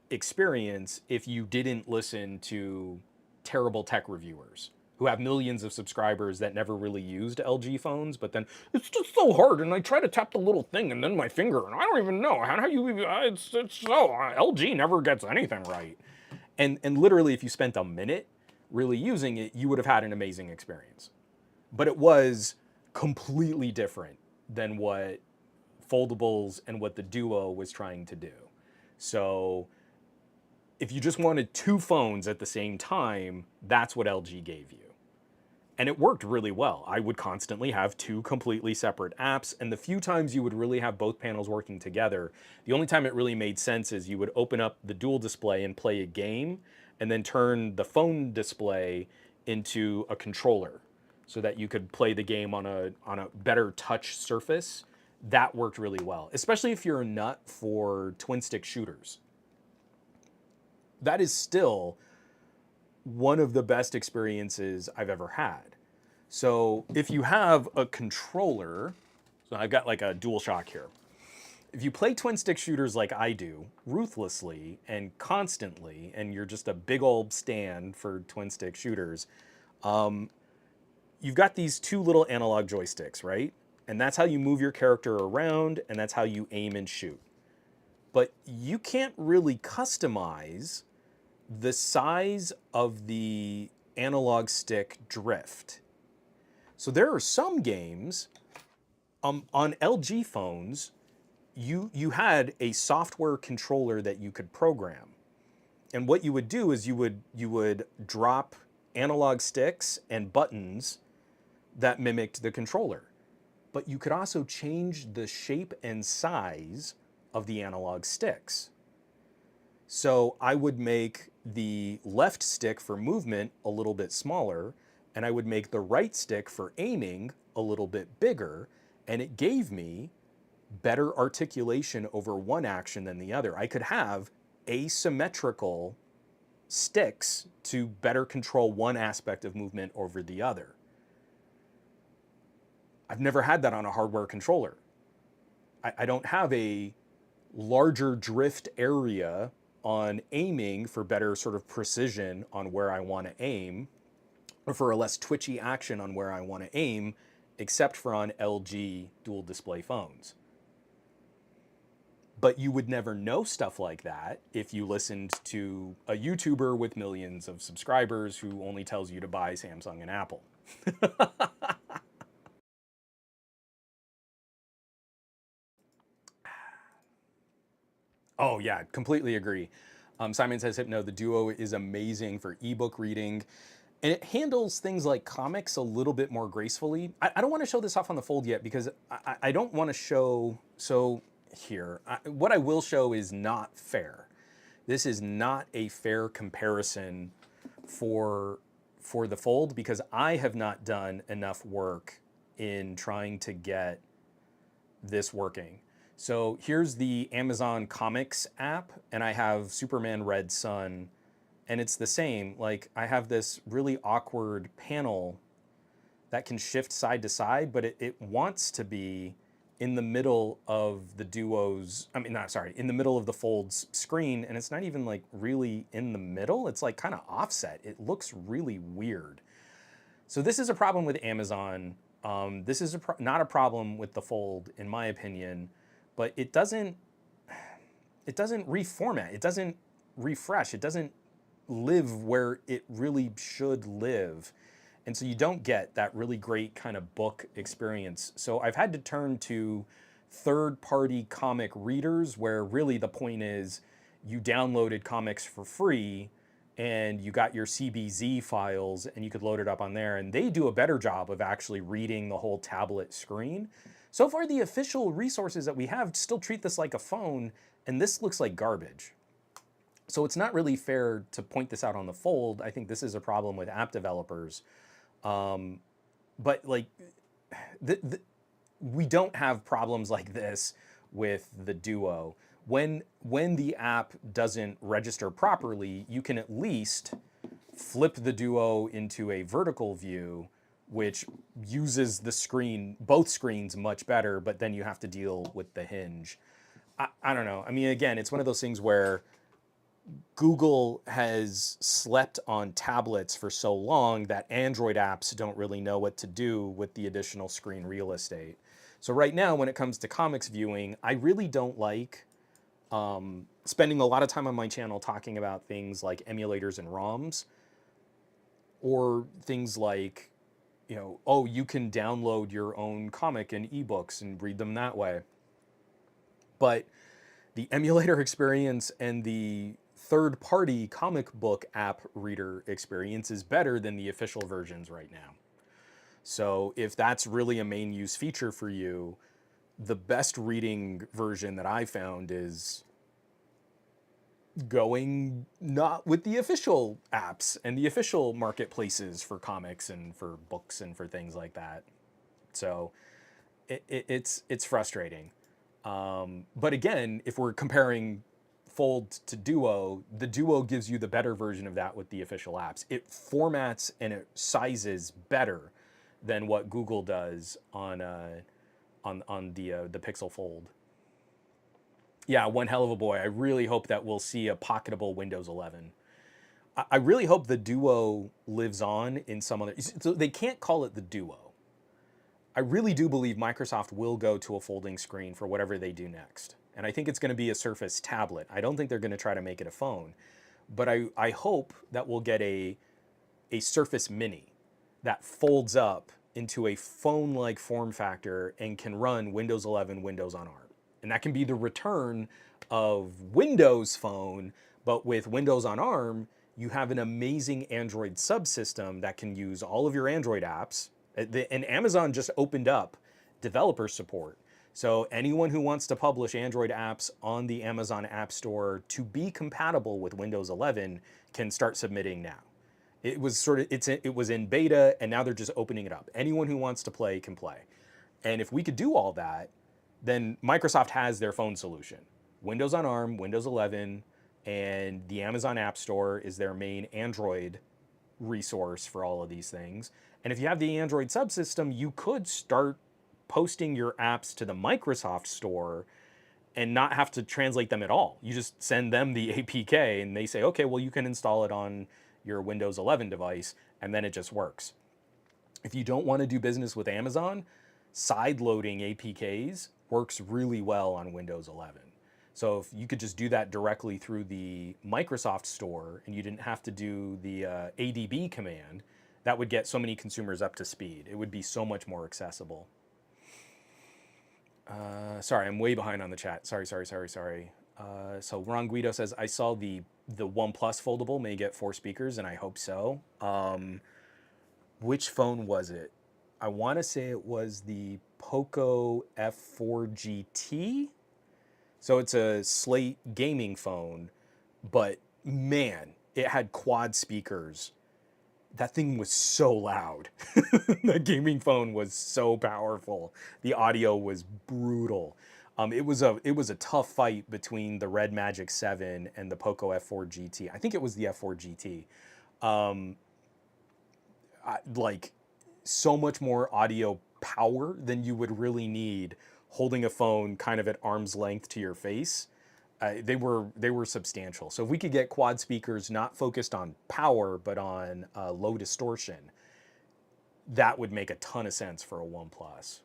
experience if you didn't listen to terrible tech reviewers who have millions of subscribers that never really used LG phones, but then it's just so hard, and I try to tap the little thing and then my finger, and I don't even know how you. It's so LG never gets anything right. And literally, if you spent a minute really using it, you would have had an amazing experience. But it was completely different than what foldables and what the Duo was trying to do. So if you just wanted two phones at the same time, that's what LG gave you. And it worked really well. I would constantly have two completely separate apps, and the few times you would really have both panels working together, the only time it really made sense is you would open up the dual display and play a game, and then turn the phone display into a controller so that you could play the game on a better touch surface. That worked really well, especially if you're a nut for twin stick shooters. That is still one of the best experiences I've ever had. So if you have a controller, so I've got like a DualShock here. If you play twin stick shooters like I do, ruthlessly and constantly, and you're just a big old stand for twin stick shooters, you've got these two little analog joysticks, right? And that's how you move your character around, and that's how you aim and shoot. But you can't really customize the size of the analog stick drift. So there are some games on LG phones, you had a software controller that you could program. And what you would do is you would drop analog sticks and buttons that mimicked the controller. But you could also change the shape and size of the analog sticks. So I would make the left stick for movement a little bit smaller, and I would make the right stick for aiming a little bit bigger, and it gave me better articulation over one action than the other. I could have asymmetrical sticks to better control one aspect of movement over the other. I've never had that on a hardware controller. I don't have a larger drift area on aiming for better sort of precision on where I want to aim, or for a less twitchy action on where I want to aim, except for on LG dual display phones. But you would never know stuff like that if you listened to a YouTuber with millions of subscribers who only tells you to buy Samsung and Apple. Oh yeah, completely agree. Simon says, Hypno, the Duo is amazing for ebook reading. And it handles things like comics a little bit more gracefully. I don't want to show this off on the fold yet because I don't want to show, so here, what I will show is not fair. This is not a fair comparison for the fold because I have not done enough work in trying to get this working. So here's the Amazon Comics app, and I have Superman Red Sun, and it's the same. Like, I have this really awkward panel that can shift side to side, but it wants to be in the middle of the Duo's, in the middle of the Fold's screen, and it's not even like really in the middle. It's like kind of offset. It looks really weird. So this is a problem with Amazon This is not a problem with the Fold, in my opinion, but it doesn't reformat, it doesn't refresh, it doesn't live where it really should live. And so you don't get that really great kind of book experience. So I've had to turn to third party comic readers where really the point is you downloaded comics for free and you got your CBZ files and you could load it up on there. And they do a better job of actually reading the whole tablet screen. So far, the official resources that we have still treat this like a phone, and this looks like garbage. So it's not really fair to point this out on the Fold. I think this is a problem with app developers. But like, we don't have problems like this with the Duo. When the app doesn't register properly, you can at least flip the Duo into a vertical view, which uses the screen, both screens, much better, but then you have to deal with the hinge. I don't know. I mean, again, it's one of those things where Google has slept on tablets for so long that Android apps don't really know what to do with the additional screen real estate. So right now, when it comes to comics viewing, I really don't like spending a lot of time on my channel talking about things like emulators and ROMs, or things like, oh, you can download your own comic and ebooks and read them that way. But the emulator experience and the third-party comic book app reader experience is better than the official versions right now. So if that's really a main use feature for you, the best reading version that I found is going not with the official apps and the official marketplaces for comics and for books and for things like that. So it's frustrating. But again, if we're comparing Fold to Duo, the Duo gives you the better version of that with the official apps. It formats and it sizes better than what Google does on the Pixel Fold. Yeah, one hell of a boy. I really hope that we'll see a pocketable Windows 11. I really hope the Duo lives on in some other. So they can't call it the Duo. I really do believe Microsoft will go to a folding screen for whatever they do next. And I think it's going to be a Surface tablet. I don't think they're going to try to make it a phone. But I hope that we'll get a Surface Mini that folds up into a phone-like form factor and can run Windows 11 Windows on ARM. And that can be the return of Windows Phone, but with Windows on ARM, you have an amazing Android subsystem that can use all of your Android apps. And Amazon just opened up developer support. So anyone who wants to publish Android apps on the Amazon App Store to be compatible with Windows 11 can start submitting now. It was in beta, and now they're just opening it up. Anyone who wants to play can play. And if we could do all that, then Microsoft has their phone solution. Windows on ARM, Windows 11, and the Amazon App Store is their main Android resource for all of these things. And if you have the Android subsystem, you could start posting your apps to the Microsoft Store and not have to translate them at all. You just send them the APK and they say, okay, well, you can install it on your Windows 11 device, and then it just works. If you don't want to do business with Amazon, side-loading APKs works really well on Windows 11. So if you could just do that directly through the Microsoft Store and you didn't have to do the ADB command, that would get so many consumers up to speed. It would be so much more accessible. Sorry, I'm way behind on the chat. Sorry. So Ron Guido says, I saw the OnePlus foldable may get 4 speakers, and I hope so. Which phone was it? I want to say it was the Poco F4 GT. So it's a Slate gaming phone, but man, it had quad speakers. That thing was so loud. The gaming phone was so powerful. The audio was brutal. It was a tough fight between the Red Magic 7 and the Poco F4 GT. I think it was the F4 GT. Like so much more audio power than you would really need holding a phone kind of at arm's length to your face. They were substantial. So if we could get quad speakers not focused on power but on low distortion, that would make a ton of sense for a OnePlus.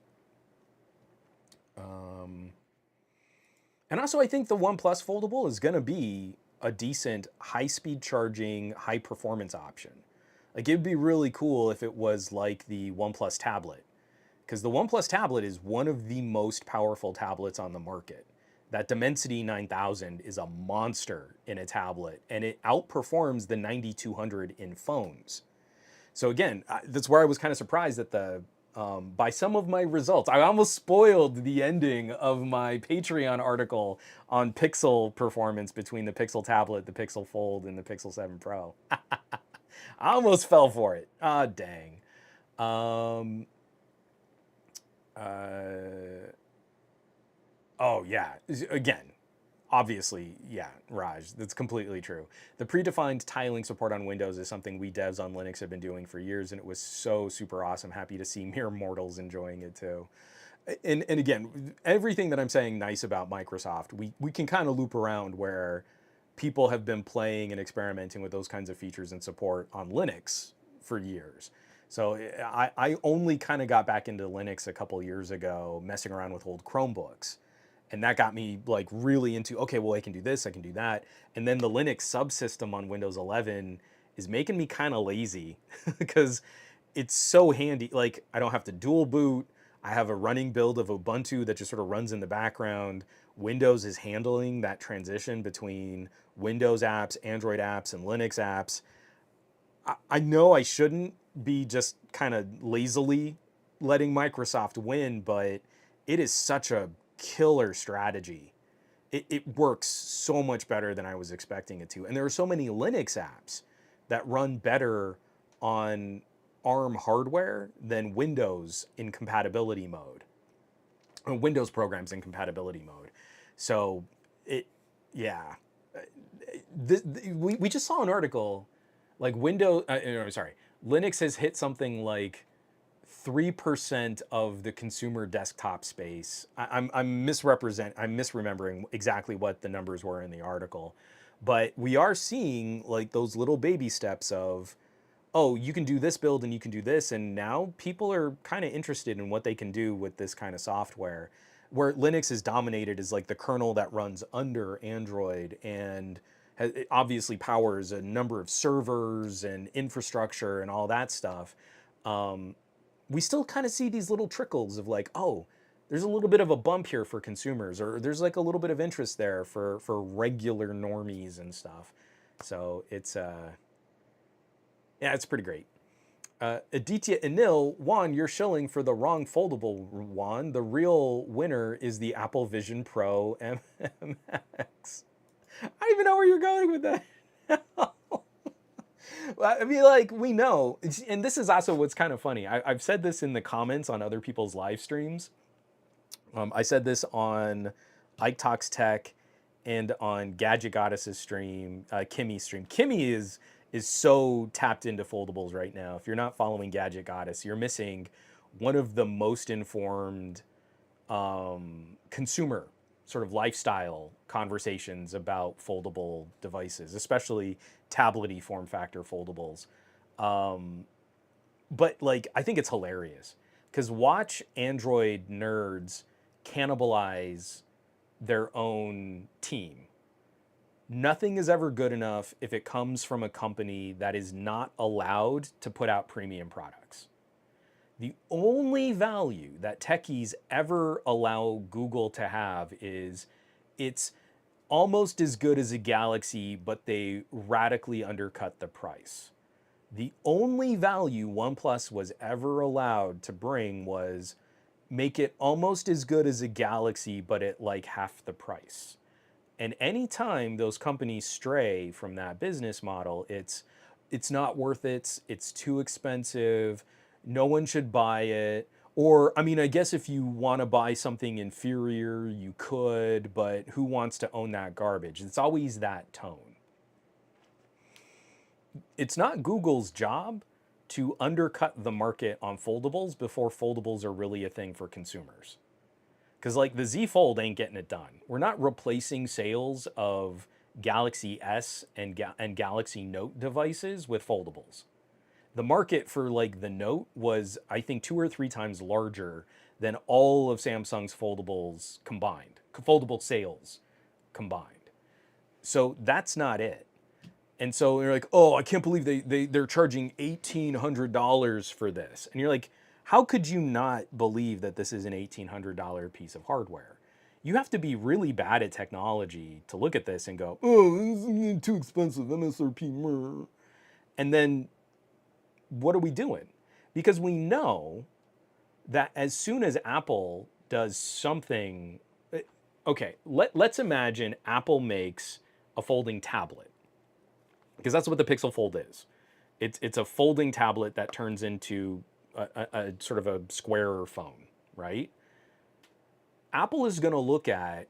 And also, I think the OnePlus Foldable is going to be a decent high-speed charging, high-performance option. Like, it'd be really cool if it was like the OnePlus tablet, because the OnePlus tablet is one of the most powerful tablets on the market. That Dimensity 9000 is a monster in a tablet, and it outperforms the 9200 in phones. So again, that's where I was kind of surprised at the by some of my results. I almost spoiled the ending of my Patreon article on Pixel performance between the Pixel tablet, the Pixel Fold, and the Pixel 7 Pro. I almost fell for it. Ah, dang. Um, uh, oh yeah. Again, obviously, yeah, Raj, that's completely true. The predefined tiling support on Windows is something we devs on Linux have been doing for years, and it was so super awesome. Happy to see mere mortals enjoying it too. And again, everything that I'm saying nice about Microsoft, we can kind of loop around where people have been playing and experimenting with those kinds of features and support on Linux for years. So I only kind of got back into Linux a couple years ago, messing around with old Chromebooks, and that got me like really into, okay, well, I can do this, I can do that. And then the Linux subsystem on Windows 11 is making me kind of lazy because it's so handy. Like, I don't have to dual boot. I have a running build of Ubuntu that just sort of runs in the background. Windows is handling that transition between Windows apps, Android apps, and Linux apps. I know I shouldn't be just kind of lazily letting Microsoft win, but it is such a killer strategy. It works so much better than I was expecting it to. And there are so many Linux apps that run better on ARM hardware than Windows in compatibility mode, or Windows programs in compatibility mode. So it, yeah. We just saw an article like Windows, sorry, Linux has hit something like 3% of the consumer desktop space. I'm misremembering exactly what the numbers were in the article, but we are seeing like those little baby steps of, oh, you can do this build and you can do this, and now people are kind of interested in what they can do with this kind of software. Where Linux is dominated is like the kernel that runs under Android and it obviously powers a number of servers and infrastructure and all that stuff. We still kind of see these little trickles of like, oh, there's a little bit of a bump here for consumers, or there's like a little bit of interest there for regular normies and stuff. So it's yeah, it's pretty great. Aditya Anil, Juan, you're shilling for the wrong foldable, Juan. The real winner is the Apple Vision Pro MX. I don't even know where you're going with that. I mean, like, we know, and this is also what's kind of funny. I've said this in the comments on other people's live streams. I said this on Ike Talks Tech and on Gadget Goddess's stream, Kimmy's stream. Kimmy is so tapped into foldables right now. If you're not following Gadget Goddess, you're missing one of the most informed consumer sort of lifestyle conversations about foldable devices, especially tablety form factor foldables. But like, I think it's hilarious because watch Android nerds cannibalize their own team. Nothing is ever good enough if it comes from a company that is not allowed to put out premium products. The only value that techies ever allow Google to have is it's almost as good as a Galaxy, but they radically undercut the price. The only value OnePlus was ever allowed to bring was make it almost as good as a Galaxy, but at like half the price. And anytime those companies stray from that business model, it's not worth it, it's too expensive, no one should buy it. Or, I mean, I guess if you want to buy something inferior, you could, but who wants to own that garbage? It's always that tone. It's not Google's job to undercut the market on foldables before foldables are really a thing for consumers. Because like the Z Fold ain't getting it done. We're not replacing sales of Galaxy S and Galaxy Note devices with foldables. the market for like the Note was, I think, 2 or 3 times larger than all of Samsung's foldables combined, foldable sales combined. So that's not it. And so you're like, oh, I can't believe they're charging $1,800 for this. And you're like, how could you not believe that this is an $1,800 piece of hardware? You have to be really bad at technology to look at this and go, oh, this is too expensive, MSRP. Meh. And then what are we doing? Because we know that as soon as Apple does something, okay, let's imagine Apple makes a folding tablet, because that's what the Pixel Fold is. It's a folding tablet that turns into a sort of a square phone, right? Apple is going to look at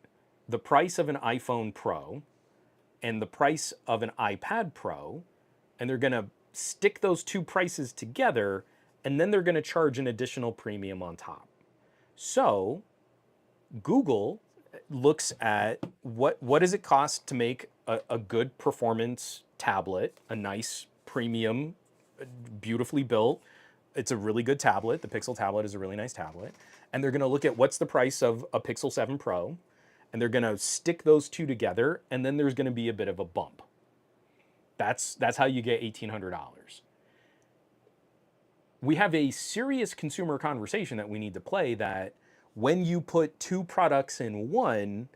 the price of an iPhone Pro and the price of an iPad Pro, and they're going to stick those two prices together, and then they're going to charge an additional premium on top. So Google looks at what does it cost to make a good performance tablet, a nice premium, beautifully built. It's a really good tablet. The Pixel tablet is a really nice tablet. And they're going to look at what's the price of a Pixel 7 Pro, and they're going to stick those two together, and then there's going to be a bit of a bump. That's how you get $1,800. We have a serious consumer conversation that we need to play, that when you put two products in one,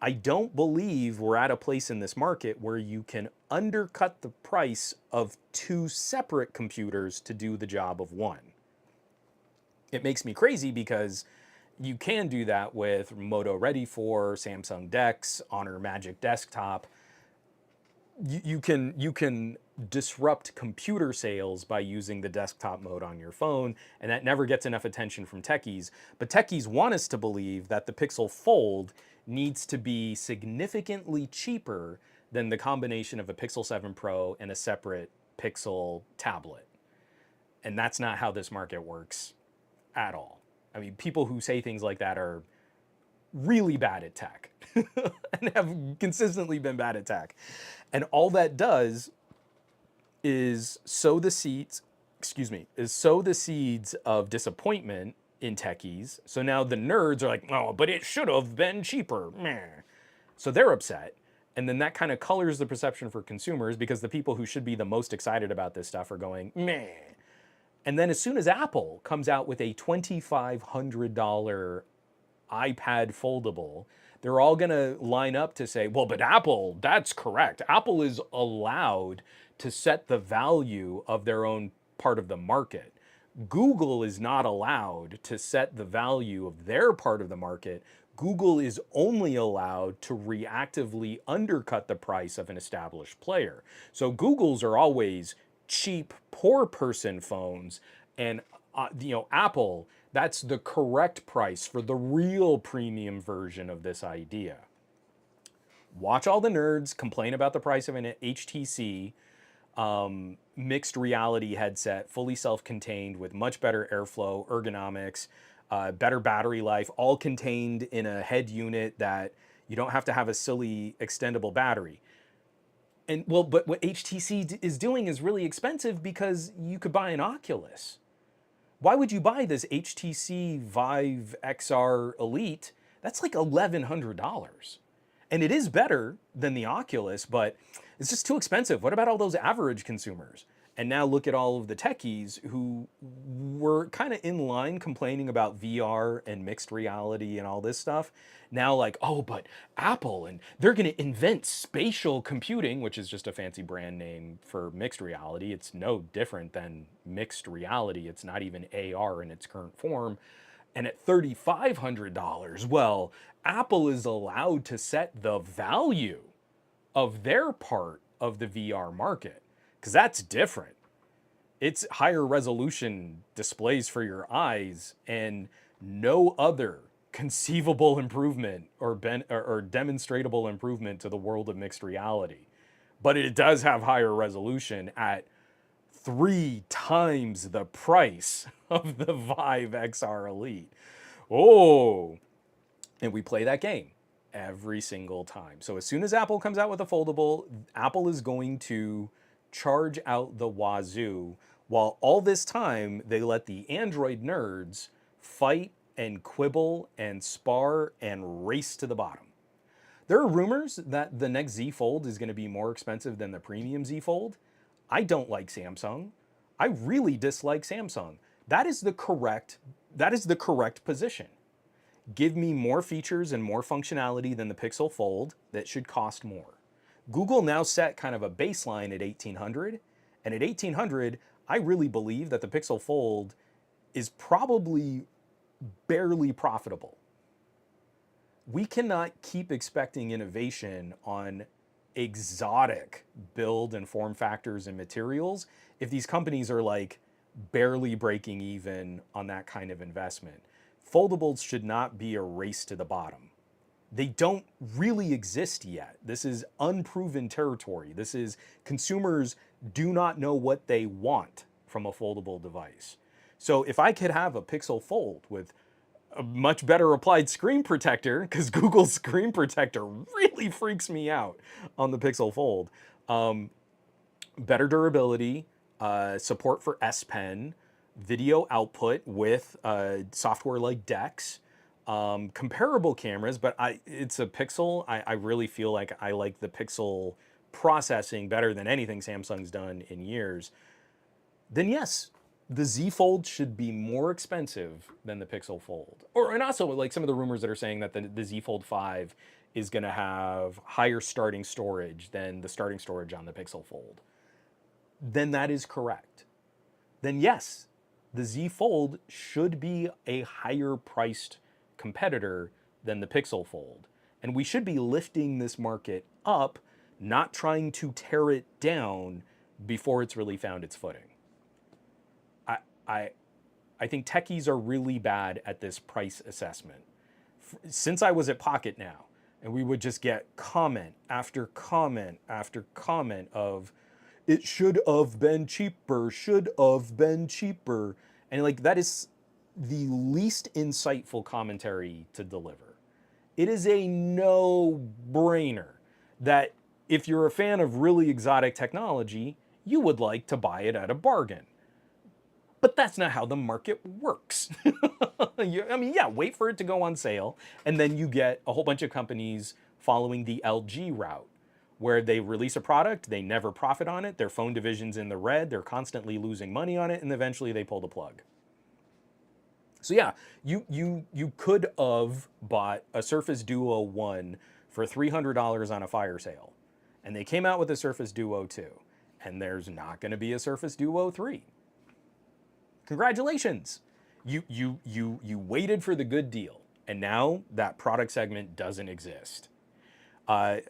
I don't believe we're at a place in this market where you can undercut the price of two separate computers to do the job of one. It makes me crazy because you can do that with Moto Ready 4, Samsung DeX, Honor Magic Desktop. You can disrupt computer sales by using the desktop mode on your phone, and that never gets enough attention from techies. But techies want us to believe that the Pixel Fold needs to be significantly cheaper than the combination of a Pixel 7 Pro and a separate Pixel tablet. And that's not how this market works at all. I mean, people who say things like that are really bad at tech and have consistently been bad at tech. And all that does is sow the seeds of disappointment in techies. So now the nerds are like, oh, but it should have been cheaper. Meh. So they're upset. And then that kind of colors the perception for consumers, because the people who should be the most excited about this stuff are going, meh. And then as soon as Apple comes out with a $2,500 iPad foldable, they're all going to line up to say, well, but Apple, that's correct. Apple is allowed to set the value of their own part of the market. Google is not allowed to set the value of their part of the market. Google is only allowed to reactively undercut the price of an established player. So Google's are always cheap, poor person phones, and Apple, that's the correct price for the real premium version of this idea. Watch all the nerds complain about the price of an HTC mixed reality headset, fully self-contained with much better airflow, ergonomics, better battery life, all contained in a head unit that you don't have to have a silly extendable battery. And well, but what HTC is doing is really expensive, because you could buy an Oculus. Why would you buy this HTC Vive XR Elite? That's like $1,100. And it is better than the Oculus, but it's just too expensive. What about all those average consumers? And now look at all of the techies who were kind of in line complaining about VR and mixed reality and all this stuff. Now like, oh, but Apple, and they're going to invent spatial computing, which is just a fancy brand name for mixed reality. It's no different than mixed reality. It's not even AR in its current form. And at $3,500, well, Apple is allowed to set the value of their part of the VR market, because that's different. It's higher resolution displays for your eyes, and no other conceivable improvement or demonstrable improvement to the world of mixed reality. But it does have higher resolution at 3 times the price of the Vive XR Elite. Oh, and we play that game every single time. So as soon as Apple comes out with a foldable, Apple is going to charge out the wazoo while all this time they let the Android nerds fight and quibble and spar and race to the bottom. There are rumors that the next Z Fold is going to be more expensive than the premium Z Fold. I don't like Samsung. I really dislike Samsung. That is the correct position. Give me more features and more functionality than the Pixel Fold that should cost more. Google now set kind of a baseline at 1800, and at 1800, I really believe that the Pixel Fold is probably barely profitable. We cannot keep expecting innovation on exotic build and form factors and materials if these companies are like barely breaking even on that kind of investment. Foldables should not be a race to the bottom. They don't really exist yet. This is unproven territory. This is consumers do not know what they want from a foldable device. So if I could have a Pixel Fold with a much better applied screen protector, because Google's screen protector really freaks me out on the Pixel Fold, better durability, support for S Pen, video output with software like DeX, comparable cameras, but it's a Pixel. I really feel like I like the Pixel processing better than anything Samsung's done in years. Then yes, the Z Fold should be more expensive than the Pixel Fold. And also like some of the rumors that are saying that the Z Fold 5 is going to have higher starting storage than the starting storage on the Pixel Fold. Then that is correct. Then yes, the Z Fold should be a higher priced competitor than the Pixel Fold. And we should be lifting this market up, not trying to tear it down before it's really found its footing. I think techies are really bad at this price assessment. Since I was at Pocket Now, and we would just get comment after comment after comment of, it should have been cheaper, should have been cheaper. And like that is the least insightful commentary to deliver. It is a no-brainer that if you're a fan of really exotic technology, you would like to buy it at a bargain. But that's not how the market works. I mean, yeah, wait for it to go on sale, and then you get a whole bunch of companies following the LG route, where they release a product, they never profit on it, their phone division's in the red, they're constantly losing money on it, and eventually they pull the plug. So yeah, you could have bought a Surface Duo 1 for $300 on a fire sale, and they came out with a Surface Duo 2, and there's not going to be a Surface Duo 3. Congratulations. You waited for the good deal, and now that product segment doesn't exist.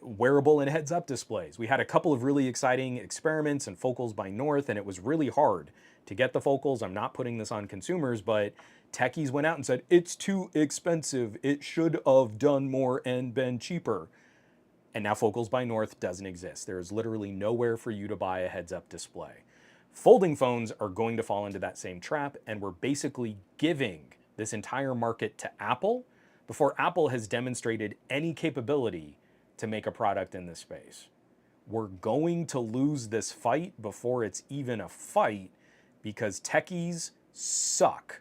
Wearable and heads-up displays. We had a couple of really exciting experiments and focals by North, and it was really hard to get the focals. I'm not putting this on consumers, but techies went out and said, it's too expensive. It should have done more and been cheaper. And now focals by North doesn't exist. There is literally nowhere for you to buy a heads-up display. Folding phones are going to fall into that same trap, and we're basically giving this entire market to Apple before Apple has demonstrated any capability to make a product in this space. We're going to lose this fight before it's even a fight because techies suck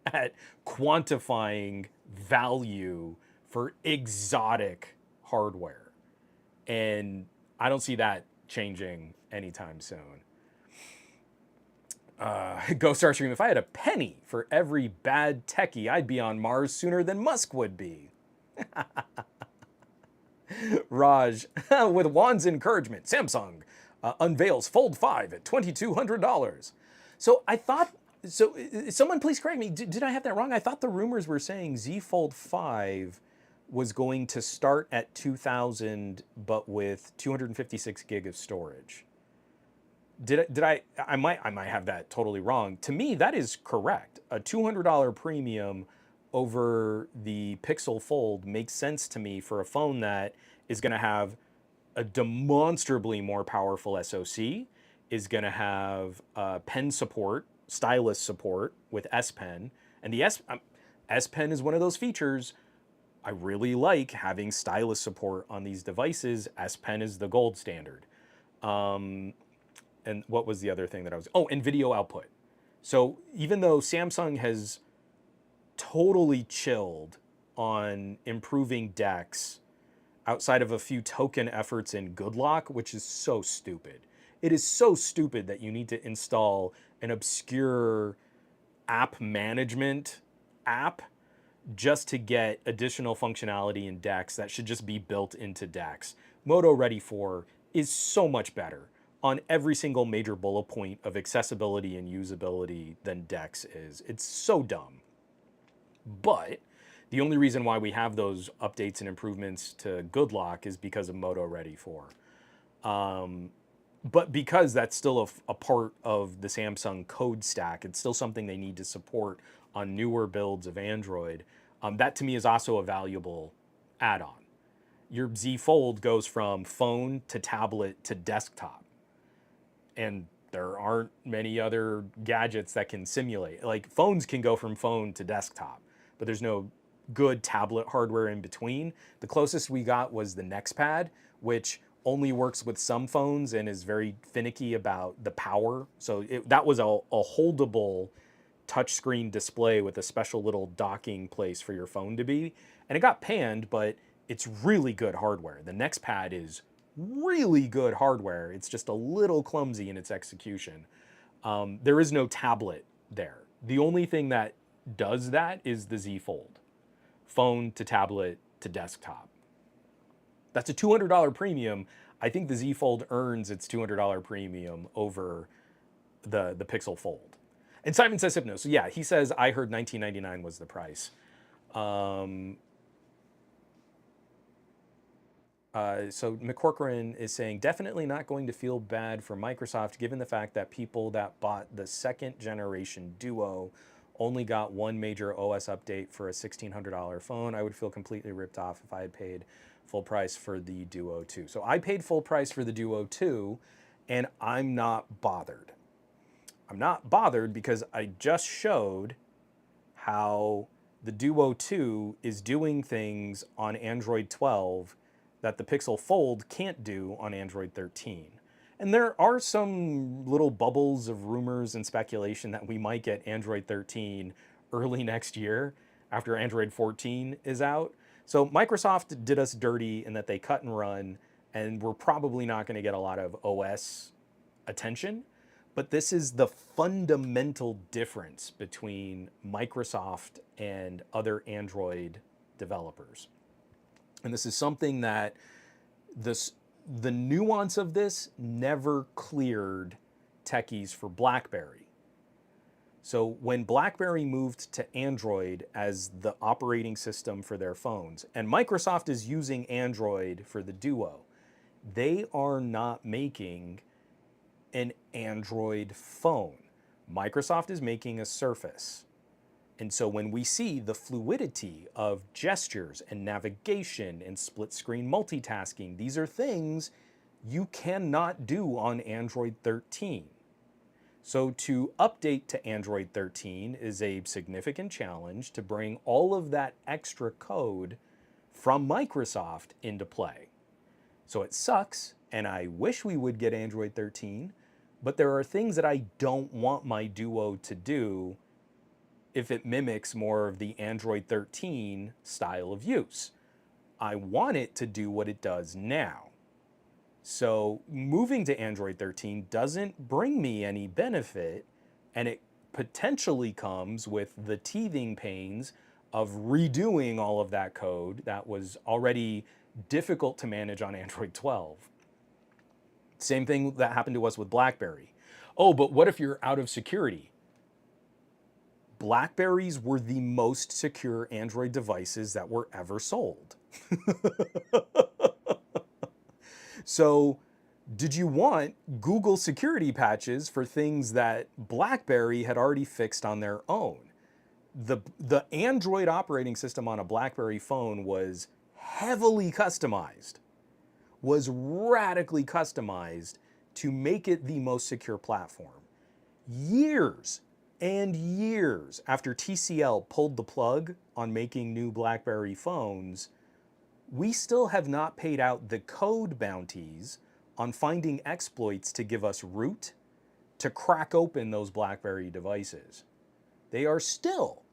at quantifying value for exotic hardware. And I don't see that changing anytime soon. Ghost Star Stream, if I had a penny for every bad techie, I'd be on Mars sooner than Musk would be. Raj, with Juan's encouragement, Samsung unveils Fold 5 at $2,200. So I thought, someone please correct me, did I have that wrong? I thought the rumors were saying Z Fold 5 was going to start at $2,000, but with 256 gig of storage. I might have that totally wrong. To me, that is correct. A $200 premium over the Pixel Fold makes sense to me for a phone that is going to have a demonstrably more powerful SoC, is going to have pen support, stylus support with S Pen, and the S Pen is one of those features I really like having stylus support on these devices. S Pen is the gold standard. And what was the other thing that I was? Oh, and video output. So even though Samsung has totally chilled on improving DeX outside of a few token efforts in GoodLock, which is so stupid. It is so stupid that you need to install an obscure app management app just to get additional functionality in DeX that should just be built into DeX. Moto Ready 4 is so much better on every single major bullet point of accessibility and usability than DeX is. It's so dumb. But the only reason why we have those updates and improvements to GoodLock is because of Moto Ready 4. But because that's still a part of the Samsung code stack, it's still something they need to support on newer builds of Android. That to me is also a valuable add-on. Your Z Fold goes from phone to tablet to desktop, and there aren't many other gadgets that can simulate. Like phones can go from phone to desktop, but there's no good tablet hardware in between. The closest we got was the NextPad, which only works with some phones and is very finicky about the power. So that was a holdable touchscreen display with a special little docking place for your phone to be. And it got panned, but it's really good hardware. The NextPad is really good hardware. It's just a little clumsy in its execution. There is no tablet there. The only thing that does that is the Z Fold. Phone to tablet to desktop. That's a $200 premium. I think the Z Fold earns its $200 premium over the Pixel Fold. And Simon says Hypno. So yeah, he says, I heard $19.99 was the price. So McCorcoran is saying, definitely not going to feel bad for Microsoft, given the fact that people that bought the second generation Duo only got one major OS update for a $1,600 phone. I would feel completely ripped off if I had paid full price for the Duo 2. So I paid full price for the Duo 2, and I'm not bothered. I'm not bothered because I just showed how the Duo 2 is doing things on Android 12 that the Pixel Fold can't do on Android 13. And there are some little bubbles of rumors and speculation that we might get Android 13 early next year after Android 14 is out. So Microsoft did us dirty in that they cut and run, and we're probably not going to get a lot of OS attention. But this is the fundamental difference between Microsoft and other Android developers. And this is something that the nuance of this never cleared techies for BlackBerry. So when BlackBerry moved to Android as the operating system for their phones, and Microsoft is using Android for the Duo, they are not making an Android phone. Microsoft is making a Surface. And so when we see the fluidity of gestures and navigation and split screen multitasking, these are things you cannot do on Android 13. So to update to Android 13 is a significant challenge to bring all of that extra code from Microsoft into play. So it sucks, and I wish we would get Android 13, but there are things that I don't want my Duo to do if it mimics more of the Android 13 style of use. I want it to do what it does now. So moving to Android 13 doesn't bring me any benefit, and it potentially comes with the teething pains of redoing all of that code that was already difficult to manage on Android 12. Same thing that happened to us with BlackBerry. Oh, but what if you're out of security? BlackBerries were the most secure Android devices that were ever sold. So, did you want Google security patches for things that BlackBerry had already fixed on their own? The Android operating system on a BlackBerry phone was heavily customized, was radically customized to make it the most secure platform. Years and years after TCL pulled the plug on making new BlackBerry phones, we still have not paid out the code bounties on finding exploits to give us root to crack open those BlackBerry devices. They are still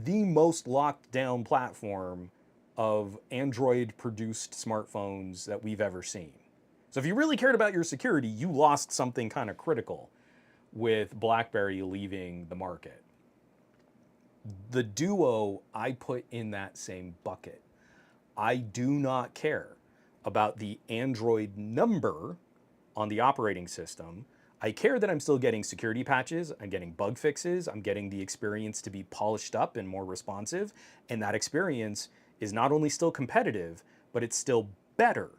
the most locked down platform of Android produced smartphones that we've ever seen. So if you really cared about your security, you lost something kind of critical with BlackBerry leaving the market. The Duo I put in that same bucket. I do not care about the Android number on the operating system. I care that I'm still getting security patches, I'm getting bug fixes, I'm getting the experience to be polished up and more responsive, and that experience is not only still competitive, but it's still better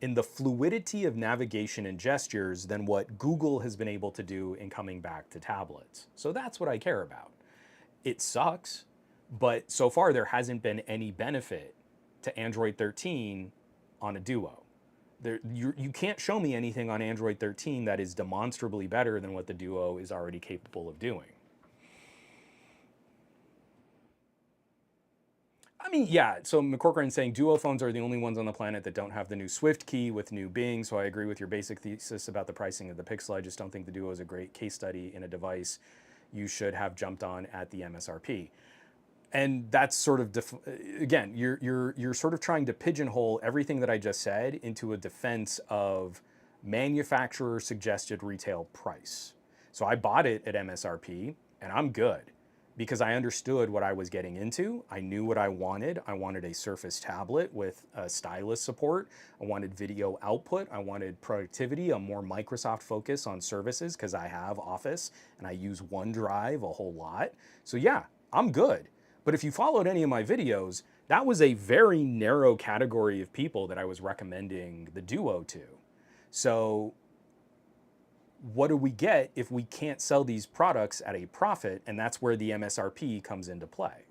in the fluidity of navigation and gestures than what Google has been able to do in coming back to tablets. So that's what I care about. It sucks, but so far there hasn't been any benefit to Android 13 on a Duo. You can't show me anything on Android 13 that is demonstrably better than what the Duo is already capable of doing. I mean, yeah, so McCorcoran's saying Duo phones are the only ones on the planet that don't have the new Swift key with new Bing, so I agree with your basic thesis about the pricing of the Pixel. I just don't think the Duo is a great case study in a device you should have jumped on at the MSRP. And that's sort of, again, you're sort of trying to pigeonhole everything that I just said into a defense of manufacturer suggested retail price. So I bought it at MSRP and I'm good because I understood what I was getting into. I knew what I wanted. I wanted a Surface tablet with stylus support. I wanted video output. I wanted productivity, a more Microsoft focus on services because I have Office and I use OneDrive a whole lot. So yeah, I'm good. But if you followed any of my videos, that was a very narrow category of people that I was recommending the Duo to. So what do we get if we can't sell these products at a profit? And that's where the MSRP comes into play.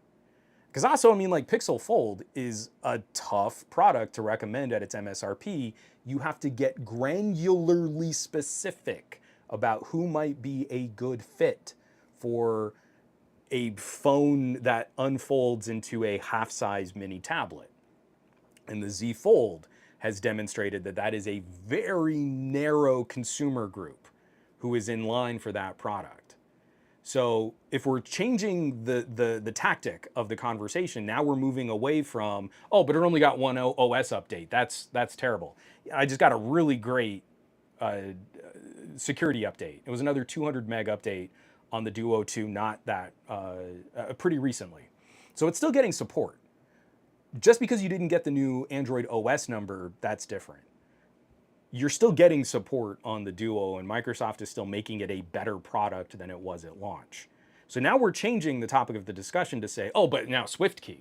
Because also, I mean, like Pixel Fold is a tough product to recommend at its MSRP. You have to get granularly specific about who might be a good fit for a phone that unfolds into a half-size mini tablet. And the Z Fold has demonstrated that that is a very narrow consumer group who is in line for that product. So if we're changing the tactic of the conversation, now we're moving away from, oh, but it only got one OS update. That's terrible. I just got a really great security update. It was another 200 meg update on the Duo 2, not that, pretty recently. So it's still getting support. Just because you didn't get the new Android OS number, that's different. You're still getting support on the Duo, and Microsoft is still making it a better product than it was at launch. So now we're changing the topic of the discussion to say, oh, but now SwiftKey.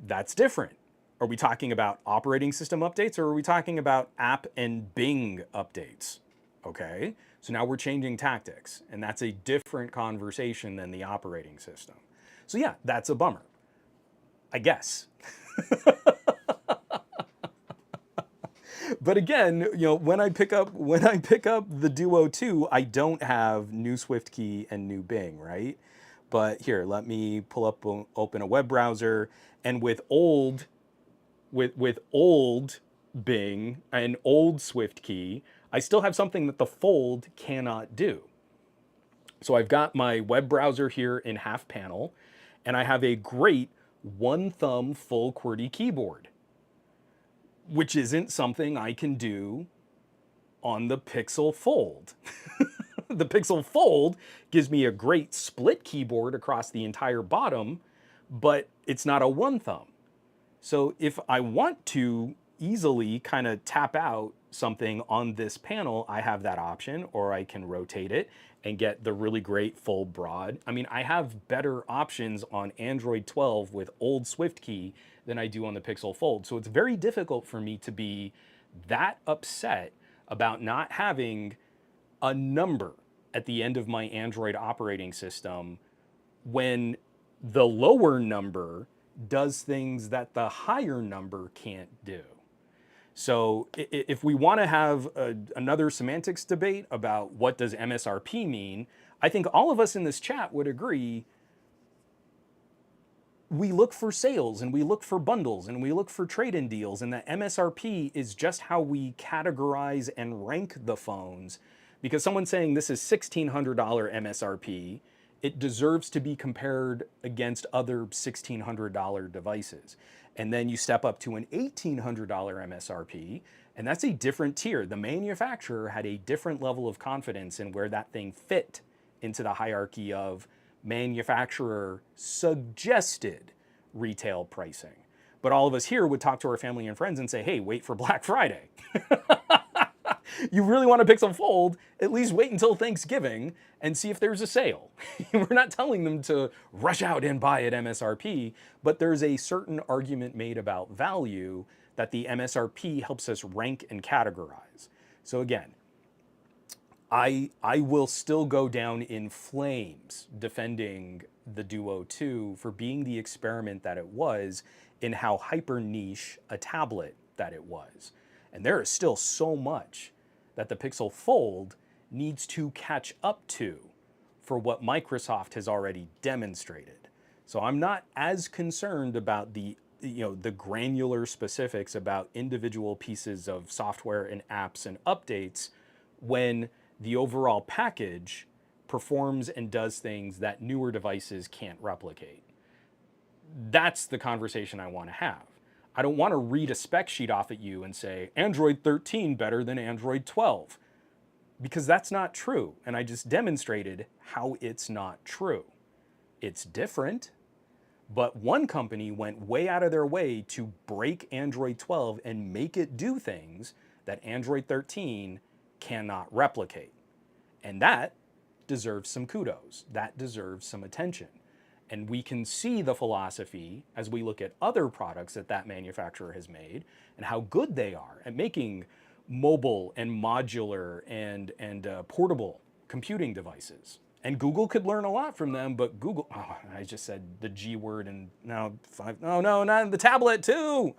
That's different. Are we talking about operating system updates, or are we talking about app and Bing updates? Okay, so now we're changing tactics, and that's a different conversation than the operating system. So yeah, that's a bummer, I guess. But again, you know, when I pick up the Duo 2, I don't have new SwiftKey and new Bing, right? But here, let me pull up, open a web browser, and with old Bing and old SwiftKey, I still have something that the Fold cannot do. So I've got my web browser here in half panel, and I have a great one thumb full QWERTY keyboard, which isn't something I can do on the Pixel Fold. The Pixel Fold gives me a great split keyboard across the entire bottom, but it's not a one thumb. So if I want to easily kind of tap out something on this panel, I have that option, or I can rotate it and get the really great full broad. I mean, I have better options on Android 12 with old SwiftKey than I do on the Pixel Fold. So it's very difficult for me to be that upset about not having a number at the end of my Android operating system when the lower number does things that the higher number can't do. So if we want to have another semantics debate about what does MSRP mean, I think all of us in this chat would agree we look for sales and we look for bundles and we look for trade-in deals, and that MSRP is just how we categorize and rank the phones. Because someone's saying this is $1,600 MSRP, it deserves to be compared against other $1,600 devices. And then you step up to an $1,800 MSRP, and that's a different tier. The manufacturer had a different level of confidence in where that thing fit into the hierarchy of manufacturer suggested retail pricing. But all of us here would talk to our family and friends and say, hey, wait for Black Friday. You really want a Pixel Fold, at least wait until Thanksgiving and see if there's a sale. We're not telling them to rush out and buy at MSRP, but there's a certain argument made about value that the MSRP helps us rank and categorize. So again, I will still go down in flames defending the Duo 2 for being the experiment that it was in how hyper niche a tablet that it was. And there is still so much that the Pixel Fold needs to catch up to for what Microsoft has already demonstrated. So I'm not as concerned about the granular specifics about individual pieces of software and apps and updates when the overall package performs and does things that newer devices can't replicate. That's the conversation I want to have. I don't want to read a spec sheet off at you and say, Android 13 better than Android 12, because that's not true. And I just demonstrated how it's not true. It's different, but one company went way out of their way to break Android 12 and make it do things that Android 13 cannot replicate. And that deserves some kudos. That deserves some attention. And we can see the philosophy as we look at other products that that manufacturer has made and how good they are at making mobile and modular and portable computing devices. And Google could learn a lot from them, but Google, oh, I just said the G word and now no, not the tablet too.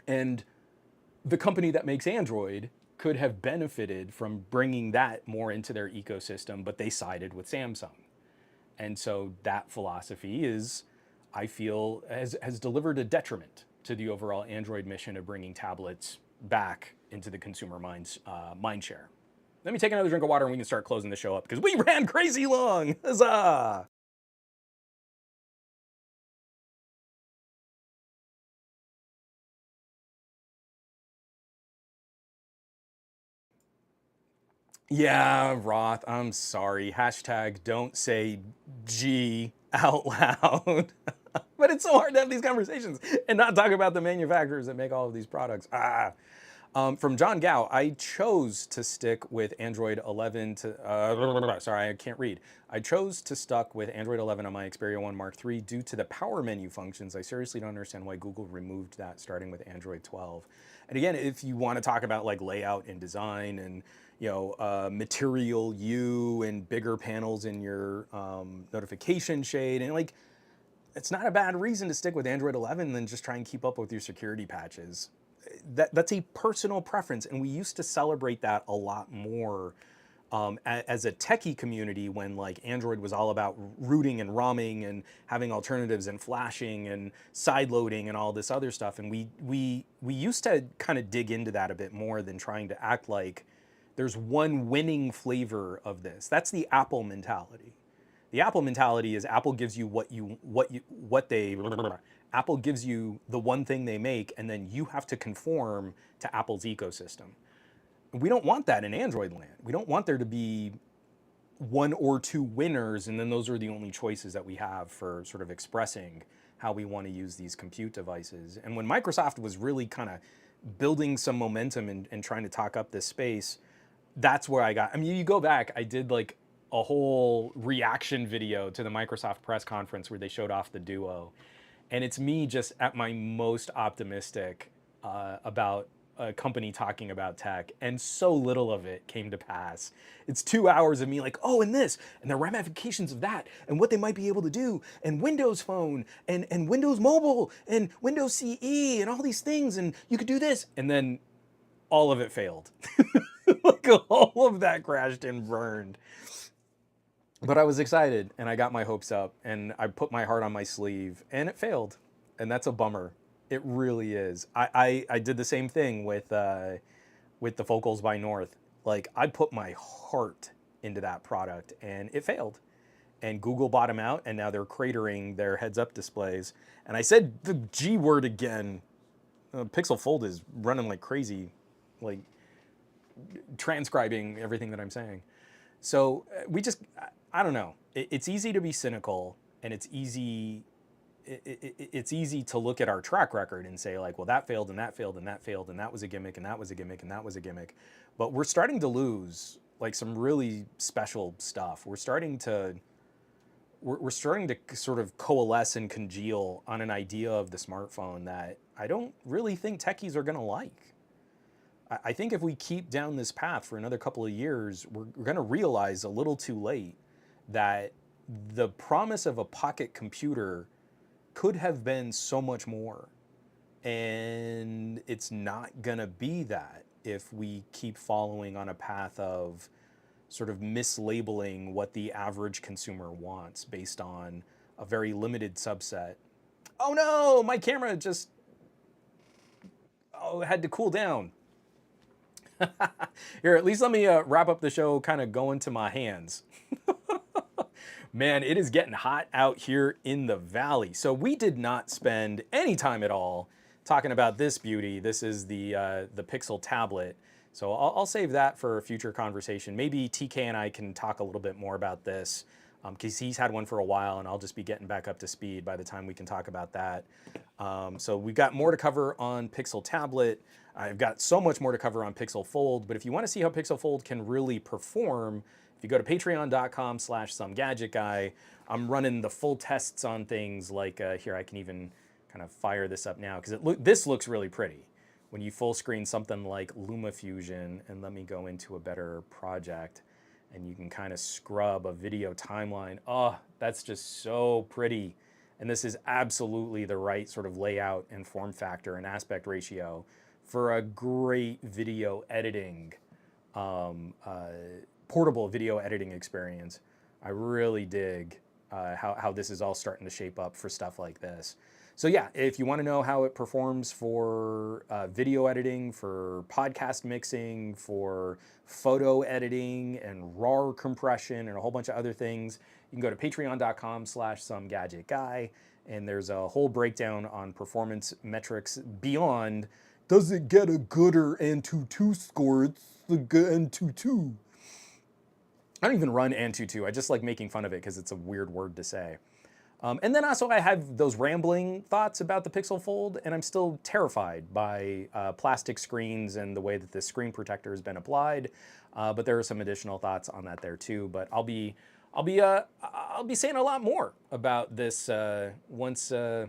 And the company that makes Android could have benefited from bringing that more into their ecosystem, but they sided with Samsung. And so that philosophy is, I feel, has delivered a detriment to the overall Android mission of bringing tablets back into the consumer mind share. Let me take another drink of water and we can start closing the show up because we ran crazy long. Huzzah! Yeah, Roth, I'm sorry. Hashtag don't say G out loud. But it's so hard to have these conversations and not talk about the manufacturers that make all of these products. From John Gao, I chose to stick with Android 11 to, sorry, I can't read. I chose to stuck with Android 11 on my Xperia 1 Mark III due to the power menu functions. I seriously don't understand why Google removed that starting with Android 12. And again, if you want to talk about like layout and design and material U and bigger panels in your notification shade, and like, it's not a bad reason to stick with Android 11 than just try and keep up with your security patches. That's a personal preference, and we used to celebrate that a lot more as a techie community when like Android was all about rooting and ROMing and having alternatives and flashing and sideloading and all this other stuff. And we used to kind of dig into that a bit more than trying to act like there's one winning flavor of this. That's the Apple mentality. The Apple mentality is Apple gives you Apple gives you the one thing they make, and then you have to conform to Apple's ecosystem. We don't want that in Android land. We don't want there to be one or two winners, and then those are the only choices that we have for sort of expressing how we want to use these compute devices. And when Microsoft was really kind of building some momentum and trying to talk up this space, that's where I mean, you go back, I did like a whole reaction video to the Microsoft press conference where they showed off the Duo. And it's me just at my most optimistic about a company talking about tech, and so little of it came to pass. It's 2 hours of me like, oh, and this, and the ramifications of that, and what they might be able to do, and Windows Phone, and Windows Mobile, and Windows CE, and all these things, and you could do this. And then all of it failed. Like all of that crashed and burned. But I was excited and I got my hopes up and I put my heart on my sleeve and it failed. And that's a bummer. It really is. I did the same thing with the Focals by North. Like I put my heart into that product and it failed. And Google bought them out and now they're cratering their heads up displays. And I said the G word again. Pixel Fold is running like crazy, like transcribing everything that I'm saying. So we just, I don't know. It's easy to be cynical, and it's easy. It's easy to look at our track record and say like, well, that failed, and that failed, and that failed, and that was a gimmick, and that was a gimmick, and that was a gimmick. But we're starting to lose like some really special stuff. We're starting to sort of coalesce and congeal on an idea of the smartphone that I don't really think techies are going to like. I think if we keep down this path for another couple of years, we're going to realize a little too late that the promise of a pocket computer could have been so much more. And it's not going to be that if we keep following on a path of sort of mislabeling what the average consumer wants based on a very limited subset. Oh no, my camera just had to cool down. Here, at least let me wrap up the show kind of going to my hands. Man, it is getting hot out here in the valley. So we did not spend any time at all talking about this beauty. This is the Pixel tablet. So I'll save that for a future conversation. Maybe TK and I can talk a little bit more about this because he's had one for a while and I'll just be getting back up to speed by the time we can talk about that. So we've got more to cover on Pixel tablet. I've got so much more to cover on Pixel Fold, but if you want to see how Pixel Fold can really perform, if you go to patreon.com/somegadgetguy, I'm running the full tests on things like, here, I can even kind of fire this up now because this looks really pretty. When you full screen something like LumaFusion, and let me go into a better project, and you can kind of scrub a video timeline. Oh, that's just so pretty. And this is absolutely the right sort of layout and form factor and aspect ratio for a great video editing, portable video editing experience. I really dig how this is all starting to shape up for stuff like this. So yeah, if you want to know how it performs for video editing, for podcast mixing, for photo editing and RAW compression and a whole bunch of other things, you can go to patreon.com/somegadgetguy, and there's a whole breakdown on performance metrics beyond, does it get a gooder Antutu score? It's the good Antutu. I don't even run Antutu. I just like making fun of it because it's a weird word to say. And then also I have those rambling thoughts about the Pixel Fold, and I'm still terrified by plastic screens and the way that this screen protector has been applied. But there are some additional thoughts on that there too. But I'll be saying a lot more about this once I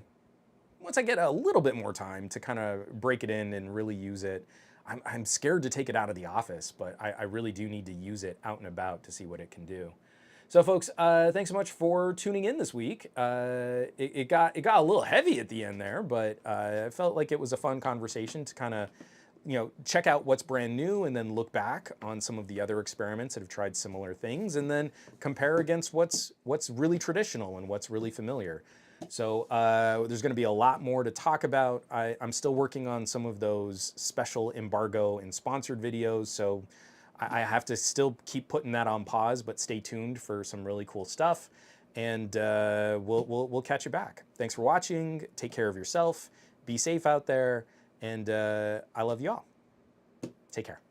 get a little bit more time to kind of break it in and really use it. I'm scared to take it out of the office, but I really do need to use it out and about to see what it can do. So folks, thanks so much for tuning in this week. It got a little heavy at the end there, but I felt like it was a fun conversation to kind of, check out what's brand new and then look back on some of the other experiments that have tried similar things and then compare against what's really traditional and what's really familiar. So there's going to be a lot more to talk about. I'm still working on some of those special embargo and sponsored videos, so I have to still keep putting that on pause, but stay tuned for some really cool stuff, and we'll catch you back. Thanks for watching. Take care of yourself. Be safe out there, and I love you all. Take care.